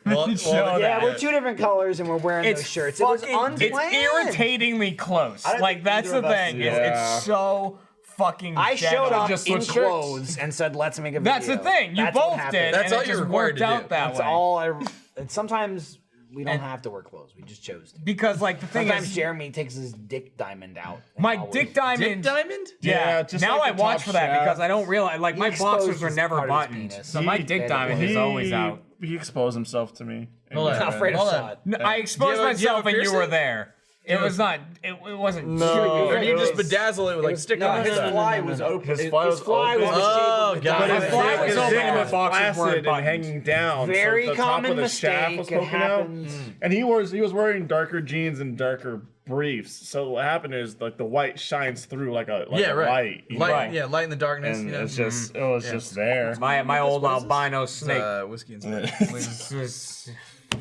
S1: Yeah, we're two different colors and we're wearing those shirts. It was unplanned.
S2: It's irritatingly close.
S4: don't
S2: Like
S4: think
S2: that's
S4: either
S2: the
S4: of us
S2: thing.
S4: did.
S2: It's so fucking.
S1: I showed
S2: dead on.
S1: up
S2: Just
S1: in
S2: switch shirts.
S1: clothes and said, "Let's make a video."
S2: That's the thing. You
S1: That's what
S2: both
S1: happened.
S2: did.
S7: That's
S2: and
S7: all
S2: it
S7: you're
S2: just
S7: required
S2: worked
S7: to
S2: out
S7: do.
S2: that
S1: That's
S2: way.
S1: all I. And sometimes we don't have to wear clothes. We just chose to.
S2: Because like the thing
S1: Sometimes
S2: is,
S1: Jeremy takes his dick diamond out.
S2: my
S1: Always.
S2: dick diamond.
S7: Diamond?
S2: Yeah,
S3: just
S2: now
S3: like
S2: I
S3: the
S2: watch
S3: top
S2: for that
S3: shaft.
S2: because I don't realize. Like my
S1: exposed
S2: boxers were
S1: his
S2: never
S1: part of his
S2: buttoned,
S1: penis.
S2: so my dick diamond is always out.
S3: He exposed himself to me.
S7: Hold on.
S1: Afraid of
S7: Hold
S1: saw
S7: on.
S1: it.
S2: No, I exposed
S7: Do you have
S2: myself
S7: a
S2: and you were
S7: piercing?
S2: there. It was not. It wasn't.
S3: No.
S7: Or do you
S3: It
S7: just
S3: was-
S7: bedazzle it with like stick
S1: No,
S7: on
S1: his
S7: it?
S1: fly was open.
S3: His
S1: His
S3: fly was
S1: fly was
S3: open.
S1: the shape
S7: Oh,
S1: of the
S7: got it.
S1: diamond.
S2: His fly was
S3: His
S2: open
S3: dick
S2: and
S3: was
S2: the boxers weren't
S3: flaccid and
S2: buttoned.
S3: hanging down.
S1: Very
S3: so the top
S1: common
S3: of the shaft was
S1: mistake. It
S3: poking out.
S1: happens.
S3: And he was wearing darker jeans and darker briefs. So what happened is like the white shines through like a
S7: Yeah,
S3: a
S7: right.
S3: light. you know?
S7: Light, yeah, light in the darkness.
S3: And
S7: you know?
S3: it's just it was just there.
S2: My old albino snake
S7: Whiskey and Spanish.
S2: was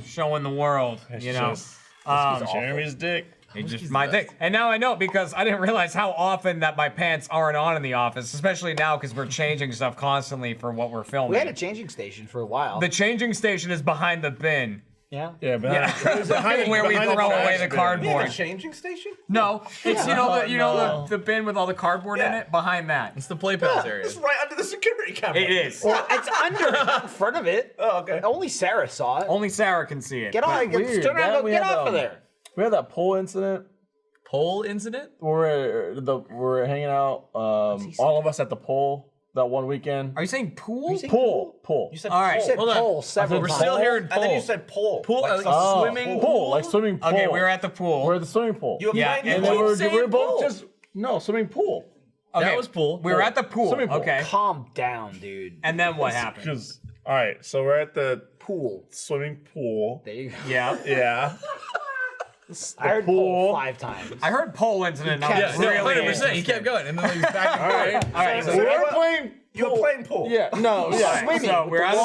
S2: showing the world. You know.
S3: just-
S2: Um,
S3: Jeremy's dick.
S2: It's just my dick. And now I know because I didn't realize how often that my pants aren't on in the office, especially now because we're changing stuff constantly for what we're filming.
S1: We had a changing station for a while.
S2: The changing station is behind the bin.
S1: Yeah.
S3: Yeah, behind
S2: where we
S3: behind
S2: throw away the
S3: trash bin.
S2: cardboard.
S4: A changing station?
S2: No, it's the bin with all the cardboard in it behind that.
S7: It's the play pals area.
S4: It's right under the security camera.
S2: It is.
S1: Well, it's under, not in front of it.
S4: Oh, okay.
S1: Only Sarah saw it.
S2: Only Sarah can see it.
S1: Get on,
S3: weird.
S1: turn around,
S3: That
S1: go
S3: we
S1: get
S3: had,
S1: off of there.
S3: We had that pole incident
S7: Pole incident?
S3: where we're hanging out, all of us at the pole that one weekend.
S2: Are you saying pool?
S3: Pool.
S4: You said
S2: All right.
S1: You said
S7: Hold on.
S1: pole several
S7: We're
S1: times.
S7: still hearing
S4: And then you
S7: pole.
S4: said pole.
S7: Pool, like
S3: Oh,
S7: swimming
S3: pool, like swimming pool.
S2: Okay, we were at the pool.
S3: We're at the swimming pool.
S4: You were
S2: Yeah,
S4: playing
S3: and
S4: pool.
S3: then we
S7: saying
S3: were both
S7: pool.
S3: just swimming pool.
S2: Okay,
S7: That was pool.
S2: We were at the pool.
S3: Swimming pool.
S2: Okay.
S1: Calm down, dude.
S2: And then what happened?
S3: Because all right, so we're at the
S1: Pool.
S3: swimming pool.
S1: There you go.
S2: Yeah.
S3: Yeah.
S1: I heard pole 5 times.
S2: I heard pole incident. And I
S7: Yeah,
S2: was
S7: no,
S2: really
S7: 100%. He kept going, and then he was back and forth.
S2: All right.
S3: So we were playing.
S4: You were playing pool.
S3: Yeah. No. Yeah.
S2: Alright, so we're at the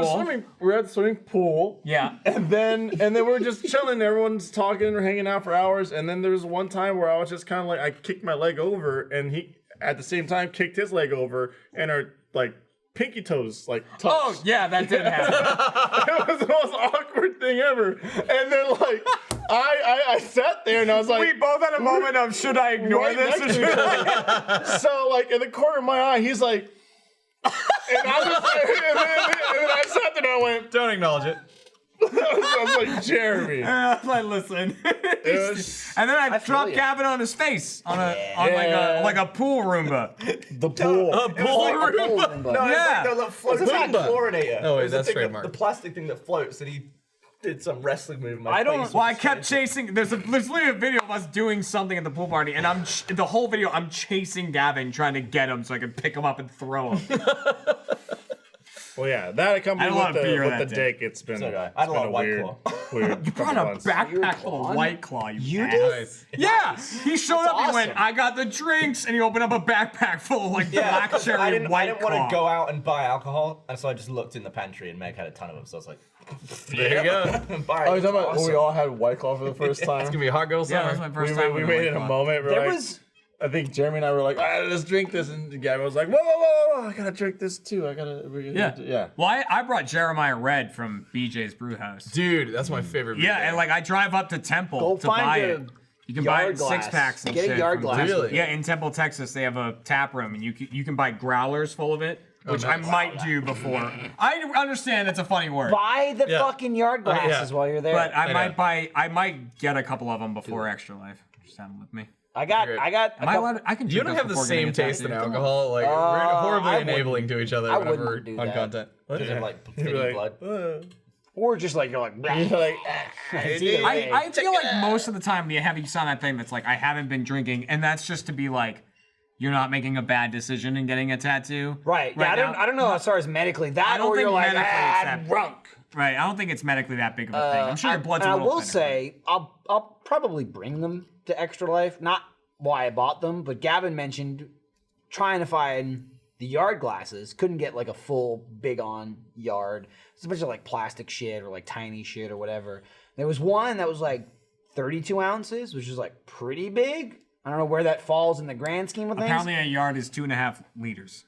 S2: swimming pool.
S3: We're at the swimming pool.
S2: Yeah.
S3: And then we're just chilling. Everyone's talking. We're hanging out for hours. And then there was one time where I was just kind of like, I kicked my leg over, and he at the same time kicked his leg over, and our like pinky toes like touched.
S2: Oh yeah, that did happen.
S3: It was the most awkward thing ever. And then like I sat there and I was like,
S2: We both had a moment of should I ignore
S3: right
S2: this?
S3: next to each other. So like in the corner of my eye, he's like, and I was and then I sat there and I went,
S7: Don't acknowledge it.
S3: I was like, Jeremy.
S2: I was like, listen.
S3: It was
S2: And then I
S1: feel
S2: dropped
S1: ya.
S2: Gavin on his face on
S3: Yeah.
S2: like a pool Roomba.
S3: the pool.
S2: Yeah.
S4: It's like a chlorinator.
S7: Oh, wait,
S4: It was the
S7: that's
S4: thing that-
S7: trademark.
S4: The plastic thing that floats, and he did some wrestling move.
S1: I don't-
S2: Well, I kept chasing. There's literally a video of us doing something at the pool party, and the whole video I'm chasing Gavin, trying to get him so I could pick him up and throw him.
S3: Well, yeah, that accompanied
S2: I had a lot
S3: with
S2: of beer
S3: the
S2: that day.
S3: dick. It's been,
S4: So did I.
S3: it's
S4: I had a
S3: been
S4: lot of White
S3: weird,
S4: Claw.
S3: weird.
S2: You brought
S3: couple
S2: a
S3: months.
S2: backpack full of White Claw. You
S1: did?
S2: ass. Yeah, he showed up. He went,
S1: awesome.
S2: "I got the drinks," and he opened up a backpack full of like black cherry
S4: I didn't
S2: White
S4: want
S2: Claw.
S4: to go out and buy alcohol, and so I just looked in the pantry, and Meg had a ton of them. So I was like,
S7: There you go.
S4: buy
S3: Oh,
S4: it.
S3: you're talking about when we all had White Claw for the first time?
S7: It's gonna be a hot girl
S2: Yeah,
S7: summer.
S2: that was my first
S3: we
S2: time.
S3: made, we
S2: with
S3: made
S2: White
S3: it in a
S2: Claw.
S3: moment. We're
S1: There
S3: like,
S1: was
S3: I think Jeremy and I were like, let's drink this, and Gavin was like, whoa, I gotta drink this too. Yeah.
S2: Well, I brought Jeremiah Red from BJ's Brew House.
S7: Dude, that's my favorite.
S2: Yeah,
S7: video.
S2: and like I drive up to Temple
S1: Go
S2: to
S1: find
S2: buy
S1: a
S2: it. You can buy it in
S1: yard glass.
S2: 6-packs and
S1: Get a
S2: shit.
S1: yard
S2: from-
S1: glass.
S7: Really?
S2: Yeah, in Temple, Texas, they have a tap room, and you can buy growlers full of it, which I might do before. I understand it's a funny word,
S1: buy the
S7: Yeah.
S1: fucking yard glasses while you're there.
S2: but I
S7: know.
S2: might get a couple of them before Extra Life. Just have them with me.
S1: I got.
S2: Am I allowed? I can.
S7: You
S2: drink
S7: don't
S2: those
S7: have the
S2: before
S7: same
S2: getting a
S7: taste in
S2: tattoo.
S7: alcohol. Like we're horribly
S1: I wouldn't-
S7: enabling to each other
S1: I
S7: whenever
S1: wouldn't do
S7: on
S1: that.
S7: content. What?
S4: Because of like
S3: You'd be
S4: thinning
S3: like,
S4: blood.
S1: or just like you're like.
S3: You're like,
S1: It's either way.
S2: I feel like most of the time you have you sign that thing that's like I haven't been drinking, and that's just to be like you're not making a bad decision in getting a tattoo.
S1: Right. Yeah.
S2: now.
S1: I don't know as far as medically that,
S2: I don't
S1: or
S2: think
S1: you're like
S2: medically it's that-
S1: drunk.
S2: Right. I don't think it's medically that big of a thing. I'm sure your blood's a
S1: And I
S2: little
S1: will
S2: thinner.
S1: say, I'll probably bring them to Extra Life. Not why I bought them, but Gavin mentioned trying to find the yard glasses. Couldn't get like a full big on yard. It's a bunch of like plastic shit or like tiny shit or whatever. There was one that was like 32 ounces, which is like pretty big. I don't know where that falls in the grand scheme of things.
S2: Apparently, a yard is 2.5 liters.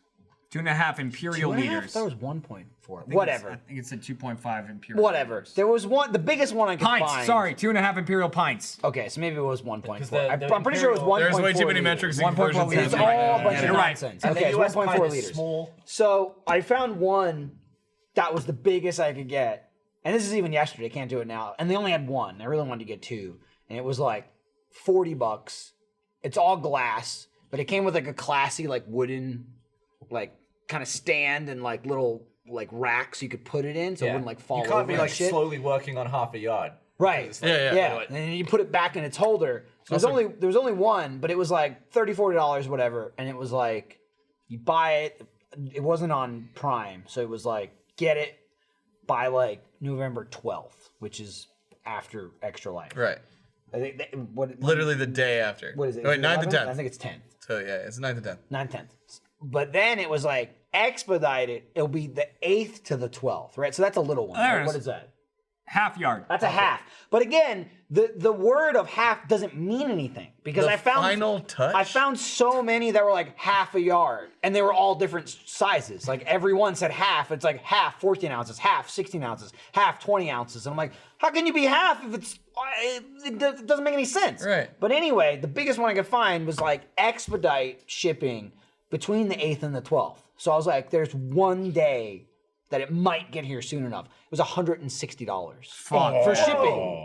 S2: 2.5 imperial
S1: 2.5?
S2: liters.
S1: That was 1.4.
S2: I
S1: Whatever.
S2: think it's a 2.5 imperial.
S1: Whatever. There was one, the biggest one I could
S2: Pints.
S1: find.
S2: Sorry, 2.5 imperial pints.
S1: Okay, so maybe it was 1.4.
S4: the
S1: I'm pretty sure it was 1.4.
S7: There's way too many
S1: liters.
S7: metrics and
S2: 1.4
S7: conversions.
S2: liters.
S1: It's
S2: You're
S1: all
S2: right.
S1: a bunch of
S2: You're right.
S1: nonsense.
S4: And
S1: Okay,
S4: the US
S1: 1.4
S4: pint is
S1: liters.
S4: small.
S1: So I found one that was the biggest I could get. And this is even yesterday. I can't do it now. And they only had one. I really wanted to get two. And it was like $40. It's all glass, but it came with like a classy, like wooden, like kind of stand and like little like racks you could put it in so it wouldn't like fall
S4: You
S1: over
S4: can't be
S1: and
S4: like
S1: shit.
S4: slowly working on half a yard.
S1: Right.
S7: Yeah.
S1: And then you put it back in its holder. So there was only one, but it was like $30-40, whatever. And it was like you buy it. It wasn't on Prime, so it was like get it by like November 12th, which is after Extra Life.
S7: Right.
S1: I think
S7: Literally the day after.
S1: what is it?
S7: Wait,
S1: Is it
S7: 9th and
S1: 11th?
S7: 10th.
S1: I think it's 10th.
S7: So yeah, it's 9th and 10th.
S1: 9th, 10th. But then it was like expedited. It'll be the 8th to the 12th, right? So that's a little one.
S2: There
S1: Right?
S2: it
S1: What
S2: is.
S1: is that?
S2: Half yard.
S1: That's a half. But again, the word of half doesn't mean anything because
S7: The
S1: I found
S7: final touch?
S1: I found so many that were like half a yard, and they were all different sizes. Like every one said half. It's like half 14 ounces, half 16 ounces, half 20 ounces. And I'm like, how can you be half if it doesn't make any sense?
S7: Right.
S1: But anyway, the biggest one I could find was like expedite shipping between the 8th and the 12th. So I was like, there's one day that it might get here soon enough. It was $160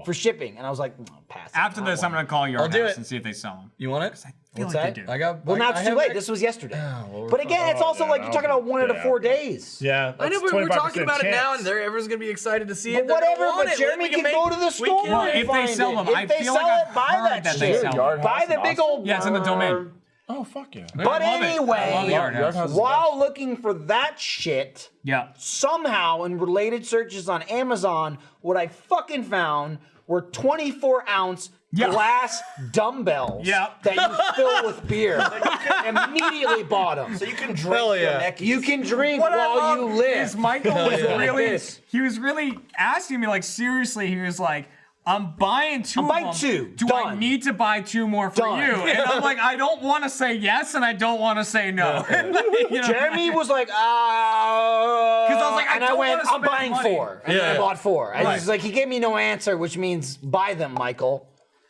S1: for shipping, and I was like, pass.
S2: After this, I'm gonna call your
S7: I'll do
S2: house
S7: it.
S2: and see if they sell them.
S7: You want it?
S2: Feel
S1: What's
S2: like
S1: that?
S2: they do.
S7: I got.
S1: Well, now it's
S7: I
S1: too
S7: have
S1: late.
S7: ex-
S1: This was yesterday.
S7: well,
S1: But again, it's also like you're talking about 1 to 4 days.
S3: Yeah.
S7: I know,
S3: that's
S7: but we're talking
S3: 25%
S7: about it now,
S3: chance.
S7: and everyone's gonna be excited to see
S1: But
S7: it. They're gonna
S1: whatever,
S7: want
S1: but
S7: it.
S1: Jeremy
S7: We
S1: can
S7: make-
S1: go to the
S7: we
S1: store
S7: can-
S2: Well,
S1: and
S2: if they
S1: find
S2: sell
S1: it.
S2: them,
S1: If
S2: I
S1: they
S2: feel
S1: sell
S2: like
S1: it,
S2: I've
S1: buy
S2: heard
S1: that
S2: that they
S1: shit.
S2: sell
S3: Yard
S2: them.
S1: Buy
S3: House
S1: the
S3: in
S1: big
S3: Austin.
S1: old.
S2: Yeah, it's in the domain.
S3: Oh, fuck yeah.
S1: But
S2: I love it.
S1: anyway,
S2: I love Yard
S3: Yard
S2: House.
S3: House is
S1: while looking for that shit,
S2: Yeah.
S1: somehow in related searches on Amazon, what I fucking found were 24-ounce
S2: Yeah.
S1: glass dumbbells
S2: Yeah.
S1: that you fill with beer. Immediately bought them.
S4: So you can drink
S7: Hell
S4: your
S7: yeah.
S4: neck.
S1: You can drink
S2: What I
S1: while
S2: love
S1: you live.
S2: is Michael was
S1: yeah.
S2: really,
S1: This.
S2: he was really asking me, like, seriously, he was like, I'm buying two
S1: I'm
S2: of
S1: buying
S2: them.
S1: two.
S2: Do I
S1: Done.
S2: need to buy two more for
S1: Done.
S2: you? And I'm like, I don't want to say yes, and I don't want to say no. You know?
S1: Jeremy was like,
S2: Because I was like, I
S1: and I
S2: don't
S1: went,
S2: wanna
S1: I'm
S2: spend
S1: buying
S2: money.
S1: 4. And then I bought 4. I
S2: Right.
S1: was like, he gave me no answer, which means buy them, Michael.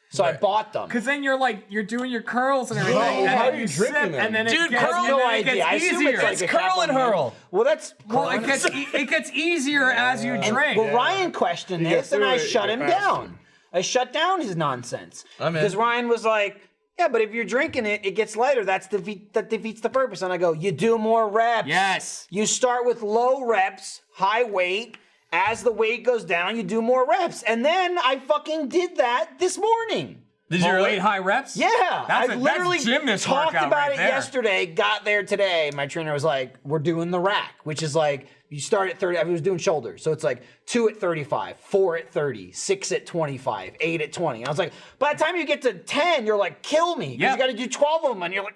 S1: So I bought them.
S2: Because then you're like, you're doing your curls and everything. and
S3: how
S2: then
S3: are you
S2: sip,
S3: drinking them?
S2: and then
S7: Dude,
S2: it gets,
S7: curl-
S2: and
S1: no
S2: then it
S1: idea.
S2: gets
S1: I assume
S2: easier.
S1: it's like a
S7: curl
S1: cap
S7: and
S1: on the end.
S7: hurl.
S1: Well, that's
S2: Well, it gets easier as you drink.
S1: Well, Ryan questioned this, and
S3: through
S1: I
S3: it,
S1: shut
S3: you
S1: him
S3: get faster.
S1: down. I shut down his nonsense.
S7: I'm in.
S1: Because Ryan was like, yeah, but if you're drinking it, it gets lighter. That defeats the purpose. And I go, you do more reps.
S2: Yes.
S1: You start with low reps, high weight. As the weight goes down, you do more reps. And then I fucking did that this morning.
S7: Did you
S2: Well,
S7: really?
S2: weight high reps?
S1: Yeah,
S2: That's
S1: I literally
S2: that's gymnast
S1: talked
S2: workout
S1: about
S2: right
S1: it
S2: there.
S1: yesterday. Got there today. My trainer was like, "We're doing the rack, which is like you start at 30." I was doing shoulders, so it's like 2 at 35, 4 at 30, 6 at 25, 8 at 20. And I was like, by the time you get to 10, you're like, "Kill me!" 'Cause
S2: Yep.
S1: you got to do 12 of them, and you're like.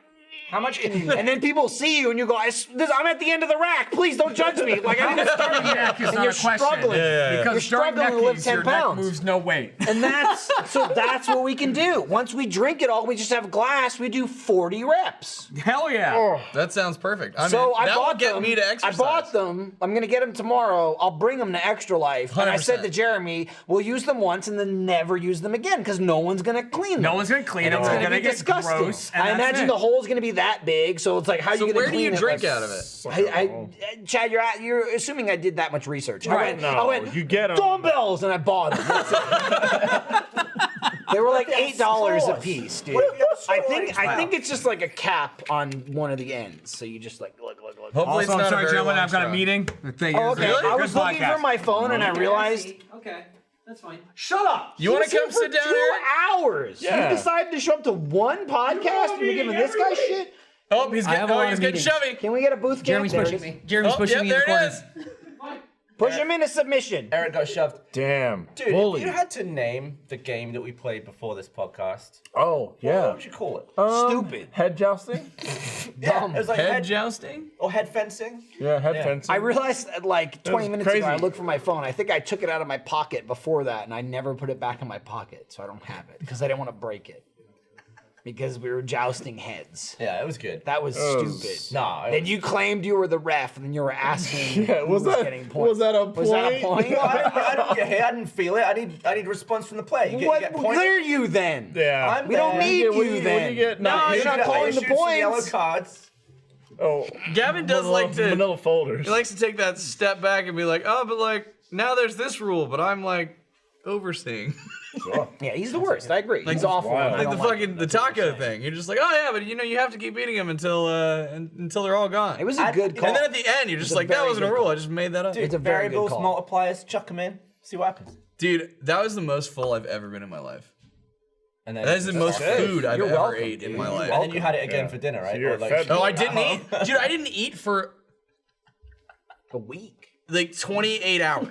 S1: How much can you? And then people see you and you go, I'm at the end of the rack. Please don't judge me. Like I didn't start here.
S2: Neck is
S1: And
S2: not
S1: you're
S2: a question.
S1: struggling.
S2: Because
S1: You're
S2: during
S1: struggling to lift
S2: neckies,
S1: 10
S2: your neck
S1: pounds.
S2: moves no weight.
S1: And that's what we can do. Once we drink it all, we just have glass. We do 40 reps.
S2: Hell yeah.
S7: That sounds perfect. I
S1: So
S7: mean,
S1: I
S7: that
S1: bought
S7: will get
S1: them.
S7: me to
S1: I
S7: exercise.
S1: bought them. I'm gonna get them tomorrow. I'll bring them to Extra Life. And I said
S7: 100%.
S1: to Jeremy, we'll use them once and then never use them again because no one's gonna clean them.
S2: No one's gonna clean
S1: And
S2: them.
S1: it's
S2: They're
S1: gonna be
S2: get
S1: disgusting.
S2: gross. And
S1: I
S2: that's
S1: imagine
S2: it.
S1: the hole's gonna be that big, so it's like how
S7: So
S1: you gonna
S7: where do you
S1: clean it?
S7: drink
S1: Like,
S7: out of it?
S1: Chad, you're assuming I did that much research.
S3: No,
S1: I went
S3: you get 'em.
S1: dumbbells and I bought them. That's it. They were like $8 a piece, dude. I think it's just like a cap on one of the ends. So you just like look.
S7: Hopefully
S2: Also,
S7: it's
S2: I'm
S7: not
S2: sorry,
S7: a very
S2: gentlemen,
S7: long
S2: I've got a
S7: straw.
S2: meeting. The thing
S1: Oh,
S2: is,
S1: okay.
S2: good
S1: I was looking
S2: podcast.
S1: for my phone and I realized.
S11: Okay, that's fine.
S1: Shut up!
S7: You wanna
S1: He was here
S7: come sit
S1: for
S7: down
S1: 2
S7: here?
S1: hours.
S3: Yeah.
S1: You decided to show up to one podcast and you're giving this guy shit.
S7: Oh, he's
S11: have
S7: getting,
S11: a lot of
S7: getting
S11: meetings.
S7: shovey.
S1: Can we get a booth camp?
S11: Jeremy's
S1: There it
S11: pushing
S1: is.
S11: me. Jeremy's
S7: Oh,
S11: pushing
S7: yep,
S11: me in the
S7: there
S11: corner.
S7: it is.
S1: Push him into submission.
S4: Eric got shoved.
S3: Damn.
S4: Dude,
S3: Bully.
S4: if you had to name the game that we played before this podcast,
S3: Oh, yeah.
S4: what would you call it?
S1: Stupid.
S3: Head jousting?
S4: Yeah, it was like
S7: Head
S4: head
S7: jousting?
S4: or head fencing.
S3: Yeah, head
S4: Yeah.
S3: fencing.
S1: I realized like 20
S3: was
S1: minutes ago, I
S3: crazy.
S1: looked for my phone. I think I took it out of my pocket before that, and I never put it back in my pocket, so I don't have it because I didn't want to break it. Because we were jousting heads.
S4: Yeah, it was good.
S1: That was stupid.
S4: Nah, it
S1: Then
S4: was-
S1: you claimed you were the ref, and then you were asking
S3: Yeah,
S1: who
S3: was that-
S1: getting points.
S3: was that a
S1: Was that a
S3: point?
S1: point?
S4: No, I don't get hit. I didn't feel it. I need a response from the player. You
S1: What?
S4: get points.
S1: Clear you then.
S3: Yeah.
S4: I'm
S1: We don't
S4: there.
S1: need
S3: What do
S1: you
S3: what do
S1: then.
S3: you get?
S1: No,
S3: Not-
S1: you're not
S4: I
S1: calling the
S4: issued some yellow
S1: points.
S4: cards.
S3: Oh,
S7: Gavin does
S3: manila,
S7: like to.
S3: manila folders.
S7: He likes to take that step back and be like, oh, but like now there's this rule, but I'm like overseeing.
S1: Yeah, he's the worst. I agree.
S7: Like
S1: He's awful.
S3: wild.
S1: and I
S7: Like the
S1: don't
S7: fucking the taco thing. You're just like, oh yeah, but you know you have to keep eating them until they're all gone.
S1: It was a good call.
S7: And then at the end, you're just
S1: a
S7: like, that
S1: very
S7: wasn't a
S1: good
S7: rule.
S1: call.
S7: I just made that up.
S1: It's a very good
S4: variables,
S1: call.
S4: multipliers, chuck them in, see what happens.
S7: Dude, that was the most full I've ever been in my life.
S4: And then
S7: That is the most food I've
S1: You're
S7: ever
S1: welcome,
S7: ate in
S1: dude.
S7: my
S1: You're
S7: life.
S4: And then you had it again
S3: Yeah.
S4: for dinner, right?
S3: So you're
S4: Or like,
S3: fed.
S7: Oh, I didn't eat. Dude, I didn't eat for
S1: A week.
S7: like 28 hours.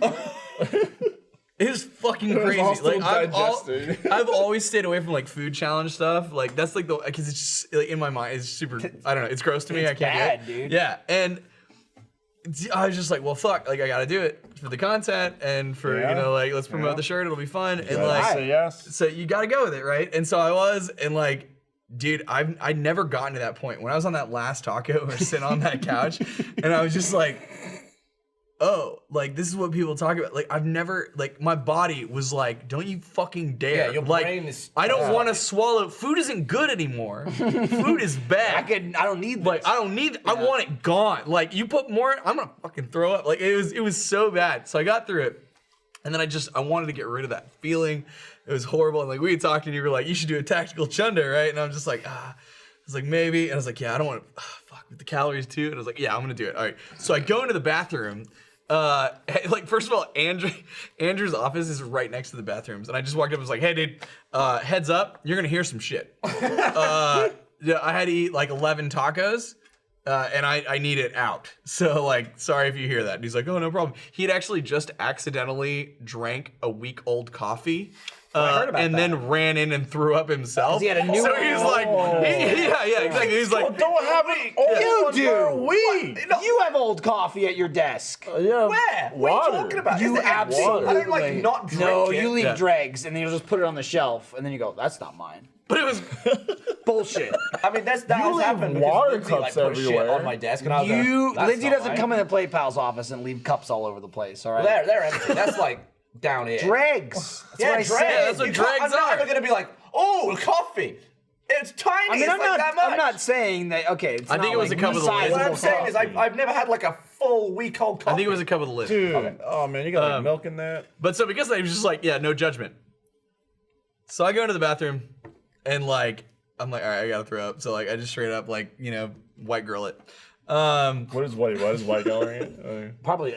S7: It was fucking
S3: was
S7: crazy.
S3: all still
S7: Like
S3: digesting.
S7: I've always stayed away from like food challenge stuff. Like that's like the because it's just like in my mind it's super. I don't know. It's gross to me.
S1: It's
S7: I can't
S1: bad,
S7: do it.
S1: dude.
S7: Yeah, and I was just like, well, fuck, like I gotta do it for the content and for you know, like let's promote the shirt, it'll be fun and like
S3: say yes.
S7: So you gotta go with it, right? And so I was, and like, dude, I'd never gotten to that point when I was on that last taco or sitting on that couch, and I was just like, oh, like this is what people talk about. Like I've never, like my body was like, don't you fucking dare.
S10: Yeah, your
S7: like,
S10: brain is.
S7: I don't want to swallow. Food isn't good anymore. Food is bad.
S1: I don't need this.
S7: Like I don't need. I want it gone. Like you put more, I'm gonna fucking throw up. Like it was so bad. So I got through it, and then I wanted to get rid of that feeling. It was horrible. And like we had talked, and you were like, you should do a tactical chunder, right? And I'm just like, I was like, maybe. And I was like, yeah, I don't want to. Fuck with the calories too. And I was like, yeah, I'm gonna do it. All right. So I go into the bathroom. Like first of all, Andrew's office is right next to the bathrooms, and I just walked up and was like, "Hey, dude, heads up, you're gonna hear some shit." Yeah, I had to eat like 11 tacos, and I need it out. So like, sorry if you hear that. And he's like, "Oh, no problem." He had actually just accidentally drank a week-old coffee.
S1: I heard about
S7: and
S1: that.
S7: then ran in and threw up himself.
S1: He had a new
S7: so
S1: one.
S7: he was like, yeah, exactly. He's like,
S3: Don't have it.
S1: You do.
S3: We.
S1: You have old coffee at your desk.
S3: Yeah.
S10: Where? What are you talking about?
S1: You
S10: Is it
S1: absolutely.
S10: I don't like not drink
S1: No,
S10: it.
S1: you leave
S7: Yeah.
S1: dregs, and then you'll just put it on the shelf, and then you go, "That's not mine."
S7: but it was.
S1: Bullshit.
S10: I mean, that has
S3: leave
S10: happened because
S3: water
S10: Lindsay, like,
S3: cups
S10: put shit
S3: everywhere.
S10: on my desk, and I was like,
S1: Lindsay doesn't come in the Play Pal's office and leave cups all over the place. All right.
S10: They're empty. That's like down here.
S1: Dregs. That's
S10: Yeah,
S1: what I
S10: dregs.
S1: said.
S7: that's what
S10: You can't-
S7: dregs
S10: I'm not
S7: are.
S10: ever gonna be like, oh, coffee. It's tiny.
S1: I mean,
S10: it's
S1: I'm
S10: like
S1: not.
S10: that much.
S1: I'm not saying that. Okay, it's
S7: I think
S1: not
S7: it was
S1: like
S7: a cup of the
S1: resizable
S10: What I'm saying is,
S1: coffee.
S10: I've never had like a full week-old coffee.
S7: I think it was a cup of the lid.
S3: Dude. Oh man, you got like milk in that.
S7: But so because I was just like, yeah, no judgment. So I go into the bathroom, and like I'm like, all right, I gotta throw up. So like I just straight up like white girl it.
S3: What is white going?
S1: Probably.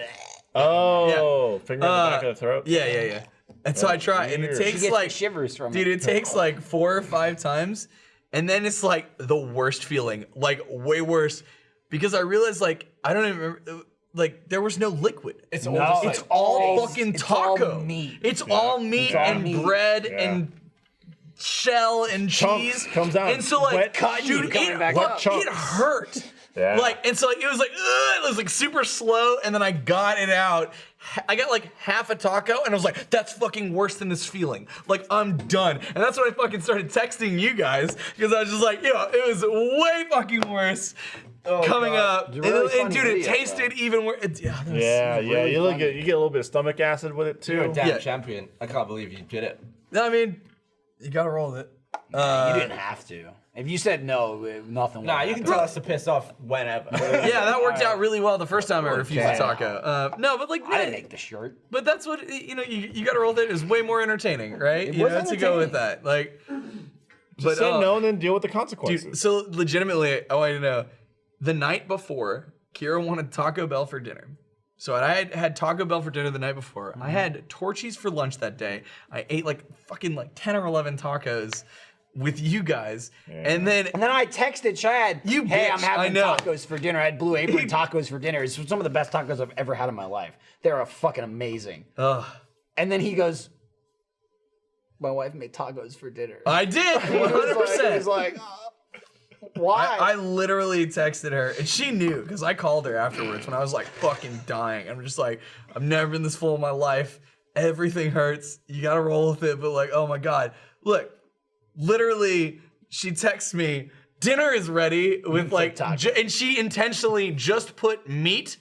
S3: Oh, finger in the back of the throat.
S7: Yeah. And so I try, and it
S3: weird.
S1: She
S7: takes
S1: gets
S7: like,
S1: the shivers from
S7: dude,
S1: it.
S7: it takes like 4 or 5 times, and then it's like the worst feeling, like way worse, because I realized like I don't even remember. Like there was no liquid.
S10: It's
S1: No.
S10: all
S7: It's
S10: like,
S7: all fucking
S1: it's all
S7: taco.
S1: meat.
S7: It's all meat
S3: It's all
S7: and
S1: meat.
S7: bread
S3: Yeah.
S7: and shell and
S3: Chunks
S7: cheese
S3: comes out.
S7: And so like,
S3: Wet
S7: dude,
S1: coming back
S3: up.
S7: it
S3: Chunks.
S7: hurt.
S3: Yeah.
S7: Like, and so like, it was like, ugh, it was like super slow, and then I got it out. I got like half a taco, and I was like, that's fucking worse than this feeling. Like, I'm done. And that's when I fucking started texting you guys, because I was just like, it was way fucking worse. Coming up,
S1: It's a really
S7: and
S1: funny
S7: dude, it
S1: video,
S7: tasted even worse.
S3: Yeah,
S1: really
S3: you
S1: funny.
S3: get a little bit of stomach acid with it too.
S10: you're a damn
S7: Yeah.
S10: champion. I can't believe you did it.
S7: No, I mean, you gotta roll with it.
S1: You didn't have to. If you said no, nothing.
S10: Nah,
S1: would
S10: you can
S1: happen.
S10: tell us to piss off whenever.
S7: Yeah, that worked out really well the first time I refused a taco. No, but like,
S1: I didn't make the shirt.
S7: but that's what you gotta roll with it. Is way more entertaining, right? You
S1: was
S7: know, to go with
S1: entertaining.
S7: that, like.
S3: Just say no and then deal with the consequences.
S7: Dude, so legitimately, I want you to know, the night before, Kira wanted Taco Bell for dinner. So I had Taco Bell for dinner the night before. I had Torchies for lunch that day. I ate like fucking like 10 or 11 tacos with you guys. And then
S1: I texted Chad,
S7: You
S1: hey,
S7: bitch,
S1: I'm having
S7: I know.
S1: tacos for dinner. I had Blue Apron tacos for dinner. It's some of the best tacos I've ever had in my life. They're fucking amazing. And then he goes, my wife made tacos for dinner.
S7: I did, 100%.
S1: He was like, why?
S7: I literally texted her, and she knew, because I called her afterwards when I was like fucking dying. I'm just like, I've never been this full in my life. Everything hurts. You gotta roll with it, but like, oh my God. Look, literally, she texts me, dinner is ready with like, and she intentionally just put meat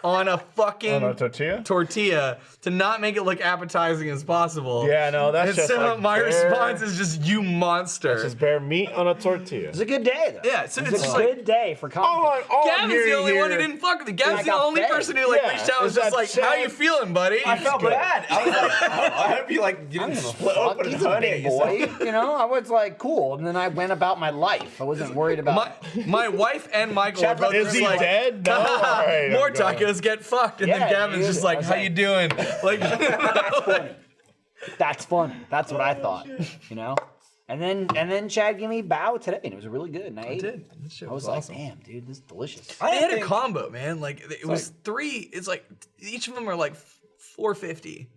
S7: on a fucking
S3: On a tortilla
S7: to not make it look appetizing as possible.
S3: Yeah, no, that's
S7: and
S3: just
S7: so
S3: like
S7: my
S3: bare-
S7: response is just, you monster.
S3: Just bare meat on a tortilla.
S1: It's a good day, though.
S7: Yeah, so it's
S1: It's
S7: just
S1: a
S7: like,
S1: good day for content.
S3: All I'm
S7: Gavin's the
S3: hearing
S7: only one who
S3: here-
S7: didn't fuck with it. Gavin's
S1: I
S7: the
S1: got
S7: only
S1: fed.
S7: person who like
S3: Yeah,
S7: reached out and was
S3: is
S7: just
S3: that
S7: like,
S3: Chad?
S7: how you feeling, buddy?
S10: I felt bad. I was like, I hope you like you didn't split
S1: Fuck,
S10: open and
S1: he's a
S10: hurt
S1: big
S10: yourself.
S1: boy, you know? I was like, cool. And then I went about my life. I wasn't worried about
S7: my wife and Michael are both
S3: Is
S7: just
S3: he
S7: like,
S3: dead? No. All right,
S7: more
S3: I'm going.
S7: tacos get fucked. And
S1: Yeah,
S7: then Gavin's
S1: dude,
S7: just
S1: I
S7: like,
S1: was
S7: how
S1: like-
S7: you doing? Like,
S1: That's funny. That's what I thought, you know? And then Chad gave me bao today, and it was really good. And I ate it.
S7: This shit
S1: I was
S7: was
S1: like,
S7: awesome.
S1: damn, dude, this is delicious.
S7: I had a combo, man. Like it was 3. It's like each of them are like $4.50,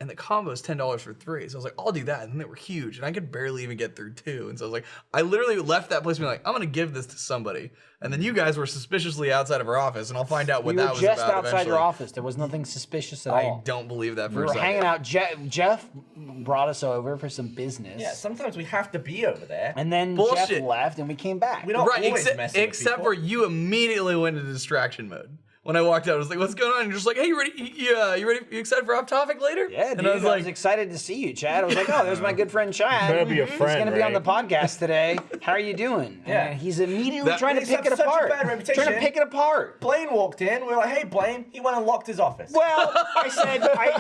S7: and the combo is $10 for 3. So I was like, I'll do that. And they were huge, and I could barely even get through 2. And so I was like, I literally left that place being like, I'm gonna give this to somebody. And then you guys were suspiciously outside of our office, and I'll find out what that was about.
S1: Just outside
S7: eventually.
S1: your office. There was nothing suspicious at all.
S7: I don't believe that for
S1: We
S7: a
S1: were
S7: second.
S1: hanging out. Jeff brought us over for some business.
S11: Yeah, sometimes we have to be over there.
S1: And then
S7: Bullshit.
S1: Jeff left, and we came back.
S11: We don't always mess with
S7: except
S11: people.
S7: for you immediately went into distraction mode. When I walked out, I was like, "What's going on?" And you're just like, "Hey, you ready? Yeah, you ready? You excited for Off Topic later?"
S1: Yeah, dude,
S7: and I was like,
S1: excited to see you, Chad. I was like, oh, there's my good friend Chad.
S3: Better be a
S1: He's
S3: friend,
S1: gonna be on the
S3: right?
S1: podcast today. How are you doing?
S11: Yeah.
S1: And he's immediately
S7: That-
S1: trying to
S11: He's
S1: pick
S11: had
S1: it
S11: such a
S1: apart.
S11: bad reputation.
S1: Trying to pick it apart.
S11: Blaine walked in. We were like, hey, Blaine. He went and locked his office.
S1: Well,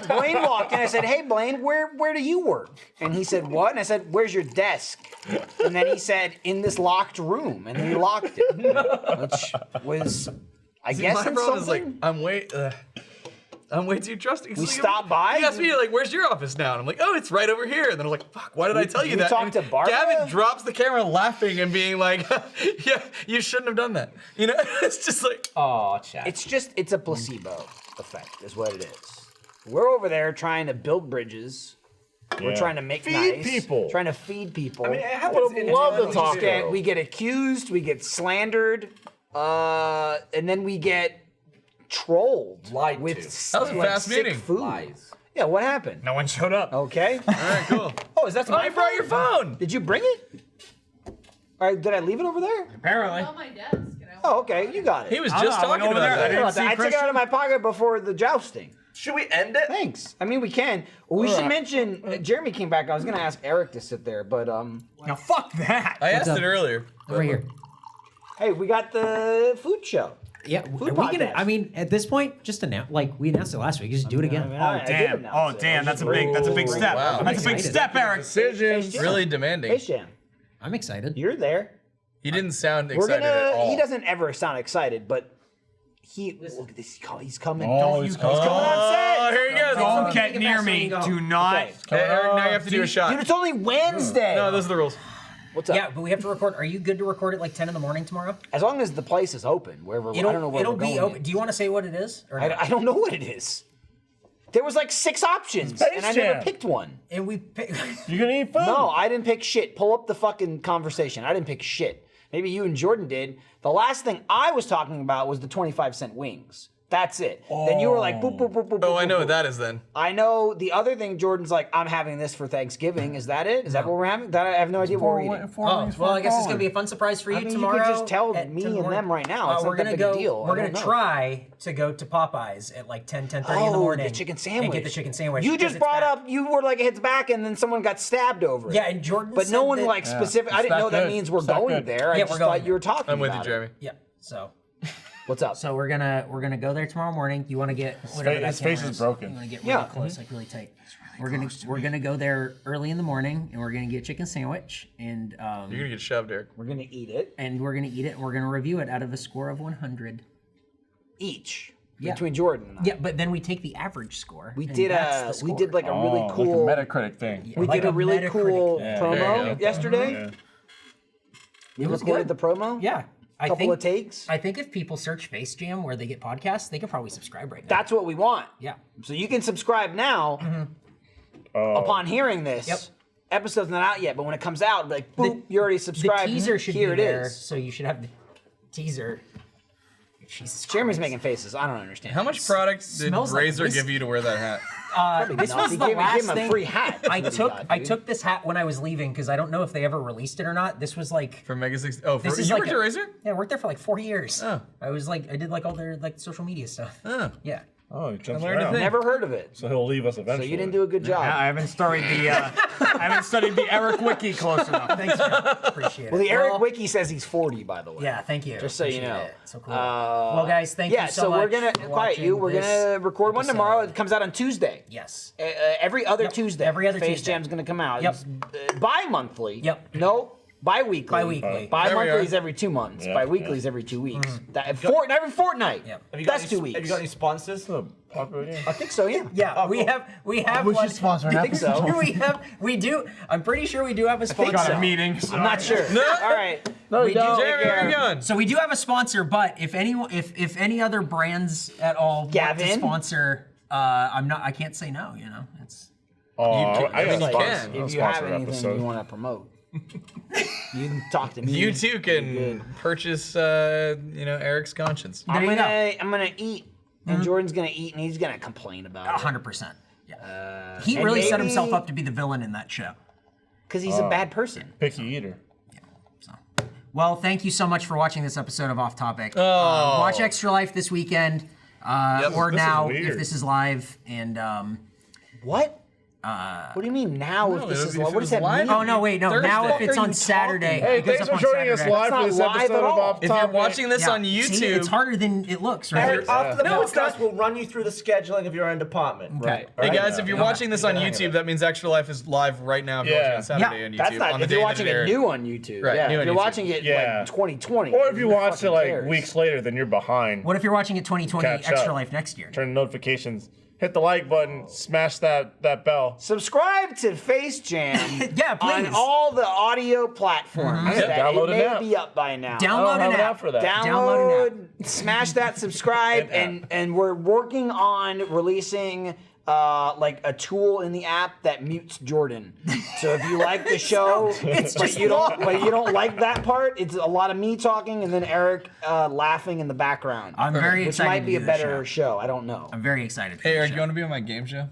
S1: Blaine walked in. I said, hey, Blaine, where do you work? And he said, what? And I said, where's your desk? And then he said, in this locked room. And then he locked it, which was, I guess,
S7: my problem is
S1: insulting.
S7: like, I'm way too trusting.
S1: We stopped by.
S7: He asked me like, "Where's your office now?" And I'm like, "Oh, it's right over here." And then I'm like, "Fuck, why did I tell you
S1: we
S7: that?"
S1: talked
S7: And
S1: to Barbara?
S7: Gavin drops the camera, laughing and being like, "Yeah, you shouldn't have done that." You know, it's just like,
S11: Oh, Chad.
S1: It's a placebo effect, is what it is. We're over there trying to build bridges. We're
S3: Yeah.
S1: trying to make
S3: Feed
S1: nice.
S3: people.
S1: Trying to feed people.
S11: I mean, it
S3: I
S11: happens
S3: would
S11: in
S3: have loved
S11: general.
S3: to talk to
S1: we get accused, we get slandered, and then we get trolled
S11: Lied
S1: with
S11: to.
S7: That was a fast
S1: sick
S7: meeting.
S1: food.
S11: Lies.
S1: Yeah, what happened?
S2: No one showed up.
S1: Okay.
S7: all right, cool.
S1: Oh, is that
S7: Oh, you brought your phone.
S1: Did you bring it? All right, did I leave it over there?
S2: Apparently.
S6: On my desk.
S1: Oh, okay, you got it.
S7: He was
S2: I
S7: just
S2: know, I went
S7: talking
S2: over
S7: about
S2: there. I
S7: that.
S2: didn't see
S1: I took it out of my pocket before the jousting.
S11: Should we end it?
S1: Thanks. I mean, we can. We should mention Jeremy came back. I was gonna ask Eric to sit there, but
S2: Now fuck that.
S7: I asked it earlier.
S12: Over here.
S1: hey, we got the food show.
S12: Yeah,
S1: Food
S12: we can.
S1: podcast.
S12: I mean, at this point, just announce. Like we announced it last week. Just do it again.
S1: I did
S2: Damn.
S1: announce
S2: Oh
S1: it.
S2: damn. That's a big step.
S7: wow.
S2: That's a big
S12: excited.
S2: step, Eric.
S3: Decisions.
S7: Really demanding.
S1: Hey, Sham,
S12: I'm excited.
S1: you're there.
S7: He didn't sound
S1: We're
S7: excited at
S1: gonna.
S7: all.
S1: He doesn't ever sound excited, but look at this. He's coming.
S3: Oh,
S1: He's
S3: he's
S1: coming
S3: coming.
S1: on set.
S7: Oh, here you go.
S2: Don't get near me. Do not.
S1: Okay.
S7: Hey, Eric, now you have to do a shot.
S1: Dude, it's only Wednesday.
S7: No, those are the rules.
S1: What's up?
S12: Yeah, but we have to record. Are you good to record at like 10 in the morning tomorrow?
S1: As long as the place is open, wherever. I don't know where
S12: It'll
S1: we're
S12: be
S1: going
S12: open.
S1: yet.
S12: Do you want to say what it is? Or not?
S1: I don't know what it is. There was like 6 options, and I never
S3: Jam.
S1: picked one.
S12: And we.
S3: You gonna eat food?
S1: No, I didn't pick shit. Pull up the fucking conversation. I didn't pick shit. Maybe you and Jordan did. The last thing I was talking about was the 25-cent wings. That's it. Then you were like, boop, boop, boop, boop,
S7: Oh,
S1: boop,
S7: I know
S1: boop,
S7: what that is then.
S1: I know the other thing. Jordan's like, I'm having this for Thanksgiving. Is that it? Is that what we're having? That I have no idea what we're eating.
S12: Oh, well, I guess it's gonna be a fun surprise for you
S1: I mean,
S12: tomorrow.
S1: you could just tell
S12: at
S1: me
S12: 10 in the
S1: and
S12: morning.
S1: them right now. It's
S12: we're
S1: not that
S12: gonna
S1: big a
S12: go.
S1: deal.
S12: We're
S1: I
S12: gonna
S1: don't know.
S12: try to go to Popeyes at like 10:30 in the morning.
S1: the chicken sandwich.
S12: And get the chicken sandwich.
S1: You
S12: because
S1: just
S12: it's
S1: brought
S12: back.
S1: up. You were like, it's back, and then someone got stabbed over it.
S12: Yeah, and Jordan.
S1: But
S12: said
S1: no one
S12: that-
S1: like specific. I
S3: It's
S1: didn't
S3: that
S1: know that
S3: good.
S1: means we're
S3: It's that
S1: going
S3: good.
S1: there. I
S12: Yeah,
S1: just
S12: we're going
S1: thought you were talking
S7: I'm with you,
S1: about it.
S7: Jeremy.
S12: Yeah. So.
S1: What's up?
S12: So we're gonna go there tomorrow morning. You want to get whatever that
S3: His face
S12: camera
S3: is broken.
S12: You want to get really
S1: Yeah.
S12: close, like really tight. We're gonna go there early in the morning, and we're gonna get a chicken sandwich, and
S7: You're gonna get shoved, Eric.
S1: We're gonna eat it
S12: and we're gonna eat it, and we're gonna review it out of a score of 100.
S1: each
S12: Yeah.
S1: between Jordan and I.
S12: Yeah, but then we take the average score.
S1: We
S12: and
S1: did
S12: that's the
S1: we
S12: score.
S1: did like a really
S3: Oh,
S1: cool.
S3: like a Metacritic thing.
S1: we
S12: like
S1: did a really
S12: Metacritic.
S1: cool
S3: Yeah,
S1: promo
S7: there you go.
S1: yesterday.
S3: Yeah.
S1: We
S12: was
S1: recorded
S12: good.
S1: the promo.
S12: Yeah, I
S1: couple
S12: think
S1: of takes.
S12: I think if people search Face Jam where they get podcasts, they can probably subscribe right now.
S1: That's what we want.
S12: Yeah.
S1: So you can subscribe now upon hearing this.
S12: Yep.
S1: Episode's not out yet, but when it comes out, like boop, you already subscribed.
S12: The teaser should
S1: Here
S12: be
S1: it
S12: there,
S1: is.
S12: so you should have the teaser. Jesus
S1: Jeremy's
S12: Christ.
S1: making faces. I don't understand.
S7: How much product did
S12: Smells like
S7: Razor
S12: whiskey.
S7: give you to wear that hat?
S12: This
S1: No,
S12: was
S1: he
S12: the
S1: gave
S12: last
S1: him a
S12: thing.
S1: free hat. That's
S12: I
S1: what he
S12: took
S1: got,
S12: I
S1: dude.
S12: took this hat when I was leaving because I don't know if they ever released it or not. This was like
S7: From Mega 6. Oh,
S12: this
S7: for,
S12: is
S7: you
S12: like
S7: worked at Razor?
S12: Yeah, I worked there for like 4 years.
S7: Oh.
S12: I did like all their like social media stuff.
S7: Oh.
S12: Yeah.
S3: Oh, he jumps
S7: learned a
S3: around.
S7: thing.
S1: Never heard of it.
S3: So he'll leave us
S1: So
S3: eventually.
S1: you didn't do a good job.
S2: I haven't studied the Eric Wiki close enough.
S12: Thanks, man. Appreciate it.
S1: Well, the Eric
S12: Well,
S1: Wiki says he's 40, by the way.
S12: Yeah, thank you.
S1: Just so you
S12: Appreciate
S1: know.
S12: it. So cool. well, guys, thank
S1: Yeah,
S12: you so
S1: so
S12: much.
S1: we're gonna
S12: for
S1: quiet you.
S12: watching
S1: We're
S12: this
S1: gonna record one
S12: episode.
S1: tomorrow. It comes out on Tuesday.
S12: Yes.
S1: Every other
S12: Yep,
S1: Tuesday.
S12: every other
S1: Face
S12: Tuesday.
S1: Jam's gonna come out.
S12: Yep.
S1: It's, bi-monthly.
S12: Yep.
S1: No, bi-weekly.
S12: Bi-weekly.
S1: Bi-monthly
S7: There we
S1: is every 2 months.
S3: Yeah,
S1: Bi-weekly is every 2 weeks. Every fortnight.
S12: Yep.
S11: Have you got
S1: That's
S11: any,
S1: 2 weeks.
S11: Have you got any sponsors?
S3: Popular game.
S1: I think so. Yeah.
S12: Yeah, we have
S3: We
S12: one.
S3: should sponsor an
S1: I think so.
S12: we do. I'm pretty sure we do have a sponsor.
S2: Got
S1: so.
S2: a meeting.
S1: I'm not sure. All right.
S3: No,
S12: We do.
S7: Jeremy, where are you going?
S12: So we do have a sponsor, but if any other brands at all want
S1: Gavin?
S12: to sponsor, I can't say no. You know, it's
S3: Oh, I
S7: mean,
S3: got
S7: you
S3: sponsor-
S7: can.
S3: I'll
S1: If you have
S3: sponsor an
S1: anything
S3: episode.
S1: you want to promote, you can talk to me.
S7: You too can purchase, Eric's conscience.
S1: I'm gonna eat, and Jordan's gonna eat, and he's gonna complain about it.
S12: 100%. Yeah. He really set himself up to be the villain in that show.
S1: Because he's a bad person.
S3: Picky eater.
S12: Well, thank you so much for watching this episode of Off Topic. Watch Extra Life this weekend, or
S3: This is
S12: now
S3: weird.
S12: if this is live. And
S1: What? What do you mean now? If this is live? What does that mean?
S12: Oh no, wait, no. Now if it's on Saturday,
S3: Hey,
S12: it goes
S3: thanks
S12: up
S3: for
S12: on
S3: joining us
S12: Saturday.
S3: live for this
S1: not live
S3: episode
S1: at
S3: of
S1: all.
S3: Off
S7: If you're
S3: Topic.
S7: watching this on YouTube,
S12: See, it's harder than it looks, right?
S11: Eric, after the
S7: No, it's
S11: podcast, we'll run you through the scheduling of your own department.
S1: Right.
S7: hey guys, if you're watching this on YouTube, that means Extra Life is live right now. If you're watching on Saturday on YouTube,
S1: That's not
S7: on the
S1: if
S7: day
S1: you're
S7: that
S1: watching
S7: it
S1: it
S7: aired.
S1: new on YouTube.
S7: Right,
S1: Yeah.
S7: new
S1: If
S7: on
S1: you're
S7: YouTube.
S1: watching it
S3: Yeah.
S1: like 2020.
S3: Or if you
S1: who
S3: watch it
S1: fucking
S3: like
S1: cares?
S3: weeks later, then you're behind.
S12: What if you're watching it 2020
S3: Catch
S12: Extra
S3: up.
S12: Life next year?
S3: Turn notifications. Hit the like button. Smash that bell.
S1: Subscribe to Face Jam
S12: Yeah, please.
S1: on all the audio platforms.
S3: Yeah,
S1: That
S3: download
S1: it
S3: an
S1: may
S3: app.
S1: be up by now.
S3: I don't
S12: Download
S3: have
S12: an app
S3: for that.
S12: Download an
S1: Smash that subscribe, and we're working on releasing like a tool in the app that mutes Jordan. So if you like the show, but you don't like that part, it's a lot of me talking and then Eric laughing in the background.
S12: I'm very
S1: which
S12: excited
S1: might
S12: to
S1: be
S12: do
S1: a
S12: this
S1: better
S12: show.
S1: show. I don't know.
S12: I'm very excited. For
S7: Hey
S12: this
S7: Eric,
S12: show.
S7: you want to be on my game show?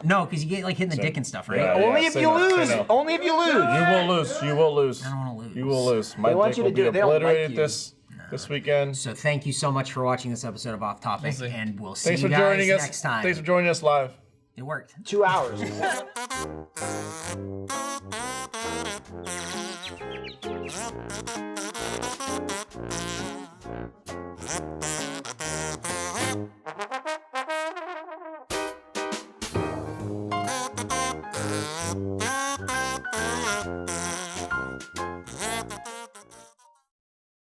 S12: No, because you get like hitting the dick and stuff, right?
S3: Yeah,
S1: Only
S3: yeah,
S1: if
S3: say
S1: you
S3: no, say
S1: lose.
S3: no.
S1: Only if you lose.
S3: You will lose. You will lose.
S12: I don't want to lose.
S3: You will lose. My
S1: want
S3: dick
S1: you
S3: will
S1: to do
S3: be
S1: it. They don't like
S3: obliterated
S1: you.
S3: this weekend.
S12: So thank you so much for watching this episode of Off Topic,
S7: see.
S12: and we'll see
S3: Thanks
S12: you
S3: for
S12: guys
S3: joining us.
S12: next time.
S3: Thanks for joining us live.
S12: It worked.
S1: 2 hours.